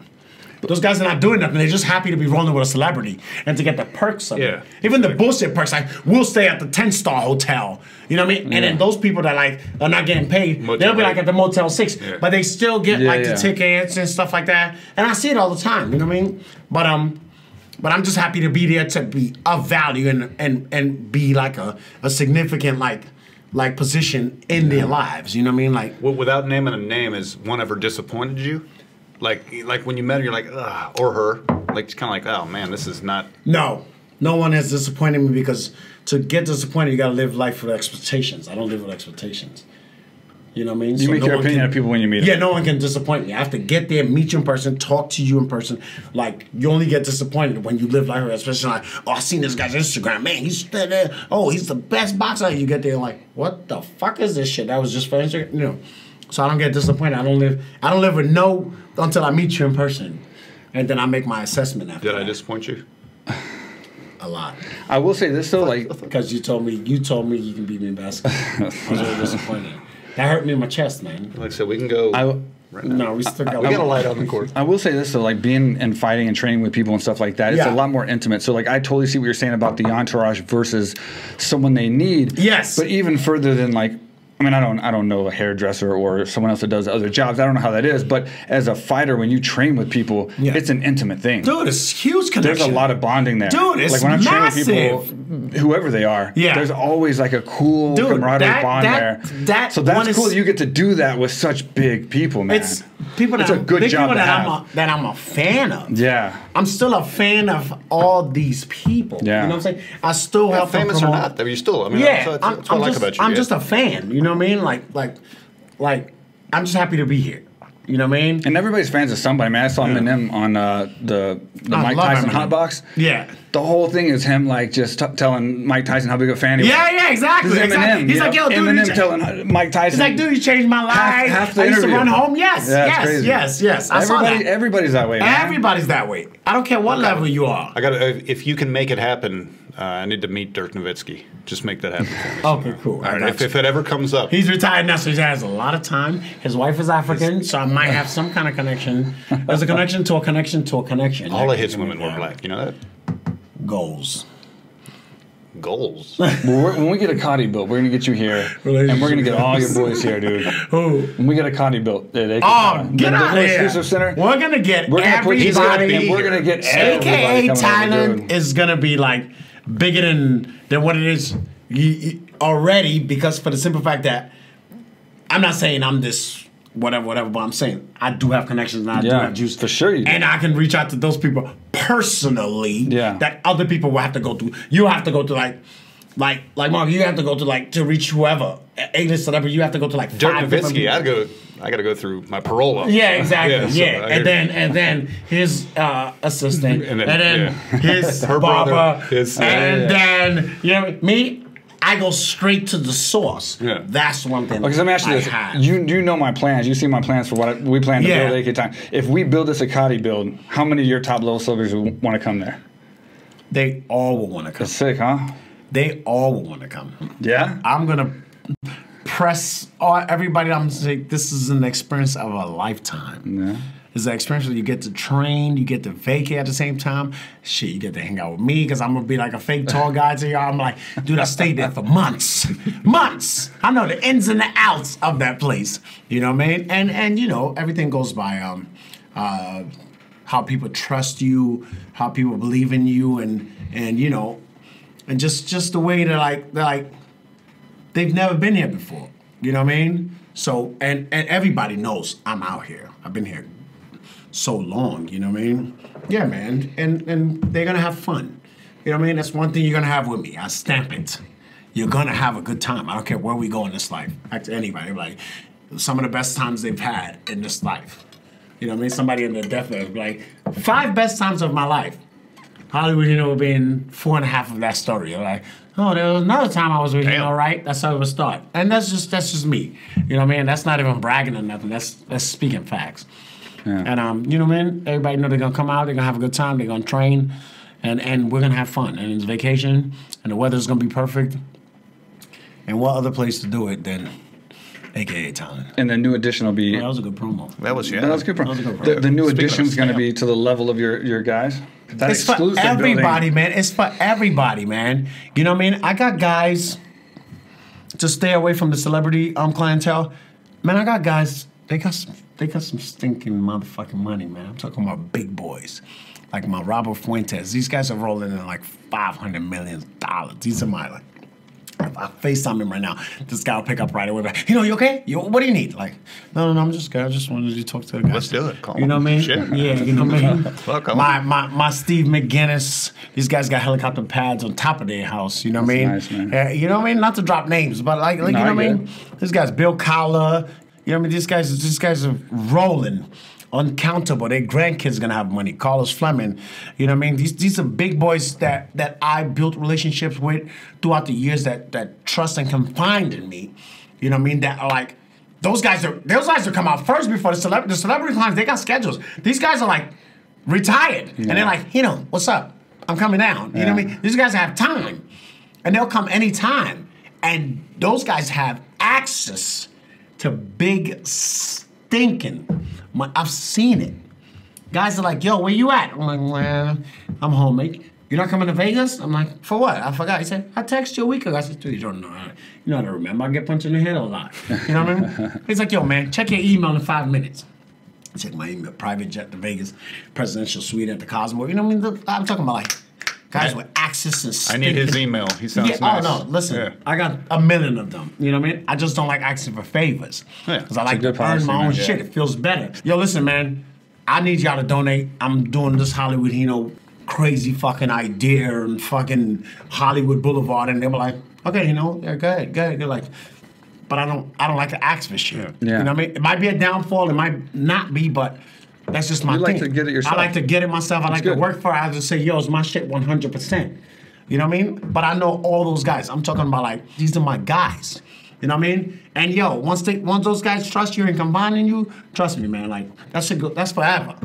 those guys are not doing nothing. They're just happy to be rolling with a celebrity and to get the perks of it. Even the bullshit perks. Like, we'll stay at the 10-star hotel. You know what I mean? And then those people that, like, are not getting paid, they'll be, like, at the Motel 6. But they still get, the tickets and stuff like that. And I see it all the time. You know what I mean? But I'm just happy to be there to be of value and be like a significant like position in their lives. You know what I mean? Like, well, without naming a name, has one ever disappointed you? Like when you met her, you're like, ugh, or her, like it's kind of like, oh man, this is not. No one has disappointed me because to get disappointed, you got to live life with expectations. I don't live with expectations. You know what I mean? You make your opinion of people when you meet them. Yeah, no one can disappoint me. I have to get there, meet you in person, talk to you in person. Like, you only get disappointed when you live life, especially like, oh, I seen this guy's Instagram. Man, he's there. Oh, he's the best boxer. You get there like, what the fuck is this shit? That was just for Instagram? You know. So I don't get disappointed. I don't live with no until I meet you in person. And then I make my assessment after Did I disappoint you? A lot. I will say this though, like, because you told me you can beat me in basketball. I was really disappointed. That hurt me in my chest, man. Like I said, we can go. No, we still got. We got a light on the court. I will say this though, like being and fighting and training with people and stuff like that, it's a lot more intimate. So like, I totally see what you're saying about the entourage versus someone they need. Yes. But even further than like, I mean, I don't know a hairdresser or someone else that does other jobs. I don't know how that is. But as a fighter, when you train with people, it's an intimate thing. Dude, it's huge connection. There's a lot of bonding there. Dude, it's like when I'm massive. training with people, whoever they are, there's always like a cool camaraderie bond there. So that's cool that you get to do that with such big people, man. It's people that it's a good big job people to that I'm a fan of. Yeah. I'm still a fan of all these people. Yeah. You know what I'm saying? I still help them famous or not, though, you still. I mean, that's what I like about you. I'm just a fan. You know what I mean? Like, I'm just happy to be here. You know what I mean? And everybody's fans of somebody, man. I saw Eminem on the Mike Tyson Hotbox. Yeah. The whole thing is him like just telling Mike Tyson how big a fan he was. Yeah, exactly. This is Eminem. Exactly. He's like, yo, dude, Eminem telling Mike Tyson. He's like, dude, you changed my life. Half the I used to interview. run home. Yes. I saw that. Everybody's that way, man. Everybody's that way. I don't care what level you are. I got to. If you can make it happen, I need to meet Dirk Nowitzki. Just make that happen for me. Okay, cool. All right, if it ever comes up. He's retired now, so he has a lot of time. His wife is African, so I might have some kind of connection. There's a connection to a connection to a connection. All of his women were black. You know that? Goals. Well, when we get a Kati built, we're gonna get you here, and we're gonna get all your boys here, dude. When we get a Kati built, get out of here. Exclusive center. We're gonna get everybody. We're gonna get AKATE Thailand is gonna be like bigger than what it is already, because for the simple fact that I'm not saying I'm this whatever, but I'm saying I do have connections and I do have juice. For sure you do. And I can reach out to those people personally that other people will have to go through. You have to go to like Mark, you have to go to to reach whoever. A-list celebrity, you have to go to like Dirk Nowitzki, I got to go through my parole officer. Yeah, exactly. And then his assistant, and then his her barber, brother, then me. I go straight to the source. Yeah. That's one thing. Because let me ask you this: you know my plans. You see my plans for what we plan to build at AKATE Time. If we build this Akati build, how many of your top level celebrities would want to come there? They all will want to come. That's sick, huh? They all will want to come. Yeah. I'm gonna press everybody. I'm gonna say this is an experience of a lifetime. Yeah. It's an experience where you get to train, you get to vacate at the same time. Shit, you get to hang out with me because I'm going to be like a fake tall guy to y'all. I'm like, dude, I stayed there for months. Months. I know the ins and the outs of that place. You know what I mean? And you know, everything goes by how people trust you, how people believe in you, and you know, and just the way they're like, they've never been here before. You know what I mean? So, and everybody knows I'm out here. I've been here so long, you know what I mean? Yeah, man. And they're gonna have fun. You know what I mean? That's one thing you're gonna have with me. I stamp it. you're gonna have a good time. I don't care where we go in this life. Ask anybody, like some of the best times they've had in this life. You know what I mean? Somebody in their deathbed, like 5 best times of my life. Hollywood Hino being 4.5 of that story. You're like, oh, there was another time I was with Hino, right? That's how it would start. And that's just me. You know what I mean? That's not even bragging or nothing. That's speaking facts. Yeah. And you know what I mean? Everybody know they're gonna come out, they're gonna have a good time, they're gonna train, and we're gonna have fun. And it's vacation, and the weather's gonna be perfect. And what other place to do it than AKATE Thailand? And the new edition will be. Oh, that was a good promo. That was a good promo. The new edition is going to be to the level of your guys. That it's for everybody, man. It's for everybody, man. You know what I mean? I got guys to stay away from the celebrity clientele. Man, I got guys. They got some stinking motherfucking money, man. I'm talking about big boys, like my Robert Fuentes. These guys are rolling in like $500 million. These are my like. If I FaceTime him right now, this guy will pick up right away. Like, you okay? What do you need? Like, no, I'm just good. I just wanted to talk to the guy. Let's do it. Call you know what I mean? Shit. Yeah, you know what I mean? Welcome. My Steve McGinnis, these guys got helicopter pads on top of their house. You know what I mean? Nice, man. You know what I mean? Not to drop names, but like you know what I mean? This guy's Bill Collar. You know what I mean? These guys are rolling. Uncountable. Their grandkids gonna have money. Carlos Fleming, you know what I mean? These are big boys that I built relationships with throughout the years that trust and confide in me. You know what I mean? That are like those guys are come out first before the celebrity clients. They got schedules. These guys are like retired, and they're like, what's up? I'm coming down. You know what I mean? These guys have time, and they'll come anytime. And those guys have access to big stinking. I've seen it. Guys are like, yo, where you at? I'm like, well, I'm home, mate. You're not coming to Vegas? I'm like, for what? I forgot. He said, I texted you a week ago. I said, dude, you don't know. You know how to remember. I get punched in the head a lot. You know what I mean? He's like, yo, man, check your email in 5 minutes. I check my email. Private jet to Vegas. Presidential suite at the Cosmo. You know what I mean? I'm talking about like guys with access and I need his email. He sounds nice. Oh, no, listen. I got a million of them. You know what I mean? I just don't like asking for favors. Because I like to earn my own shit. It feels better. Yo, listen, man. I need y'all to donate. I'm doing this Hollywood Hino crazy fucking idea and fucking Hollywood Boulevard. And they were like, okay, go ahead. They're like, but I don't like to ask for shit. You know what I mean? It might be a downfall. It might not be, but that's just my thing. You like to get it yourself. I like to get it myself. I like to work for it. I just say, yo, it's my shit 100%. You know what I mean? But I know all those guys. I'm talking about like, these are my guys. You know what I mean? And yo, once those guys trust you and combining you, trust me, man. Like that's forever.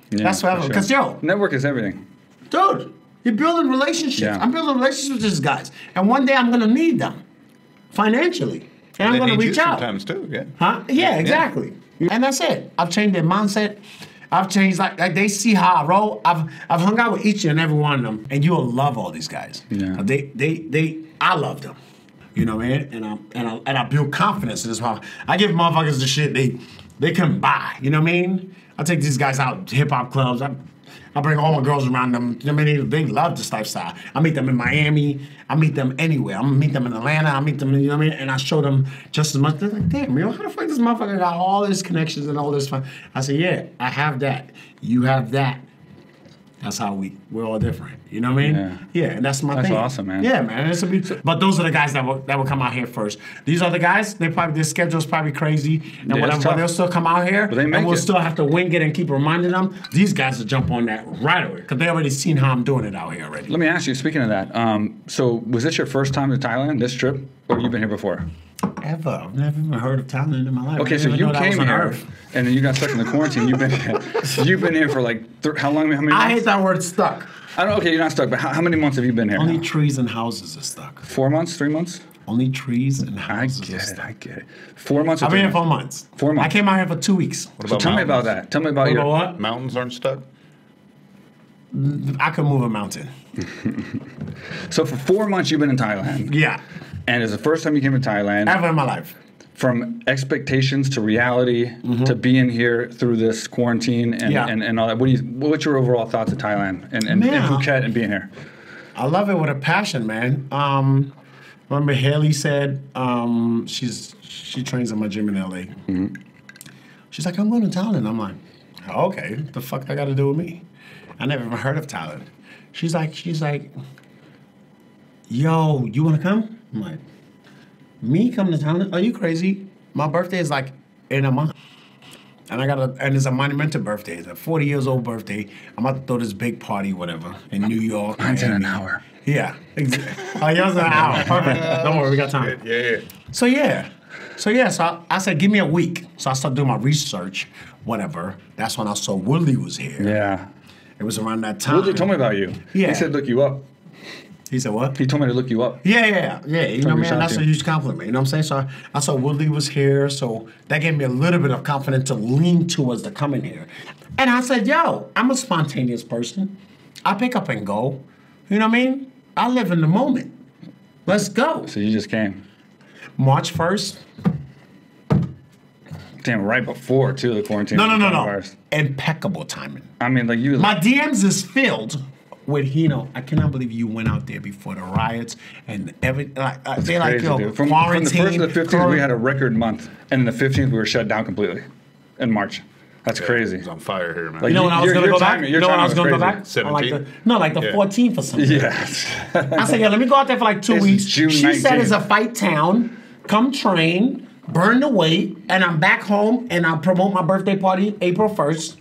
Yeah, that's forever. Because yo, network is everything, dude. You're building relationships. Yeah. I'm building relationships with these guys, and one day I'm gonna need them financially, and I'm gonna reach out. Sometimes too, yeah. Huh? Yeah, exactly. Yeah. And that's it. I've changed their mindset. I've changed like they see how I roll. I've hung out with each and every one of them, and you'll love all these guys. Yeah. I love them. You know what I mean? And I build confidence in this motherfucker. I give motherfuckers the shit they couldn't buy. You know what I mean? I take these guys out to hip hop clubs. I bring all my girls around them. You know what I mean? They love this lifestyle. I meet them in Miami. I meet them anywhere. I meet them in Atlanta. I meet them, you know what I mean? And I show them just as much. They're like, damn, yo, how the fuck this motherfucker got all these connections and all this fun? I say, yeah, I have that. You have that. That's how we're all different. You know what I mean? Yeah, and that's my thing. That's awesome, man. Yeah, man. But those are the guys that will come out here first. These other guys, their schedule's probably crazy and whatever, but they'll still come out here, and we'll still have to wing it and keep reminding them. These guys will jump on that right away because they already seen how I'm doing it out here already. Let me ask you, speaking of that, so was this your first time to Thailand, this trip, or you've been here before? Ever. I've never even heard of Thailand in my life. Okay, so you came here, and then you got stuck in the quarantine. You've been here for like how long? How many months? I hate that word stuck. I don't. Okay, you're not stuck, but how many months have you been here? Only trees and houses are stuck. 4 months? 3 months? Only trees and houses are stuck. I get it. 4 months? I've been here 4 months. 4 months. I came out here for 2 weeks. So tell me about that. Tell me about your... what? Mountains aren't stuck? I could move a mountain. So for 4 months you've been in Thailand. Yeah. And it's the first time you came to Thailand. Ever in my life. From expectations to reality to being here through this quarantine and all that. What's your overall thoughts of Thailand and Phuket and being here? I love it with a passion, man. Remember Haley said she trains in my gym in LA. Mm-hmm. She's like, I'm going to Thailand. I'm like, okay, what the fuck I got to do with me? I never even heard of Thailand. She's like, yo, you want to come? I'm like, me come to town? Are you crazy? My birthday is like in a month. And and it's a monumental birthday. It's a 40 years old birthday. I'm about to throw this big party, whatever, in New York. Mine's in an hour. Yeah. Oh, yours in an hour. Perfect. Don't worry, we got time. Yeah. So I said, give me a week. So I started doing my research, whatever. That's when I saw Woodley was here. Yeah. It was around that time. Woodley told me about you. Yeah. He said look you up. He said what? He told me to look you up. Yeah. You know, man, that's a huge compliment. You know what I'm saying? So I saw Woodley was here, so that gave me a little bit of confidence to lean towards the coming here. And I said, yo, I'm a spontaneous person. I pick up and go. You know what I mean? I live in the moment. Let's go. So you just came. March 1st. Damn, right before, too, the quarantine. No. Impeccable timing. I mean, like you... My DMs is filled with Hino. I cannot believe you went out there before the riots and everything. They're like, yo, dude. From quarantine. the 1st to the 15th, we had a record month. And then the 15th, we were shut down completely in March. That's crazy. It's on fire here, man. Like, You know when I was going to go back? You know when I was going to go crazy. back? 17th? Like the 14th or something. Yeah. I said, yeah, let me go out there for like 2 It's weeks. June She said 19th. it's a fight town. Come train, burn the weight, and I'm back home and I'll promote my birthday party April 1st.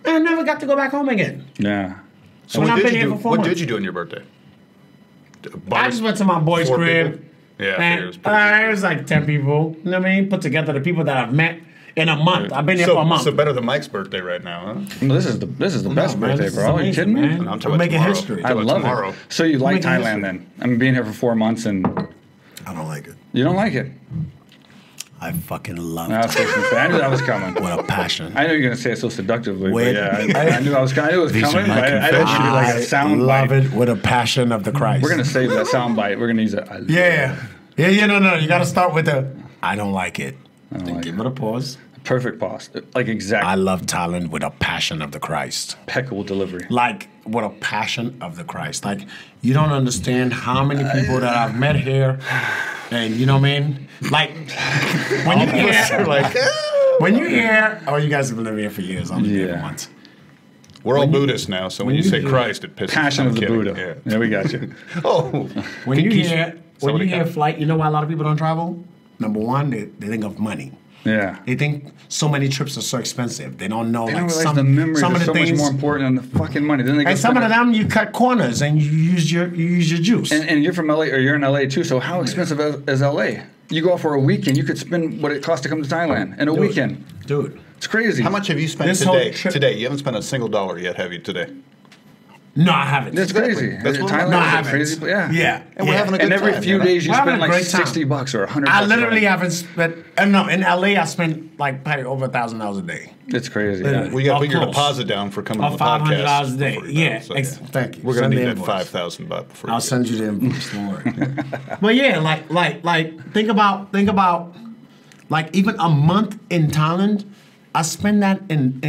And I never got to go back home again. Yeah. So When what I've did been you here do? for 4 What months. did you do on your birthday? I just went to my boy's 4 crib. people? Yeah, I And figured it was pretty it was like 10 people. You know what I mean? Put together the people that I've met in a month. I've been here for a month. So better than Mike's birthday right now, huh? No, this is the best man, birthday, this is bro. Are you amazing, kidding me? man. I'm We're talking making tomorrow. history. I love tomorrow. it. So you like making Thailand history. then? I've been here for 4 months and I don't like it. you don't like it. I fucking love I was it. fixing to say, I knew that was coming. With a passion. I knew you were gonna say it so seductively, Wait. but yeah, I knew it was coming. But I didn't shoot it like a sound love bite. it with a passion of the Christ. We're gonna save that sound bite. We're gonna use it. Yeah, no. You got to start with the. I don't like it. I don't like Give it. it a pause. Perfect pause. Like exact I love Thailand with a passion of the Christ. impeccable delivery. Like, with a passion of the Christ. Like, you don't understand how many people that I've met here. And you know what I mean? Like, when you hear, oh, you guys have been living here for years. I'm here for months. We're all Buddhists now, so when you say hear- Christ, it pisses Passion me of off. the I'm Buddha. kidding. Yeah, we got you. Oh. When you hear Somebody flight, you know why a lot of people don't travel? Number one, they think of money. Yeah. They think so many trips are so expensive. They don't know They like don't realize some the memories some are of the so things. much more important than the fucking money. Then they go And some of spend them you cut corners and you use your juice. And you're from LA, or you're in LA too. So how expensive is LA? You go out for a weekend, you could spend what it costs to come to Thailand in a weekend. Dude. It's crazy. How much have you spent This whole today? trip- Today, you haven't spent a single dollar yet, have you? Today, No, I haven't. That's crazy. That's what- Thailand No, I is a haven't. crazy. Yeah. Yeah. and we're having a good And every time. few you know? days you We're having spend a like great time. $60 or $100. I literally right? haven't spent. No, in LA I spent like probably over $1,000 a day. It's crazy. Literally. Yeah. We got to Of put your course. deposit down for coming Or on the podcast. $500 a day. before you're Yeah. done, so, Thank you. We're gonna Send need the that invoice. 5,000 back before. I'll you send you the invoice. Don't worry. But yeah, like think about like even a month in Thailand. I spend that in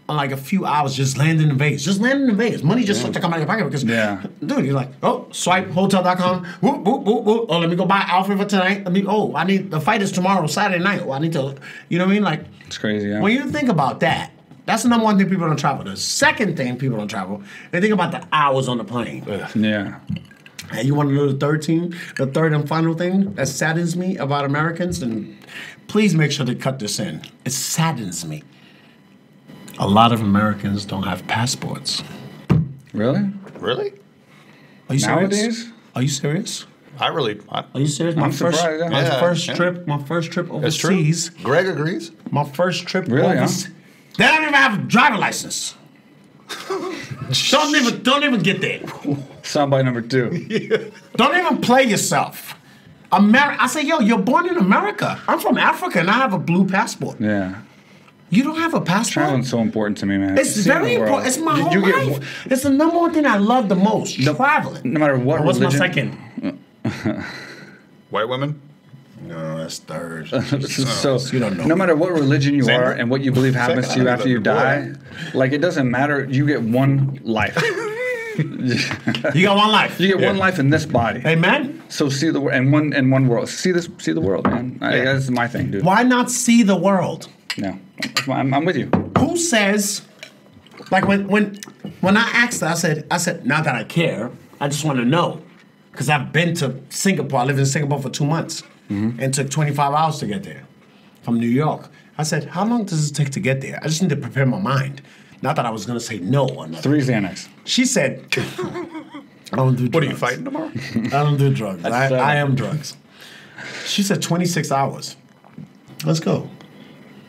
like a few hours just landing in Vegas. Just landing in Vegas. Money just starts to come out of your pocket because, dude, you're like, oh, swipe, hotel.com, whoop, whoop, whoop, whoop. Oh, let me go buy an outfit for tonight. I need, the fight is tomorrow, Saturday night. Oh, I need to, you know what I mean? Like, It's crazy, yeah. when you think about that, that's the number one thing people don't travel. The second thing people don't travel, they think about the hours on the plane. Yeah. And you want to know the third and final thing that saddens me about Americans? And please make sure to cut this in. It saddens me. A lot of Americans don't have passports. Really? Really? Are you serious? Nowadays? Are you serious? I Are you serious? I'm surprised, yeah. My first Yeah. trip That's true. overseas. Greg agrees. My first trip Really, overseas. They don't even have a driver license. don't even get there. Soundbite number 2. Don't even play yourself. I say, yo, you're born in America. I'm from Africa and I have a blue passport. Yeah. You don't have a passport? Traveling's so important to me, man. It's Seeing very the world. important. It's my You- whole you get life. It's the number one thing I love the most. Traveling. No matter what What's my religion. second? White women. No, that's third. So You don't know. no matter what religion you Same. are and what you believe happens to you after you die, like it doesn't matter. You get one life. You got one life. You get one life in this body. Amen. So see the world and one world. See the world, man. That's my thing, dude. Why not see the world? No, I'm with you. Who says, like when I asked her, I said, not that I care, I just want to know. because I've been to Singapore. I lived in Singapore for 2 months and took 25 hours to get there from New York. I said, how long does it take to get there? I just need to prepare my mind. Not that I was going to say no or nothing. 3 Xanax. She said, I don't do drugs. What, are you fighting tomorrow? I don't do drugs. I am drugs. She said 26 hours. Let's go.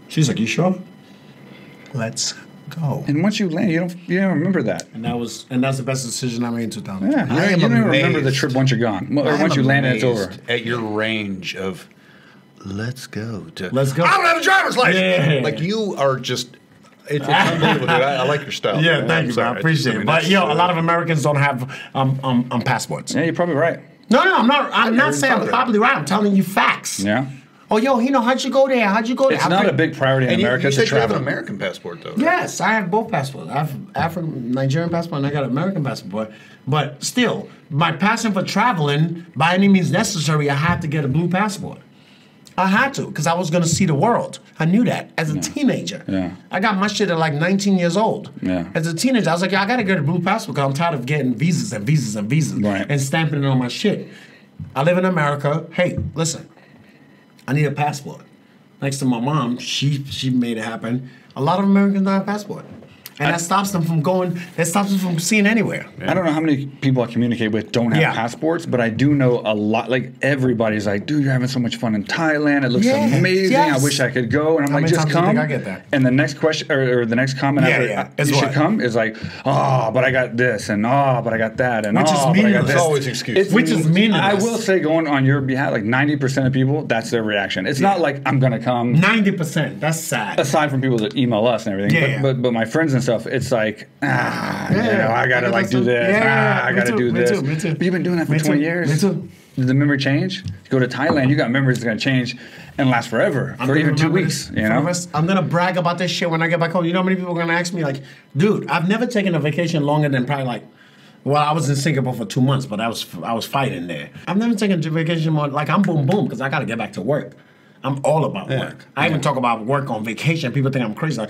She's like, you sure? Let's go. And once you land, you don't remember that. And that's the best decision I made in 2000. Yeah, you don't remember the trip once you're gone. Or once you land and it's over. At your range of let's go. Let's go. I don't have a driver's license. Yeah. Like you are just. It's unbelievable, dude. I like your style. Yeah, thank you, man. I appreciate it. But a lot of Americans don't have passports. Yeah, you're probably right. No, I'm not. I'm not saying I'm probably right. I'm telling you facts. Yeah. Oh, yo, Hino, how'd you go there? How'd you go there? It's not a big priority in America to travel. You have an travel. American passport, though. Right? Yes, I have both passports. I have African, Nigerian passport, and I got an American passport. But still, my passion for traveling, by any means necessary, I had to get a blue passport. I had to, because I was going to see the world. I knew that as a teenager. Yeah. I got my shit at like 19 years old. Yeah. As a teenager, I was like, I got to get a blue passport because I'm tired of getting visas and visas and visas and stamping it on my shit. I live in America. Hey, listen, I need a passport. Next to my mom, she made it happen. A lot of Americans don't have a passport. And that stops them from going, that stops them from seeing anywhere. Yeah. I don't know how many people I communicate with don't have passports, but I do know a lot. Like, everybody's like, dude, you're having so much fun in Thailand. It looks amazing. Yes. I wish I could go. And I'm like, just come. I get that? And the next question, or the next comment after you should come is like, oh, but I got this, and oh, but I got that, and which oh, is but I got this. It's always excuse. Which is meaningless. I will say, going on your behalf, like 90% of people, that's their reaction. It's not like, I'm going to come. 90%. That's sad. Aside from people that email us and everything. But my friends and stuff, it's like, you know, I gotta like do this. I gotta do this. Me too. But you've been doing that for 20 years. Me too. Did the memory change? You go to Thailand, you got memories that's gonna change and last forever, for even 2 weeks. You know, I'm gonna brag about this shit when I get back home. You know how many people are gonna ask me like, dude, I've never taken a vacation longer than probably like. Well, I was in Singapore for 2 months, but I was fighting there. I've never taken a vacation more. Like I'm boom because I gotta get back to work. I'm all about work. I even talk about work on vacation. People think I'm crazy. Like,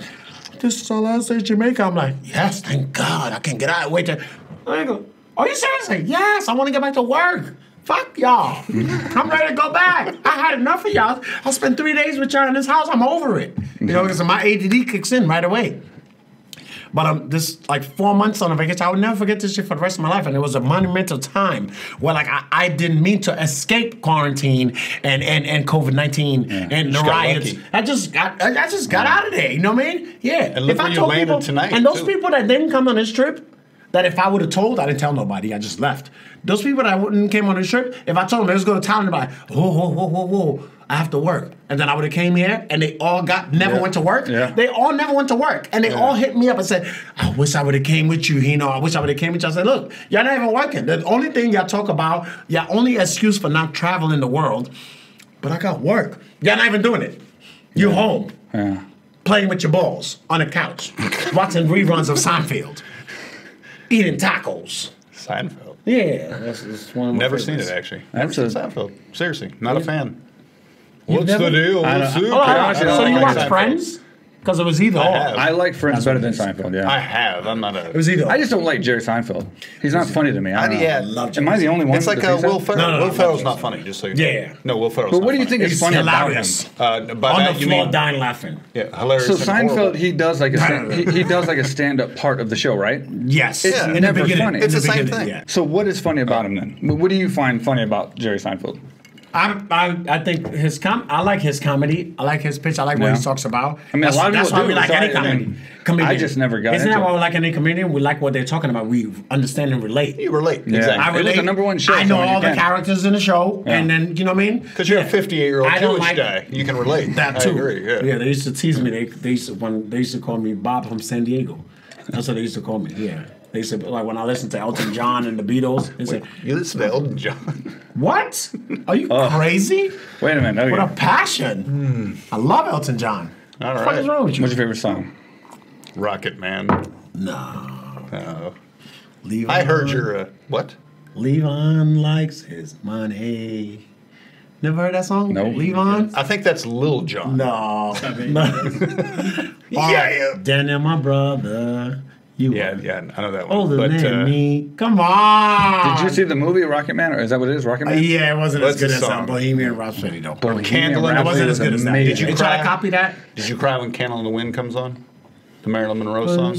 this is our last day in Jamaica. I'm like, yes, thank God. I can get out. Wait till. I go, are you serious? Like, yes, I want to get back to work. Fuck y'all. I'm ready to go back. I had enough of y'all. I spent 3 days with y'all in this house. I'm over it. You know, because my ADD kicks in right away. But this like 4 months on a vacation, I would never forget this shit for the rest of my life. And it was a monumental time where like I didn't mean to escape quarantine and COVID-19 and the riots. I just got out of there. You know what I mean? Yeah. And look where you landed tonight. And those people that didn't come on this trip, that if I would have told, I didn't tell nobody. I just left. Those people that wouldn't came on this trip, if I told them they was going to Thailand, they'd be like, whoa, I have to work. And then I would have came here and they all never went to work. Yeah. They all never went to work. And they all hit me up and said, I wish I would have came with you, Hino. I wish I would have came with you. I said, look, y'all not even working. The only thing y'all talk about, y'all only excuse for not traveling the world, but I got work. Y'all not even doing it. You home. Yeah. Playing with your balls on the couch. Watching reruns of Seinfeld. Eating tacos. Seinfeld. Yeah. That's one of my Never favorites. seen it, actually. Never seen Seinfeld. Seriously. Not a fan. What's the deal? So you watch Friends? Because it was either or. I like Friends better than Seinfeld, yeah. I have. I'm not a... It was either or. I just don't like Jerry Seinfeld. He's not funny to me. I love Am I the only one? It's like Will Ferrell. No, Will Ferrell's not funny, just so you know. Yeah. No, Will Ferrell's But not what do you funny. think is funny hilarious. about him? On the floor, dying laughing. Yeah, hilarious. So and Seinfeld, horrible. he does like he does like a stand-up part of the show, right? Yes. It's never funny. It's the same thing. Yeah. So what is funny about him then? What do you find funny about Jerry Seinfeld? I think I like his comedy. I like his pitch. I like what he talks about. I mean, a lot of that's people why we do. like any comedian. I just never got Isn't into that why it. we like any comedian? We like what they're talking about. We understand and relate. You relate. Yeah. Exactly. I relate. It was the #1 show. I know so all the can. characters in the show, and then, you know what I mean? Because you're a 58-year-old I don't Jewish like guy. You can relate. That too. I agree, yeah. They used to tease me. They used to call me Bob from San Diego. That's what they used to call me. Yeah. They said, like, when I listened to Elton John and the Beatles, they said, You listen to Elton John? what? Are you crazy? Wait a minute. Okay. What a passion. I love Elton John. All What the right. fuck is wrong with you? What's your favorite song? Rocket Man. No. I heard your, what? Levon likes his money. Never heard that song? No. Levon? I think that's Lil Jon. No. Yeah. Daniel, my brother. Yeah, I know that one. Older than me. Come on. Did you see the movie Rocket Man? Or is that what it is, Rocket Man? Yeah, it wasn't as good as Bohemian Rhapsody, though. Candle in the Wind wasn't as good as that. Did you try to copy that? Did you cry when Candle in the Wind comes on? The Marilyn Monroe song?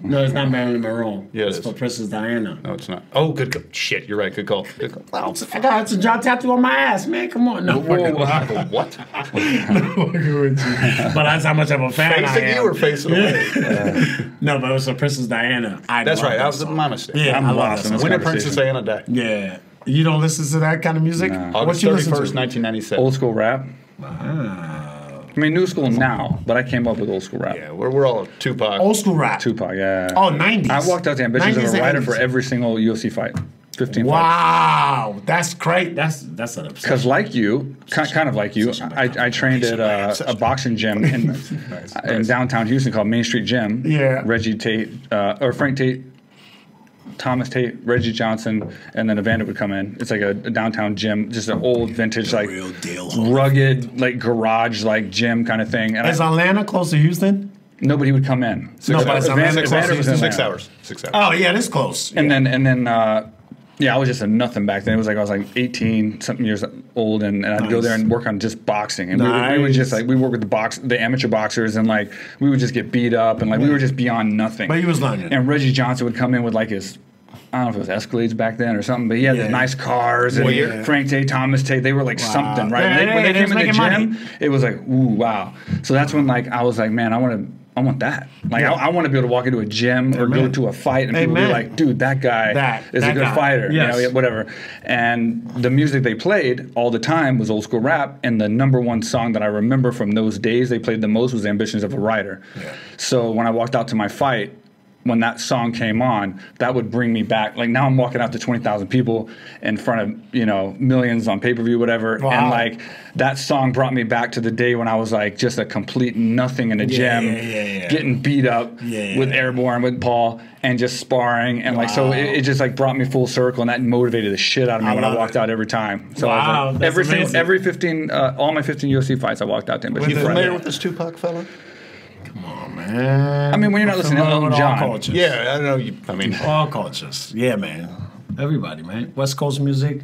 No, it's not Marilyn Monroe. Yeah, it's for Princess Diana. No, it's not. Oh, good call. Shit, you're right. Good call. Good call. Wow. I got a John tattoo on my ass, man. Come on. No, what? But that's how much of a fan I am. Facing you or facing away? No, but it was for Princess Diana. That's right. That was my mistake. Yeah, I'm lost. When did Princess Diana die? Yeah. You don't listen to that kind of music? No. August 31st, 1997. Old school rap. I mean, new school now, but I came up with old school rap. Yeah, we're all Tupac. Old school rap. Tupac, yeah. Oh, 90s. I walked out the ambitions of a writer for every single UFC fight. 15 fights. Wow, that's great. That's an obsession. Because like you, kind of like you, I trained at a boxing gym in downtown Houston called Main Street Gym. Yeah. Reggie Tate, or Frank Tate, Thomas Tate, Reggie Johnson, and then Evander would come in. It's like a downtown gym, just an old vintage, like real deal, rugged, like garage, like gym kind of thing. And is Atlanta close to Houston? Nobody would come in. Evander was in 6 hours. 6 hours. Oh yeah, that's close. And then yeah, I was just a nothing back then. It was like I was like 18 something years old, and I'd go there and work on just boxing. And we would just like we work with the amateur boxers, and like we would just get beat up, and like we were just beyond nothing. But he was learning. And Reggie Johnson would come in with like his, I don't know if it was Escalades back then or something, but he had the nice cars. And Frank Tate, Thomas Tate, they were like something, right? Yeah, when they came in the gym, money. it was like, ooh, wow. So that's when like I was like, man, I want that. Like I want to be able to walk into a gym or go to a fight and people be like, dude, that guy is a good fighter. Yes. You know, whatever. And the music they played all the time was old school rap. And the #1 song that I remember from those days they played the most was Ambitions of a Writer. Yeah. So when I walked out to my fight, when that song came on, that would bring me back. Like now I'm walking out to 20,000 people in front of, you know, millions on pay-per-view, whatever. Wow. And like that song brought me back to the day when I was like just a complete nothing in a gym, getting beat up with Airborne, with Paul, and just sparring. And like, so it just like brought me full circle, and that motivated the shit out of me when I walked out every time. So I was like, every 15, all my 15 UFC fights, I walked out to him. Are you familiar with this Tupac fella? Come on, man. I mean, when you're not listening to Elton John. Cultures. Yeah, I know you. I mean, all cultures. Yeah, man. Everybody, man. West Coast music,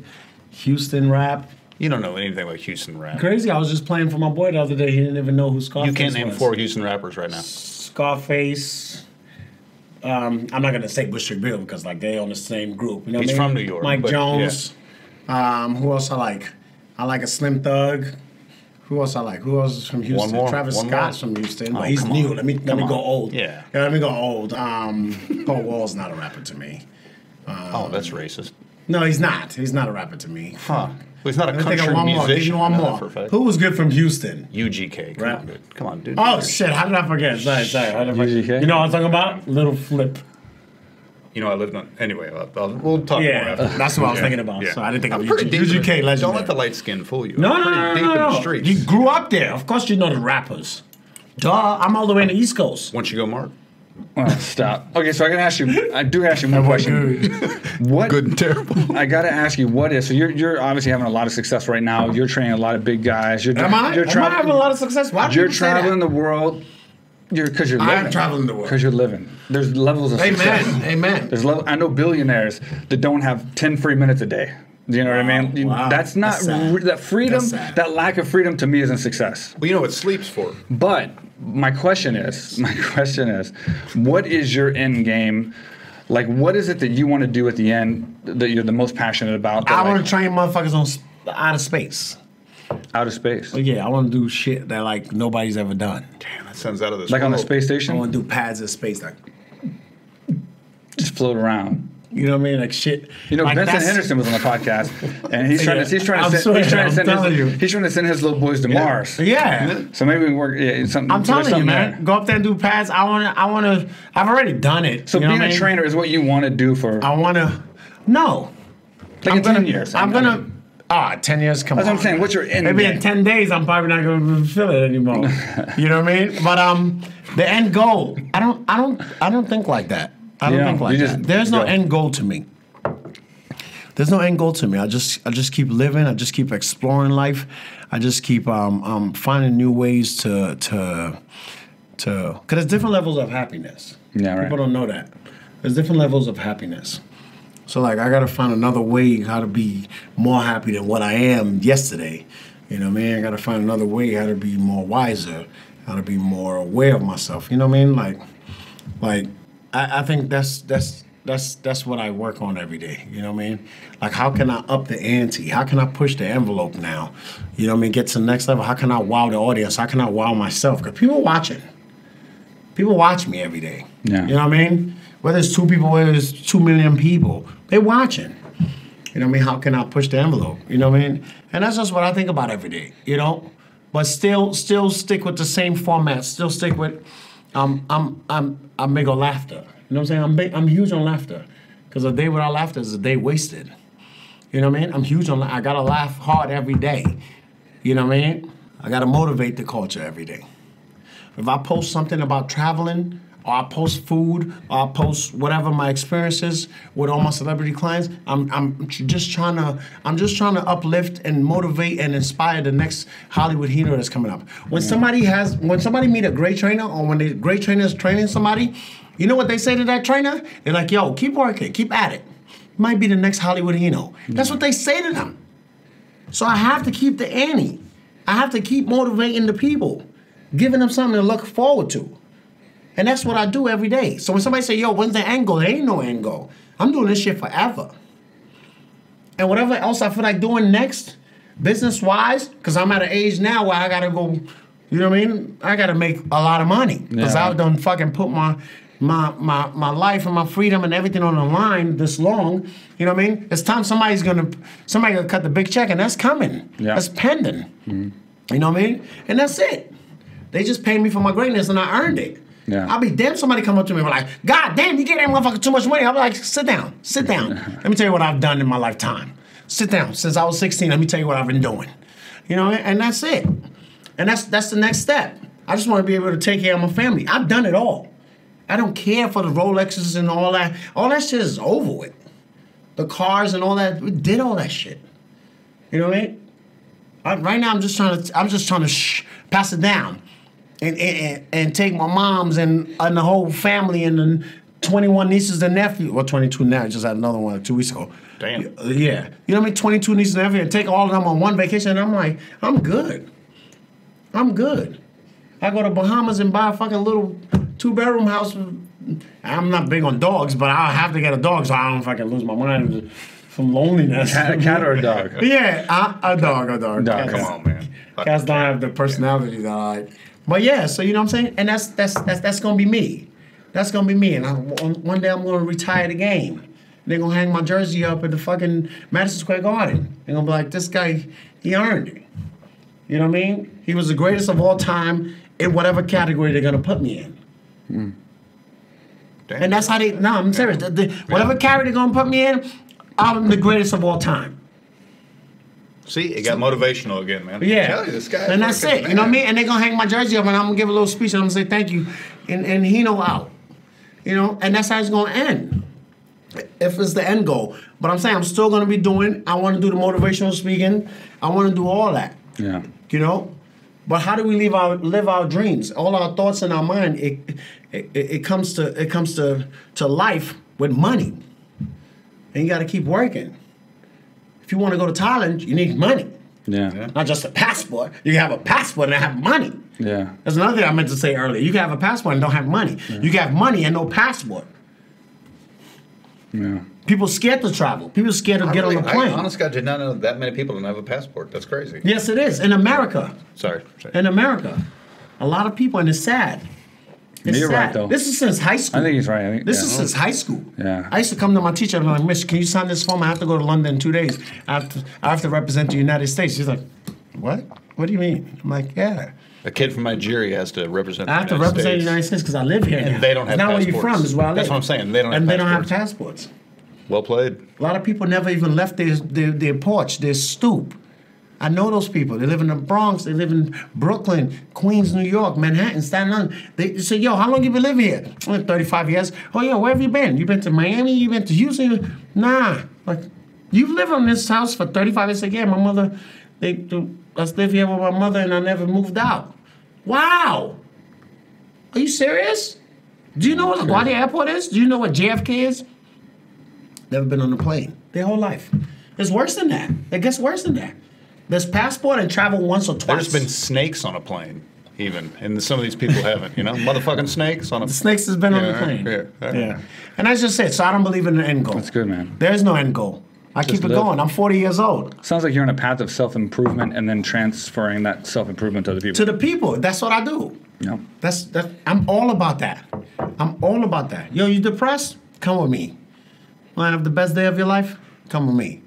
Houston rap. You don't know anything about Houston rap. Crazy. I was just playing for my boy the other day. He didn't even know who Scarface was. You can't name 4 Houston rappers right now. Scarface. I'm not gonna say Bushwick Bill because like they on the same group. You know, he's from New York. Mike Jones. Yeah. Who else I like? I like a Slim Thug. Who else I like? Who else is from Houston? Travis Scott's from Houston, but he's new. Let me go old. Yeah, let me go old. Paul Wall's not a rapper to me. Oh, that's racist. No, he's not. He's not a rapper to me. Huh. Well, he's not a country musician. Give you one more. Who was good from Houston? UGK. Come on, dude. Oh, shit. How did I forget? Sorry. UGK? You know what I'm talking about? Little Flip. You know, I lived on. Anyway, we'll talk more after. That's what I was thinking about. Yeah. So I didn't think of pretty deep. UGK legend. Don't let the light skin fool you. No, deep in the streets. You grew up there. Of course you know the rappers. Duh. I'm all the way in the East Coast. Once you go, Mark. Oh, stop. Okay, so I do ask you one question. What good and terrible? I got to ask you, what is, so you're obviously having a lot of success right now. You're training a lot of big guys. Am I having a lot of success? Why do you say that? You're traveling the world. Because you're living. I'm traveling the world. Because you're living. There's levels of success. Amen. I know billionaires that don't have 10 free minutes a day. Do you know what I mean? Wow. That's not that freedom. That lack of freedom to me isn't success. Well, you know what sleep's for. But my question is, what is your end game? Like, what is it that you want to do at the end that you're the most passionate about? I want to train motherfuckers on outer space. Outer space. Yeah, I want to do shit that like nobody's ever done. Damn, that sounds out of this world. Like on the space I station? want to do pads in space, like just float around. You know what I mean? Like shit. You know, like Vincent Henderson was on the podcast, and he's trying to send his little boys to Mars. Yeah. So maybe we can work. Yeah, I'm telling you, man. Go up there and do pads. I've already done it. So being a trainer is what you want to do for. I want to. No. Like in 10 years. 10 years, come on. That's what I'm saying. What's your end Maybe game? in 10 days, I'm probably not going to feel it anymore. You know what I mean? But the end goal, I don't think like that. I don't think like that. There's no end goal to me. There's no end goal to me. I just keep living. I just keep exploring life. I just keep finding new ways to because there's different levels of happiness. Yeah, right. People don't know that. There's different levels of happiness. So like I gotta find another way how to be more happy than what I am yesterday. You know what I mean? I gotta find another way how to be more wiser, how to be more aware of myself. You know what I mean? Like I think that's what I work on every day. You know what I mean? Like how can I up the ante? How can I push the envelope now? You know what I mean? Get to the next level. How can I wow the audience? How can I wow myself? Because people watching. People watch me every day. Yeah. You know what I mean? Whether it's 2 people, whether it's 2 million people, they're watching. You know what I mean? How can I push the envelope? You know what I mean? And that's just what I think about every day, you know? But still stick with the same format. Still stick with, I'm big on laughter. You know what I'm saying? I'm huge on laughter. Because a day without laughter is a day wasted. You know what I mean? I'm huge on, I gotta laugh hard every day. You know what I mean? I gotta motivate the culture every day. If I post something about traveling, or I post food, or I post whatever my experiences with all my celebrity clients, I'm just trying to uplift and motivate and inspire the next Hollywood Hino that's coming up. When somebody meet a great trainer, or when the great trainer is training somebody, you know what they say to that trainer? They're like, yo, keep working, keep at it. You might be the next Hollywood Hino. That's what they say to them. So I have to keep the ante. I have to keep motivating the people, giving them something to look forward to. And that's what I do every day. So when somebody say, yo, when's the end goal? There ain't no end goal. I'm doing this shit forever. And whatever else I feel like doing next, business-wise, because I'm at an age now where I got to go, you know what I mean? I got to make a lot of money. Because I've done fucking put my life and my freedom and everything on the line this long. You know what I mean? It's time somebody's gonna cut the big check, and that's coming. Yeah. That's pending. Mm-hmm. You know what I mean? And that's it. They just paid me for my greatness, and I earned it. Yeah. I'll be damn somebody come up to me and be like, God damn, you gave that motherfucker too much money. I'll be like, sit down. Let me tell you what I've done in my lifetime. Sit down. Since I was 16, let me tell you what I've been doing. You know, and that's it. And that's the next step. I just want to be able to take care of my family. I've done it all. I don't care for the Rolexes and all that. All that shit is over with. The cars and all that, we did all that shit. You know what I mean? Right now, I'm just trying to pass it down. And take my moms and the whole family and the 21 nieces and nephews. Well, 22 now. I just had another one 2 weeks ago. Damn. Yeah. You know what I mean? 22 nieces and nephews and take all of them on one vacation. And I'm like, I'm good. I go to Bahamas and buy a fucking little 2-bedroom house. I'm not big on dogs, but I have to get a dog so I don't fucking lose my mind from loneliness. A cat or a dog? Yeah, a dog. Cats, come on, man. Cats don't have the personality that I like. But yeah, so you know what I'm saying? And that's gonna be me. That's gonna be me. And one day I'm gonna retire the game. They're gonna hang my jersey up at the fucking Madison Square Garden. They're gonna be like, this guy, he earned it. You know what I mean? He was the greatest of all time in whatever category they're gonna put me in. Mm. And that's how I'm serious. Whatever category they're gonna put me in, I'm the greatest of all time. See, it got motivational again, man. Yeah. Tell you, this guy. And that's it. Man. You know what I mean? And they're going to hang my jersey up and I'm going to give a little speech and I'm going to say thank you. And Hino out. You know? And that's how it's going to end. If it's the end goal. But I'm saying I'm still going to be doing, I want to do the motivational speaking. I want to do all that. Yeah. You know? But how do we live our dreams? All our thoughts in our mind, it comes to life with money. And you got to keep working. If you want to go to Thailand, you need money. Yeah. Not just a passport. You can have a passport and have money. Yeah. That's another thing I meant to say earlier. You can have a passport and don't have money. Yeah. You can have money and no passport. Yeah. People scared to travel. People scared to get on a plane. I honestly did not know that many people don't have a passport. That's crazy. Yes, it is. In America. Sorry. In America. A lot of people, and it's sad. You're right, though. This is since high school. I think he's right. This is since high school. Yeah. I used to come to my teacher and be like, Miss, can you sign this form? I have to go to London in 2 days. I have to represent the United States. She's like, what? What do you mean? I'm like, yeah. A kid from Nigeria has to represent the United States. I have to represent the United States because I live here and they don't have passports. It's not where you're from, is where I live. That's what I'm saying. They don't have passports. Well played. A lot of people never even left their porch, their stoop. I know those people. They live in the Bronx. They live in Brooklyn, Queens, New York, Manhattan, Staten Island. They say, yo, how long you been living here? 35 years. Oh, yeah, where have you been? You been to Miami? You been to Houston? Nah. Like, you've lived in this house for 35 years. Yeah, my mother, I live here with my mother and I never moved out. Wow. Are you serious? Do you know what LaGuardia Airport is? Do you know what JFK is? Never been on a plane their whole life. It's worse than that. It gets worse than that. There's passport and travel once or twice. There's been snakes on a plane, even, and some of these people haven't. You know, motherfucking snakes on a. The snakes has been on the plane. Yeah. And that's just it. So I don't believe in the end goal. That's good, man. There's no end goal. I keep it going. I'm 40 years old. Sounds like you're on a path of self-improvement and then transferring that self-improvement to other people. To the people. That's what I do. Yeah. That's I'm all about that. I'm all about that. Yo, you depressed? Come with me. Want to have the best day of your life? Come with me.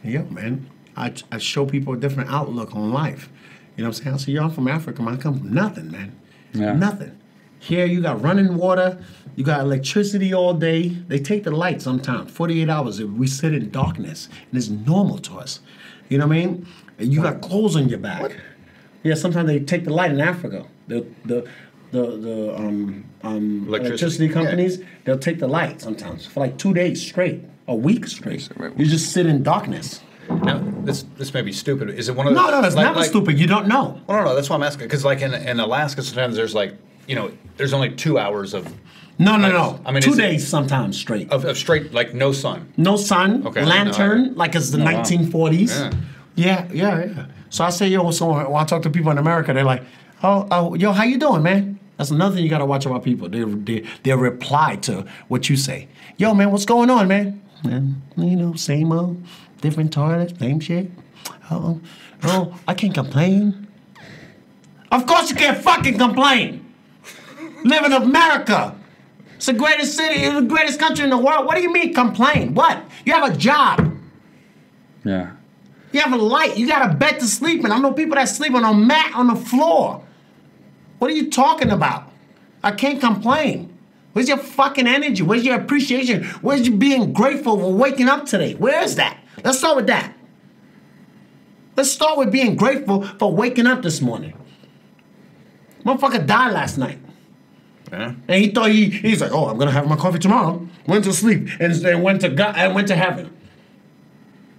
Yo, man. I show people a different outlook on life. You know what I'm saying? I say, yo, I'm from Africa, man. I come from nothing, man. Yeah. Nothing. Here, you got running water. You got electricity all day. They take the light sometimes. 48 hours, we sit in darkness. And it's normal to us. You know what I mean? And you got clothes on your back. What? Yeah, sometimes they take the light in Africa. The electricity companies, they'll take the light sometimes for like 2 days straight, a week straight. You just sit in darkness. Now, this may be stupid. Is it one of those? No, it's never stupid. You don't know. Well, no, that's why I'm asking. Because like in Alaska, sometimes there's like, you know, there's only 2 hours of. No. I mean, 2 days sometimes straight. Of straight, like no sun. No sun. Okay. Lantern, like it's the 1940s. Yeah. So I say, yo, so when I talk to people in America, they're like, oh, yo, how you doing, man? That's another thing you gotta watch about people. They reply to what you say. Yo, man, what's going on, man? You know, same old, different toilets, same shit. Oh, I can't complain. Of course you can't fucking complain. Live in America. It's the greatest city, it's the greatest country in the world. What do you mean complain? What? You have a job. Yeah. You have a light. You got a bed to sleep in. I know people that sleep on a mat on the floor. What are you talking about? I can't complain. Where's your fucking energy? Where's your appreciation? Where's you being grateful for waking up today? Where is that? Let's start with that. Let's start with being grateful for waking up this morning. Motherfucker died last night. And he thought he's like, oh, I'm gonna have my coffee tomorrow. Went to sleep and went to God and went to heaven.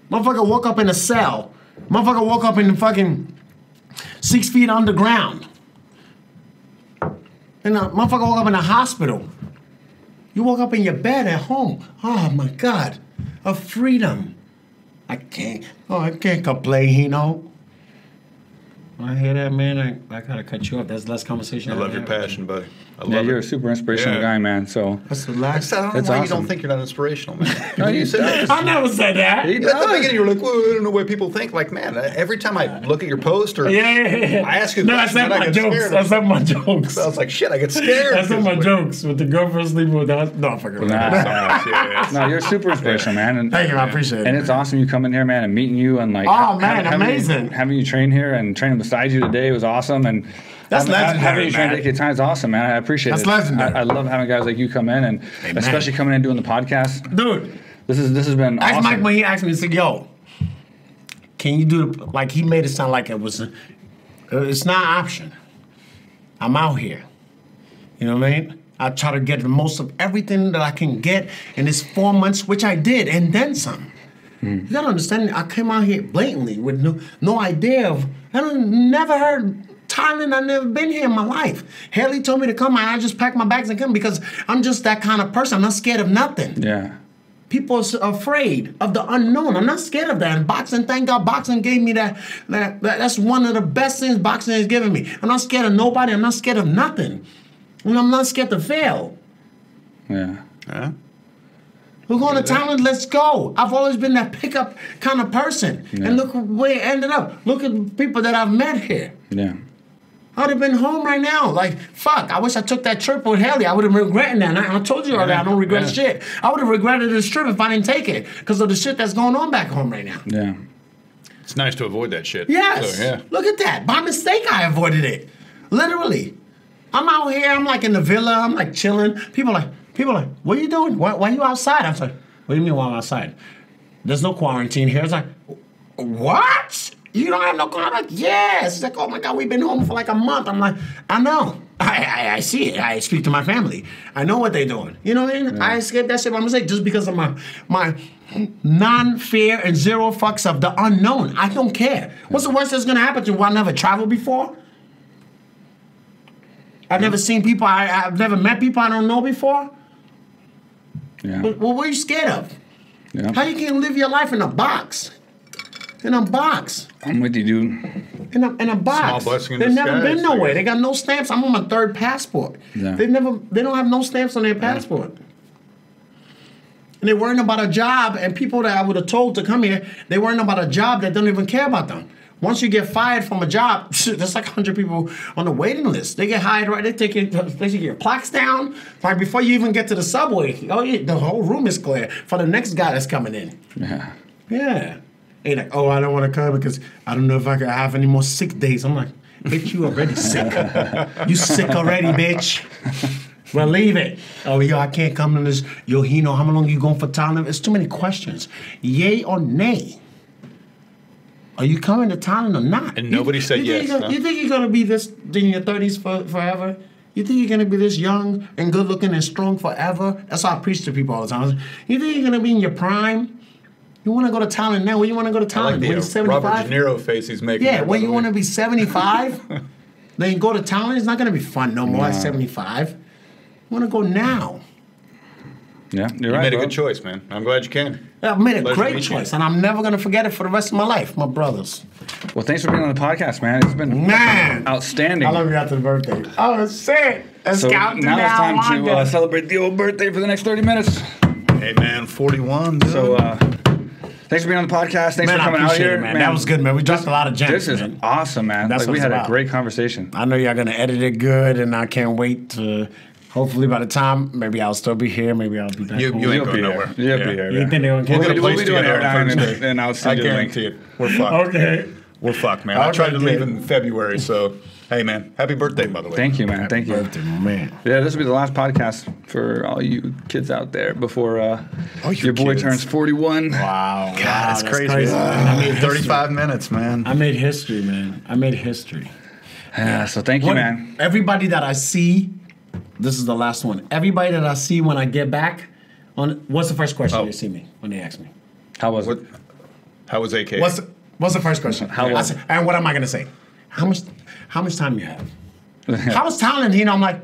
Motherfucker woke up in a cell. Motherfucker woke up in the fucking 6 feet underground. And motherfucker woke up in a hospital. You woke up in your bed at home. Oh my God, of freedom. I can't complain, Hino. When I hear that, man, I gotta cut you off. That's less conversation. I love your passion, buddy. You're a super inspirational guy, man. So that's the last. I don't know why you don't think you're not inspirational, man. No, you said I never said that. At the beginning, you were like, well, I don't know what people think. Like, man, every time I look at your post or I ask you questions, I get scared. That's not my jokes. I was like, shit, I get scared. That's not my jokes. With the girlfriend sleeping with that. No, fuck it. No, you're super inspirational, man. And, thank you, I appreciate it. And it's awesome you coming here, man, and meeting you and like. Oh man, amazing. Having you train here and training beside you today was awesome, and that's legendary. Having you train dedicated time is awesome, man. I appreciate it. That's legendary. I love having guys like you come in, and especially coming in and doing the podcast. Dude, this has been awesome. Mike when he asked me, he said, "Yo, can you do the like?" He made it sound like it was. It's not an option. I'm out here. You know what I mean? I try to get the most of everything that I can get in this 4 months, which I did, and then some. You gotta understand, I came out here blatantly with no idea of. Never heard Thailand. I've never been here in my life. Haley told me to come, and I just packed my bags and come because I'm just that kind of person. I'm not scared of nothing. Yeah. People are afraid of the unknown. I'm not scared of that. And boxing, thank God, boxing gave me that. That's one of the best things boxing has given me. I'm not scared of nobody. I'm not scared of nothing. And I'm not scared to fail. Yeah. Yeah. We're going to Thailand, let's go. I've always been that pickup kind of person. Yeah. And look where it ended up. Look at the people that I've met here. Yeah. I would have been home right now. Like, fuck, I wish I took that trip with Haley. I would have been regretting that. And I told you already, I don't regret shit. I would have regretted this trip if I didn't take it because of the shit that's going on back home right now. Yeah. It's nice to avoid that shit. Yes. So, yeah. Look at that. By mistake, I avoided it. Literally. I'm out here. I'm like in the villa. I'm like chilling. People are like, what are you doing? Why are you outside? I was like, what do you mean while I'm outside? There's no quarantine here. It's like, what? You don't have no quarantine? Like, yes. It's like, oh my God, we've been home for like a month. I'm like, I know. I see it. I speak to my family. I know what they're doing. You know what I mean? Yeah. I escaped that shit by mistake just because of my non-fear and zero fucks of the unknown. I don't care. What's the worst that's going to happen to you? I never traveled before? I've never seen people. I've never met people I don't know before. Yeah. Well, what are you scared of? Yeah. How you can live your life in a box? In a box. I'm with you, dude. In a box. Small blessing in They've disguise, never been nowhere. They got no stamps. I'm on my 3rd passport. Yeah. They don't have no stamps on their passport. And they're worrying about a job, and people that I would have told to come here, they're worrying about a job that don't even care about them. Once you get fired from a job, there's like 100 people on the waiting list. They get hired right. They take your plaques down. Like before you even get to the subway, oh yeah, the whole room is clear for the next guy that's coming in. Yeah. Yeah. Ain't like, oh, I don't want to come because I don't know if I can have any more sick days. I'm like, bitch, you already sick. You sick already, bitch. Well, leave it. Oh, yo, I can't come to this. Yo, Hino, how long you going for Thailand? It's too many questions. Yay or nay? Are you coming to Thailand or not? And nobody said yes. You think you're going to be this in your 30s forever? You think you're going to be this young and good looking and strong forever? That's how I preach to people all the time. You think you're going to be in your prime? You want to go to Thailand now? When you want to go to Thailand? I like when you're 75? Robert De Niro face he's making. Yeah, when you want to be 75, then go to Thailand. It's not going to be fun no more at 75. You want to go now. Yeah, you're You right, made a bro. good choice, man. I'm glad you came. I made a Pleasure to great meet you. choice, and I'm never going to forget it for the rest of my life, my brothers. Well, thanks for being on the podcast, man. It's been Man. outstanding. How long we got to the birthday? Oh, shit. Let's So count now it's down time to Wanda. celebrate the old birthday for the next 30 minutes. Hey, man, 41. Dude. So, thanks for being on the podcast. Thanks Man, for I coming out appreciate here. it, man. That was good, man. We dropped a lot of gems, This is man. awesome, man. That's Like, what we it's had a about. great conversation. I know y'all going to edit it good, and I can't wait to... Hopefully by the time, maybe I'll still be here. Maybe I'll be back You home. ain't You'll going be nowhere. here. You'll be here. You man. think they're going to We'll get a We'll place be doing together it on down, Thursday. and I'll I send you a link. guarantee it. We're fucked. Okay. We're fucked, man. I Okay, tried to leave good. in February, so hey, man, happy birthday, by the way. Thank you, man. Thank you. Birthday, my man. Yeah, this will be the last podcast for all you kids out there before your boy kids. turns 41. Wow. God, that's crazy. Man. I made 35 minutes, man. I made history, man. I made history. Yeah, so thank you, man. Everybody that I see, this is the last one. Everybody that I see when I get back, what's the first question they see me when they ask me? How was it? How was AKATE? What's the first question? How was I say, and what am I gonna say? How much time you have? How was Thailand? You know, I'm like,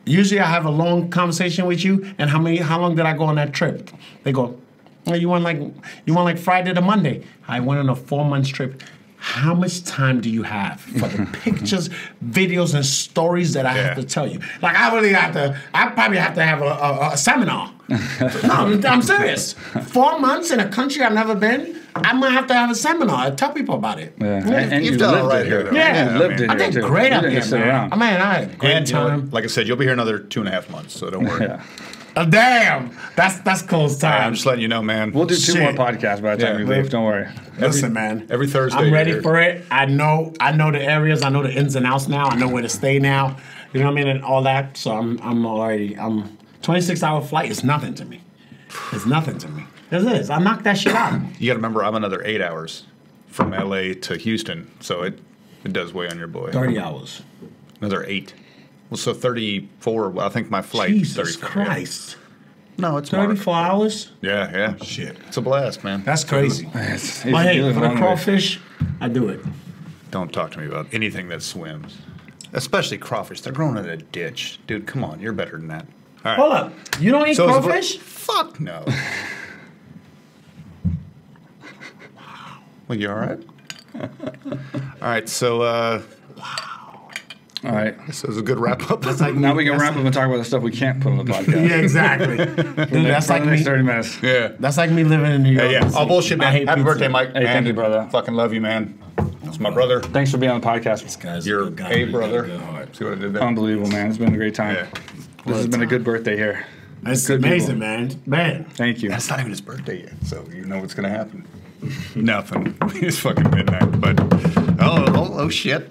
usually I have a long conversation with you, and how long did I go on that trip? They go, oh, you went like Friday to Monday. I went on a 4-month trip. How much time do you have for the pictures, videos, and stories that I have to tell you? Like I probably have to have a seminar. No, I'm serious. 4 months in a country I've never been, I might have to have a seminar and tell people about it. Yeah. And You've you done lived all right it here, though. Yeah. You lived it I here, did too. great You up didn't here, just sit man. around. I mean, I had a great And you know, time. like I said, you'll be here another 2.5 months, so don't worry. Yeah. Damn, that's close time. I'm just letting you know, man. We'll do 2 more Shit. podcasts by the time Yeah. you leave. Don't worry. Listen, man. every Thursday I'm you're ready here. for it. I know the areas. I know the ins and outs now. I know where to stay now. You know what I mean, and all that. So I'm 26-hour flight is nothing to me. It's nothing to me. It is. I knocked that shit out. You got to remember, I'm another 8 hours from LA to Houston, so it does weigh on your boy. 30 hours. Another 8. Well, so 34. Well, I think my flight is Jesus 34. Christ. No, it's Mark. 34 hours? Yeah. Shit. It's a blast, man. That's crazy. It's But hey, you live for a the long way. crawfish, I do it. Don't talk to me about anything that swims, especially crawfish. They're growing in a ditch, dude. Come on, you're better than that. All right. Hold up. You don't eat So is the- crawfish? Fuck no. Well, you all right? All right. So, All right. this is a good wrap up. That's like Now we can that's wrap up and talk about the stuff we can't put on the podcast. Yeah, exactly. Dude, that's For like the next me. 30 minutes. Yeah. That's like me living in New York. Yeah. All bullshit, I man. hate Happy pizza. birthday, Mike. Hey, man. thank you, brother. Fucking love you, man. That's my brother. Thanks for being on the podcast. Guy's You're good guy, a man. brother. Good heart. See what I did there? Unbelievable, man. It's been a great time. Yeah. This has been a good birthday here. That's Good amazing, people. man. Man. Thank you. That's not even his birthday yet, so you know what's gonna happen. Nothing. It's fucking midnight, but oh shit.